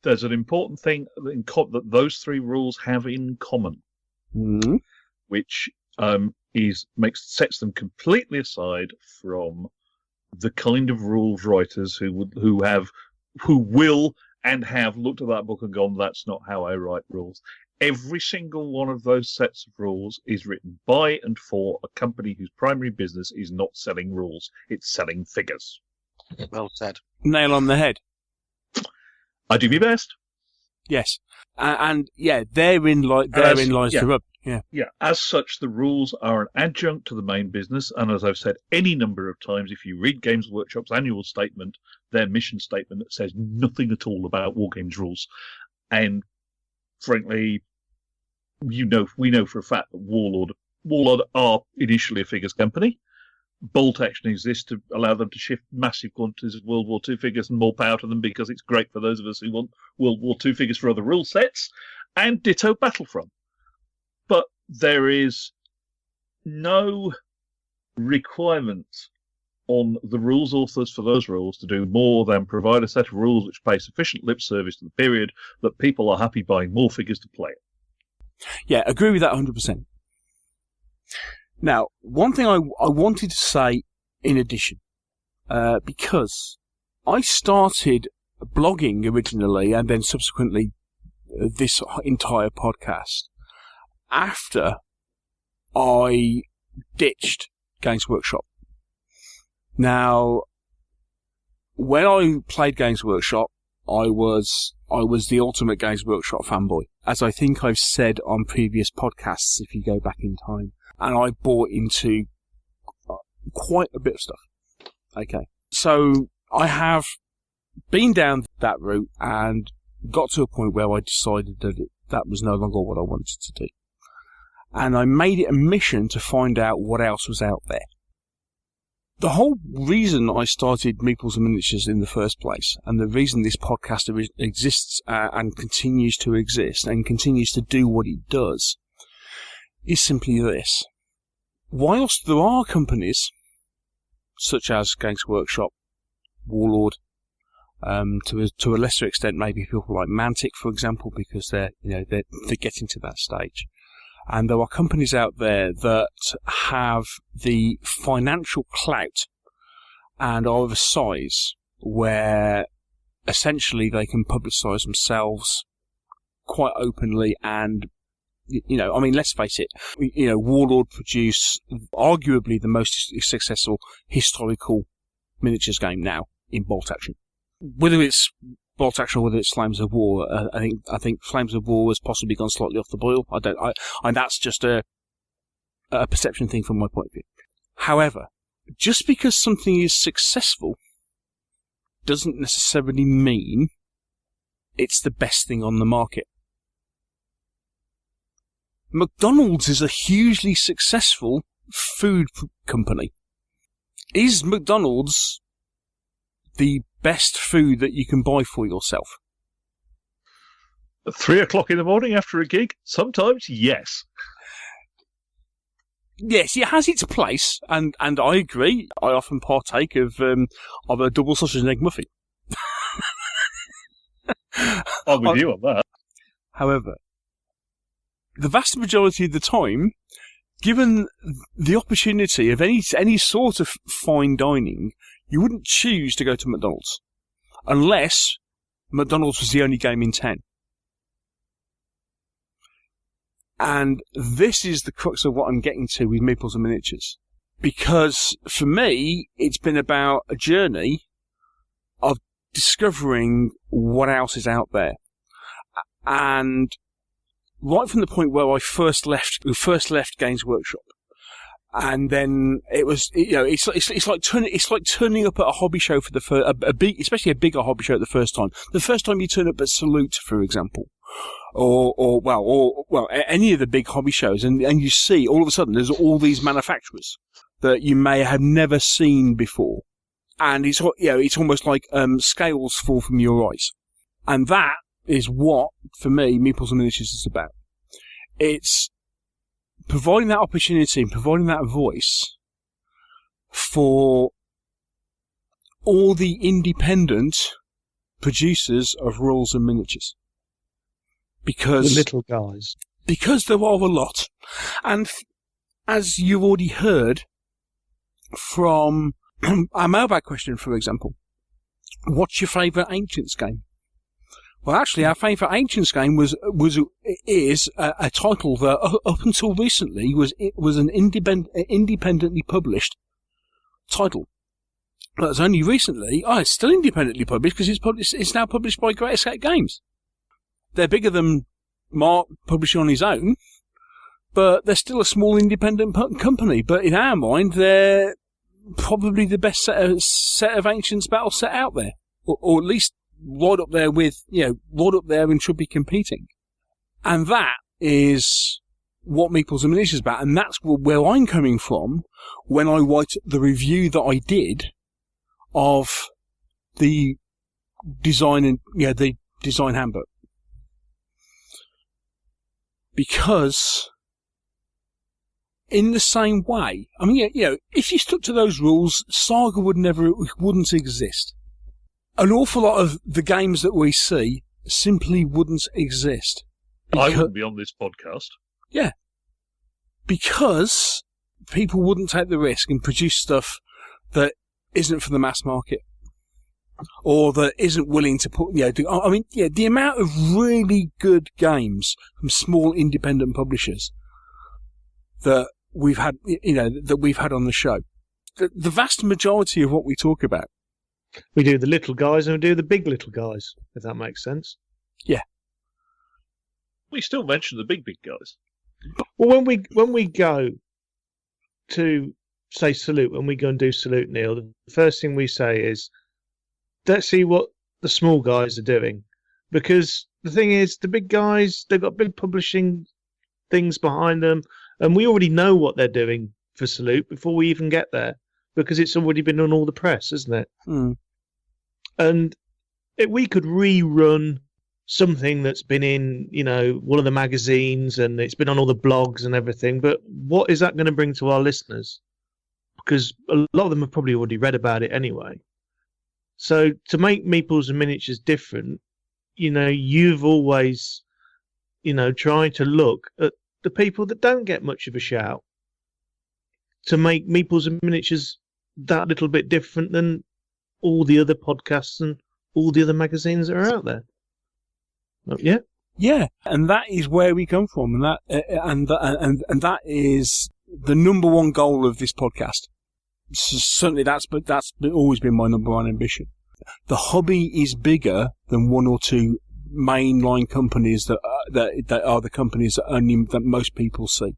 [SPEAKER 3] There's an important thing that those 3 rules have in common, which sets them completely aside from the kind of rules writers who will and have looked at that book and gone, that's not how I write rules. Every single one of those sets of rules is written by and for a company whose primary business is not selling rules, it's selling figures.
[SPEAKER 2] Well said.
[SPEAKER 7] Nail on the head.
[SPEAKER 3] I do my best.
[SPEAKER 7] Yes, and therein lies the rub.
[SPEAKER 3] Yeah, as such, the rules are an adjunct to the main business, and as I've said any number of times, if you read Games Workshop's annual statement, their mission statement, that says nothing at all about Wargames rules. And frankly, we know for a fact that Warlord are initially a figures company. Bolt action exists to allow them to shift massive quantities of World War II figures, and more power to them, because it's great for those of us who want World War II figures for other rule sets. And ditto Battlefront. But there is no requirement on the rules authors for those rules to do more than provide a set of rules which pay sufficient lip service to the period that people are happy buying more figures to play it.
[SPEAKER 7] Yeah, agree with that 100%. Now, one thing I wanted to say in addition, because I started blogging originally and then subsequently this entire podcast after I ditched Games Workshop. Now, when I played Games Workshop, I was the ultimate Games Workshop fanboy, as I think I've said on previous podcasts if you go back in time. And I bought into quite a bit of stuff. Okay. So I have been down that route and got to a point where I decided that was no longer what I wanted to do. And I made it a mission to find out what else was out there. The whole reason I started Meeples and Miniatures in the first place, and the reason this podcast exists and continues to exist and continues to do what it does, is simply this. Whilst there are companies, such as Games Workshop, Warlord, to a lesser extent maybe people like Mantic, for example, because they're getting to that stage. And there are companies out there that have the financial clout and are of a size where essentially they can publicise themselves quite openly and, let's face it, Warlord produce arguably the most successful historical miniatures game now in Bolt Action. Whether it's Bolt Action or whether it's Flames of War, I think Flames of War has possibly gone slightly off the boil. And that's just a perception thing from my point of view. However, just because something is successful doesn't necessarily mean it's the best thing on the market. McDonald's is a hugely successful food company. Is McDonald's the best food that you can buy for yourself?
[SPEAKER 3] At 3 o'clock in the morning after a gig? Sometimes, yes.
[SPEAKER 7] Yes, it has its place, and I agree. I often partake of a double sausage and egg muffin.
[SPEAKER 3] I'm with you on that.
[SPEAKER 7] However, the vast majority of the time, given the opportunity of any sort of fine dining, you wouldn't choose to go to McDonald's unless McDonald's was the only game in town. And this is the crux of what I'm getting to with Meeples and Miniatures. Because for me, it's been about a journey of discovering what else is out there. And right from the point where I first left Games Workshop, and then it was, it's like turning up at a hobby show for the first, especially a bigger hobby show at the first time. The first time you turn up at Salute, for example, or any of the big hobby shows, and you see all of a sudden there's all these manufacturers that you may have never seen before, and it's almost like scales fall from your eyes, and that is what, for me, Meeples and Miniatures is about. It's providing that opportunity and providing that voice for all the independent producers of rules and miniatures. Because
[SPEAKER 4] the little guys.
[SPEAKER 7] Because there are a lot. And as you've already heard from our mailbag question, for example, what's your favourite Ancients game? Well, actually, our favourite Ancients game is a title that up until recently was an independently published title. But it's only recently, it's still independently published because it's now published by Great Escape Games. They're bigger than Mark publishing on his own, but they're still a small independent company. But in our mind, they're probably the best set of Ancients battle set out there, or at least right up there with, right up there and should be competing. And that is what Meeples and Miniatures is about, and that's where I'm coming from when I write the review that I did of the design and the design handbook. Because in the same way, I mean, if you stuck to those rules, Saga wouldn't exist. An awful lot of the games that we see simply wouldn't exist.
[SPEAKER 3] I wouldn't be on this podcast.
[SPEAKER 7] Yeah. Because people wouldn't take the risk and produce stuff that isn't for the mass market. Or that isn't willing to put, the amount of really good games from small independent publishers that we've had, on the show. The vast majority of what we talk about.
[SPEAKER 4] We do the little guys and we do the big little guys, if that makes sense.
[SPEAKER 7] Yeah.
[SPEAKER 3] We still mention the big guys.
[SPEAKER 4] Well, when we go to, say, Salute, when we go and do Salute, Neil, the first thing we say is, let's see what the small guys are doing. Because the thing is, the big guys, they've got big publishing things behind them, and we already know what they're doing for Salute before we even get there, because it's already been on all the press, isn't it?
[SPEAKER 7] Mm.
[SPEAKER 4] And we could rerun something that's been in, one of the magazines, and it's been on all the blogs and everything, but what is that going to bring to our listeners? Because a lot of them have probably already read about it anyway. So to make Meeples and Miniatures different, you've always, tried to look at the people that don't get much of a shout to make Meeples and Miniatures that little bit different than all the other podcasts and all the other magazines that are out there. Yeah?
[SPEAKER 7] Yeah, and that is where we come from, and that is the number one goal of this podcast. Certainly, that's always been my number one ambition. The hobby is bigger than one or two mainline companies that are the companies that most people see.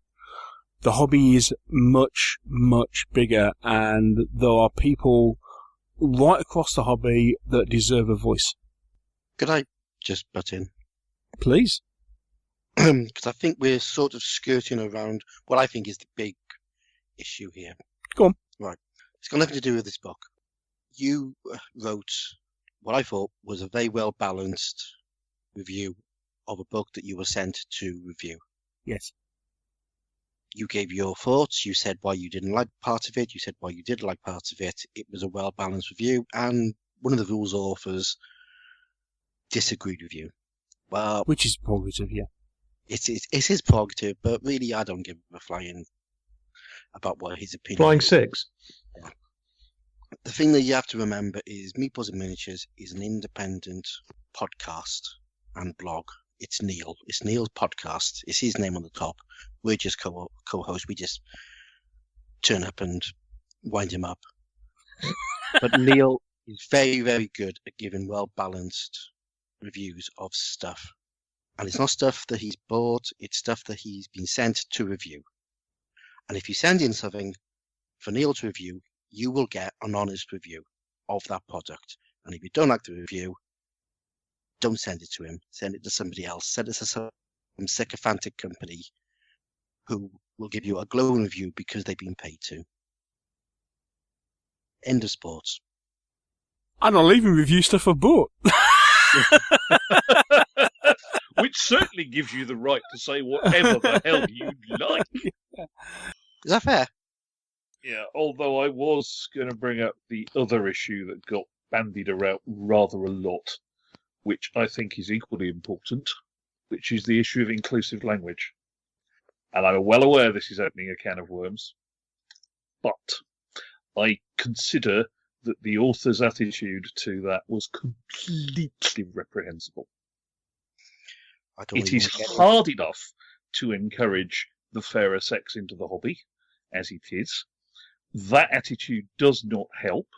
[SPEAKER 7] The hobby is much, much bigger, and there are people right across the hobby that deserve a voice.
[SPEAKER 2] Could I just butt in?
[SPEAKER 7] Please.
[SPEAKER 2] Because I think we're sort of skirting around what I think is the big issue here.
[SPEAKER 7] Go on.
[SPEAKER 2] Right. It's got nothing to do with this book. You wrote what I thought was a very well-balanced review of a book that you were sent to review.
[SPEAKER 7] Yes.
[SPEAKER 2] You gave your thoughts. You said why you didn't like part of it. You said why you did like parts of it. It was a well-balanced review, and one of the rules authors disagreed with you. Well,
[SPEAKER 7] which is prerogative, yeah.
[SPEAKER 2] It's his prerogative, but really I don't give a flying about what his opinion
[SPEAKER 4] Flying
[SPEAKER 2] is.
[SPEAKER 4] six.
[SPEAKER 2] Yeah. The thing that you have to remember is Meeples and Miniatures is an independent podcast and blog. It's Neil. It's Neil's podcast. It's his name on the top. We're just co-hosts. We just turn up and wind him up. But Neil is very, very good at giving well-balanced reviews of stuff. And it's not stuff that he's bought. It's stuff that he's been sent to review. And if you send in something for Neil to review, you will get an honest review of that product. And if you don't like the review, don't send it to him. Send it to somebody else. Send it to some sycophantic company who will give you a glowing review because they've been paid to. End of sports.
[SPEAKER 7] And I'll even review stuff I've bought.
[SPEAKER 3] Which certainly gives you the right to say whatever the hell you'd like.
[SPEAKER 2] Is that fair?
[SPEAKER 3] Yeah, although I was going to bring up the other issue that got bandied around rather a lot, which I think is equally important, which is the issue of inclusive language. And I'm well aware this is opening a can of worms, but I consider that the author's attitude to that was completely reprehensible. It is hard enough to encourage the fairer sex into the hobby, as it is. That attitude does not help.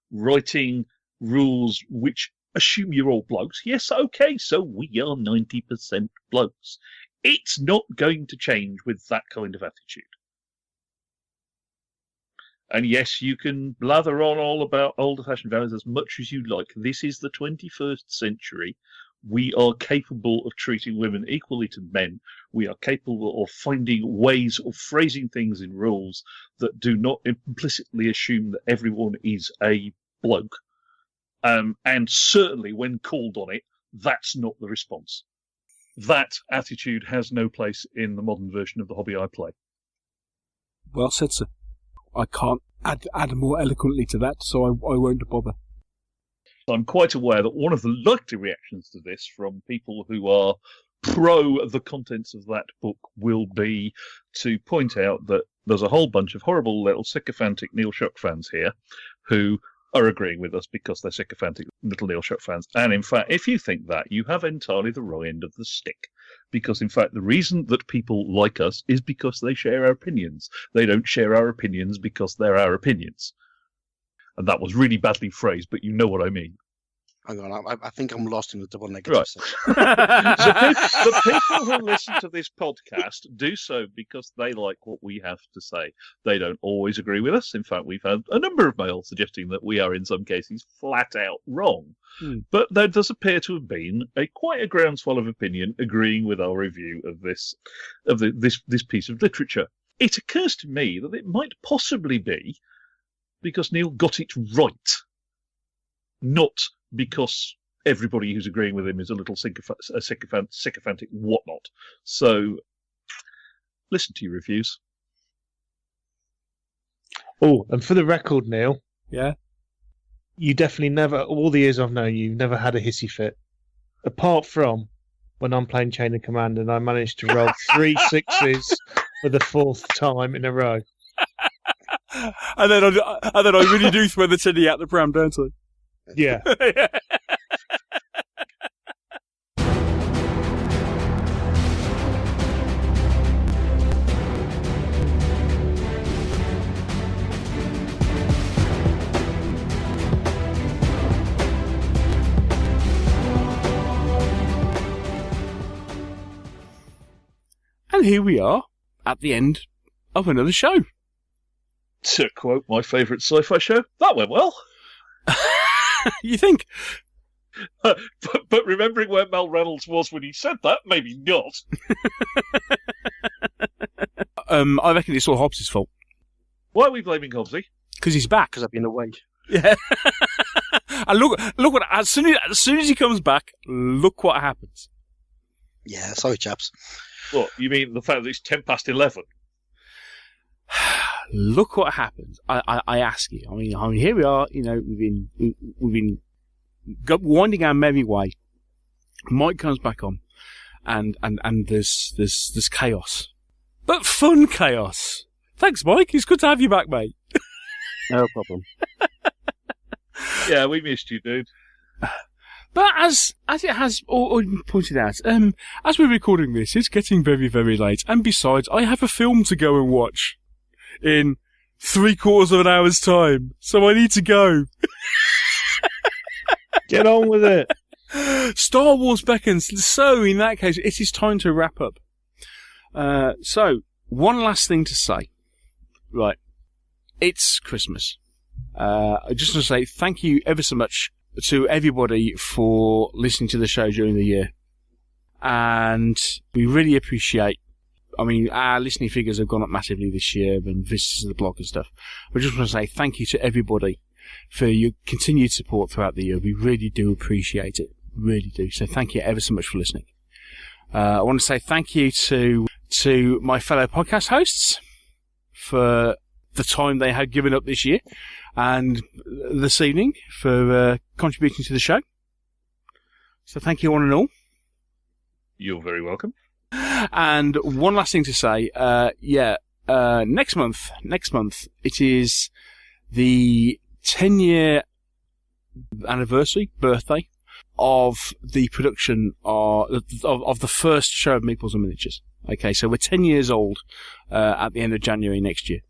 [SPEAKER 3] Writing rules which assume you're all blokes. Yes, okay, so we are 90% blokes. It's not going to change with that kind of attitude. And yes, you can blather on all about old-fashioned values as much as you like. This is the 21st century. We are capable of treating women equally to men. We are capable of finding ways of phrasing things in rules that do not implicitly assume that everyone is a bloke. And certainly when called on it, that's not the response. That attitude has no place in the modern version of the hobby I play.
[SPEAKER 7] Well said, sir. I can't add more eloquently to that, so I won't bother.
[SPEAKER 3] I'm quite aware that one of the likely reactions to this from people who are pro the contents of that book will be to point out that there's a whole bunch of horrible little sycophantic Neil Shuck fans here who are agreeing with us because they're sycophantic little Neil Shuck fans. And in fact, if you think that, you have entirely the wrong end of the stick. Because in fact, the reason that people like us is because they share our opinions. They don't share our opinions because they're our opinions. And that was really badly phrased, but you know what I mean.
[SPEAKER 2] Hang on, I think I'm lost in the double negative.
[SPEAKER 3] Right. So the people who listen to this podcast do so because they like what we have to say. They don't always agree with us. In fact, we've had a number of mails suggesting that we are in some cases flat out wrong. But there does appear to have been quite a groundswell of opinion agreeing with our review of this piece of literature. It occurs to me that it might possibly be because Neil got it right, not because everybody who's agreeing with him is a little sycophantic whatnot. So, listen to your reviews.
[SPEAKER 4] Oh, and for the record, Neil.
[SPEAKER 7] Yeah?
[SPEAKER 4] You definitely never, all the years I've known you, never had a hissy fit. Apart from when I'm playing Chain of Command and I managed to roll 3 6s for the 4th time in a row.
[SPEAKER 7] And then I really do throw the teddy out the pram, don't I?
[SPEAKER 4] Yeah.
[SPEAKER 7] And here we are at the end of another show.
[SPEAKER 3] To quote my favourite sci-fi show, that went well.
[SPEAKER 7] You think?
[SPEAKER 3] But remembering where Mel Reynolds was when he said that, maybe not.
[SPEAKER 7] I reckon it's all Hobbs' fault.
[SPEAKER 3] Why are we blaming Hobbsy?
[SPEAKER 7] Because he's back.
[SPEAKER 2] Because I've been away.
[SPEAKER 7] Yeah. And look what as soon as he comes back, look what happens.
[SPEAKER 2] Yeah, sorry, chaps.
[SPEAKER 3] What, you mean the fact that it's 11:10?
[SPEAKER 7] Look what happens. I ask you. I mean, here we are. You know, we've been winding our merry way. Mike comes back on, and there's chaos, but fun chaos. Thanks, Mike. It's good to have you back, mate.
[SPEAKER 2] No problem.
[SPEAKER 3] Yeah, we missed you, dude.
[SPEAKER 7] But as it has already been pointed out, as we're recording this, it's getting very, very late. And besides, I have a film to go and watch in 3/4 of an hour's time. So I need to go.
[SPEAKER 4] Get on with it.
[SPEAKER 7] Star Wars beckons. So in that case, it is time to wrap up. So, one last thing to say. Right. It's Christmas. I just want to say thank you ever so much to everybody for listening to the show during the year. And we really appreciate, I mean, our listening figures have gone up massively this year and visitors to the blog and stuff. I just want to say thank you to everybody for your continued support throughout the year. We really do appreciate it. Really do. So thank you ever so much for listening. I want to say thank you to my fellow podcast hosts for the time they had given up this year and this evening for contributing to the show. So thank you one and all.
[SPEAKER 3] You're very welcome.
[SPEAKER 7] And one last thing to say, next month, it is the 10-year birthday of the production of the first show of Meeples and Miniatures. Okay, so we're 10 years old at the end of January next year.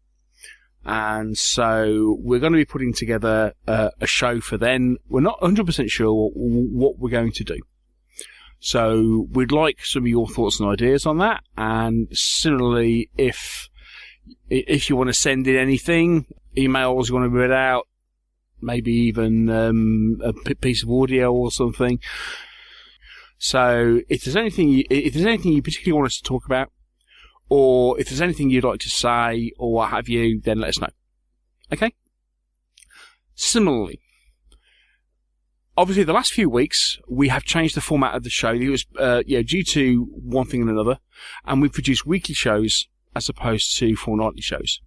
[SPEAKER 7] And so we're going to be putting together a show for then. We're not 100% sure what we're going to do. So we'd like some of your thoughts and ideas on that. And similarly, if you want to send in anything, emails you want to read out, maybe even a piece of audio or something. So if there's anything you particularly want us to talk about, or if there's anything you'd like to say or what have you, then let us know. Okay? Similarly, obviously the last few weeks we have changed the format of the show. It was due to one thing and another, and we produced weekly shows as opposed to fortnightly shows.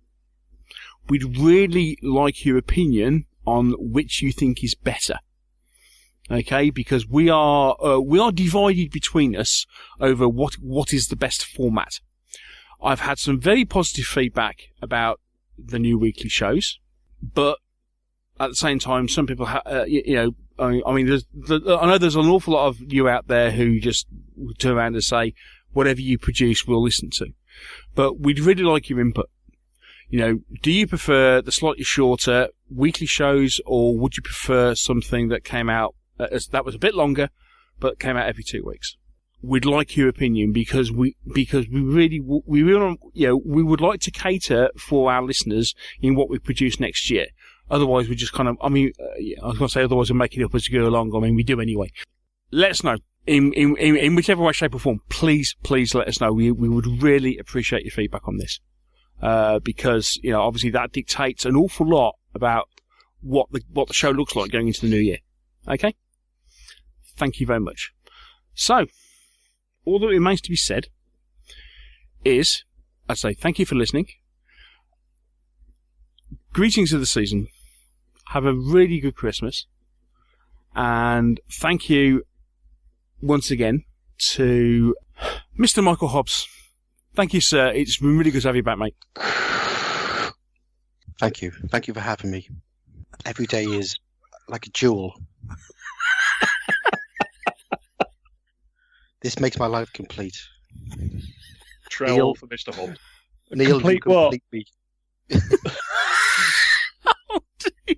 [SPEAKER 7] We'd really like your opinion on which you think is better. Okay, because we are divided between us over what is the best format. I've had some very positive feedback about the new weekly shows, but at the same time, some people I know there's an awful lot of you out there who just turn around and say, whatever you produce, we'll listen to. But we'd really like your input. Do you prefer the slightly shorter weekly shows, or would you prefer something that came out that was a bit longer, but came out every 2 weeks? We'd like your opinion because we really would like to cater for our listeners in what we produce next year. Otherwise, we just kind of, I was going to say otherwise we're making it up as we go along. We do anyway. Let us know in whichever way, shape or form. Please let us know. We would really appreciate your feedback on this. Because, obviously that dictates an awful lot about what the show looks like going into the new year. Okay? Thank you very much. So, all that remains to be said is, I'd say thank you for listening. Greetings of the season. Have a really good Christmas. And thank you once again to Mr. Michael Hobbs. Thank you, sir. It's been really good to have you back, mate.
[SPEAKER 2] Thank you. Thank you for having me. Every day is like a jewel. This makes my life complete.
[SPEAKER 3] Trowel for Mr. Hobbs.
[SPEAKER 2] Neil,
[SPEAKER 4] Complete
[SPEAKER 2] you
[SPEAKER 4] what?
[SPEAKER 2] complete me.
[SPEAKER 7] Oh, dear.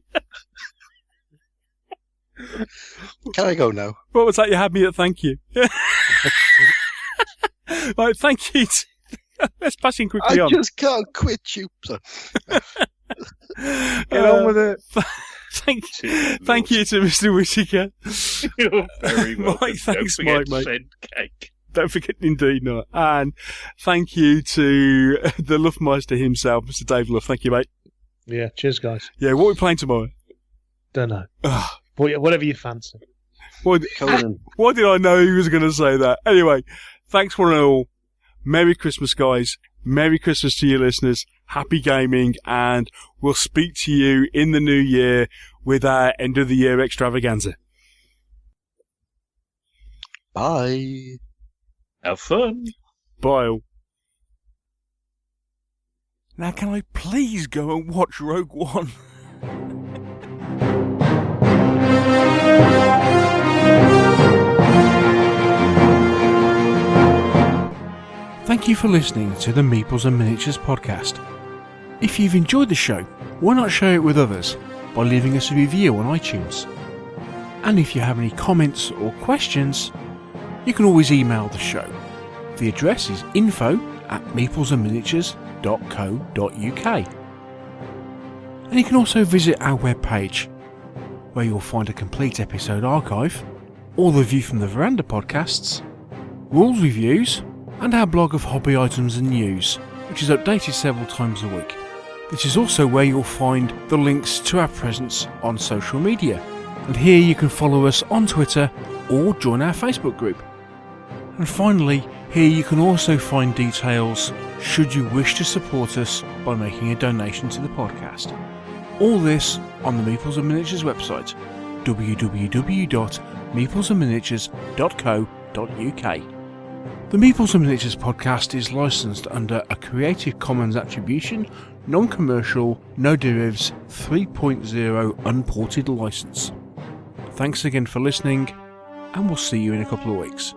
[SPEAKER 2] Can I go now?
[SPEAKER 7] What was that you had me at thank you? Right, thank you. Let's pass in quickly
[SPEAKER 2] I
[SPEAKER 7] on.
[SPEAKER 2] just can't quit you.
[SPEAKER 4] Get on with it.
[SPEAKER 7] Thank you to Mr. Whitaker.
[SPEAKER 3] You're very welcome.
[SPEAKER 7] Mike, thanks,
[SPEAKER 3] Don't forget
[SPEAKER 7] Mike, mate.
[SPEAKER 3] to send cake.
[SPEAKER 7] Don't forget, indeed not. And thank you to the Luffmeister himself, Mr. Dave Luff. Thank you, mate.
[SPEAKER 4] Yeah, cheers, guys.
[SPEAKER 7] Yeah, what are we playing tomorrow?
[SPEAKER 4] Don't know. Whatever you fancy.
[SPEAKER 7] Why did I know he was going to say that? Anyway, thanks one and all. Merry Christmas, guys. Merry Christmas to you listeners. Happy gaming, and we'll speak to you in the new year with our end of the year extravaganza.
[SPEAKER 2] Bye.
[SPEAKER 3] Have fun.
[SPEAKER 7] Bye all. Now can I please go and watch Rogue One? Thank you for listening to the Meeples and Miniatures podcast. If you've enjoyed the show, why not share it with others by leaving us a review on iTunes? And if you have any comments or questions, you can always email the show. The address is info@meeplesandminiatures.co.uk. And you can also visit our webpage, where you'll find a complete episode archive, all the View from the Veranda podcasts, rules reviews, and our blog of hobby items and news, which is updated several times a week. This is also where you'll find the links to our presence on social media, and here you can follow us on Twitter or join our Facebook group. And finally, here you can also find details should you wish to support us by making a donation to the podcast. All this on the Meeples and Miniatures website, www.meeplesandminiatures.co.uk. The Meeples and Miniatures podcast is licensed under a Creative Commons Attribution, Non-Commercial, No Derivatives 3.0 Unported license. Thanks again for listening, and we'll see you in a couple of weeks.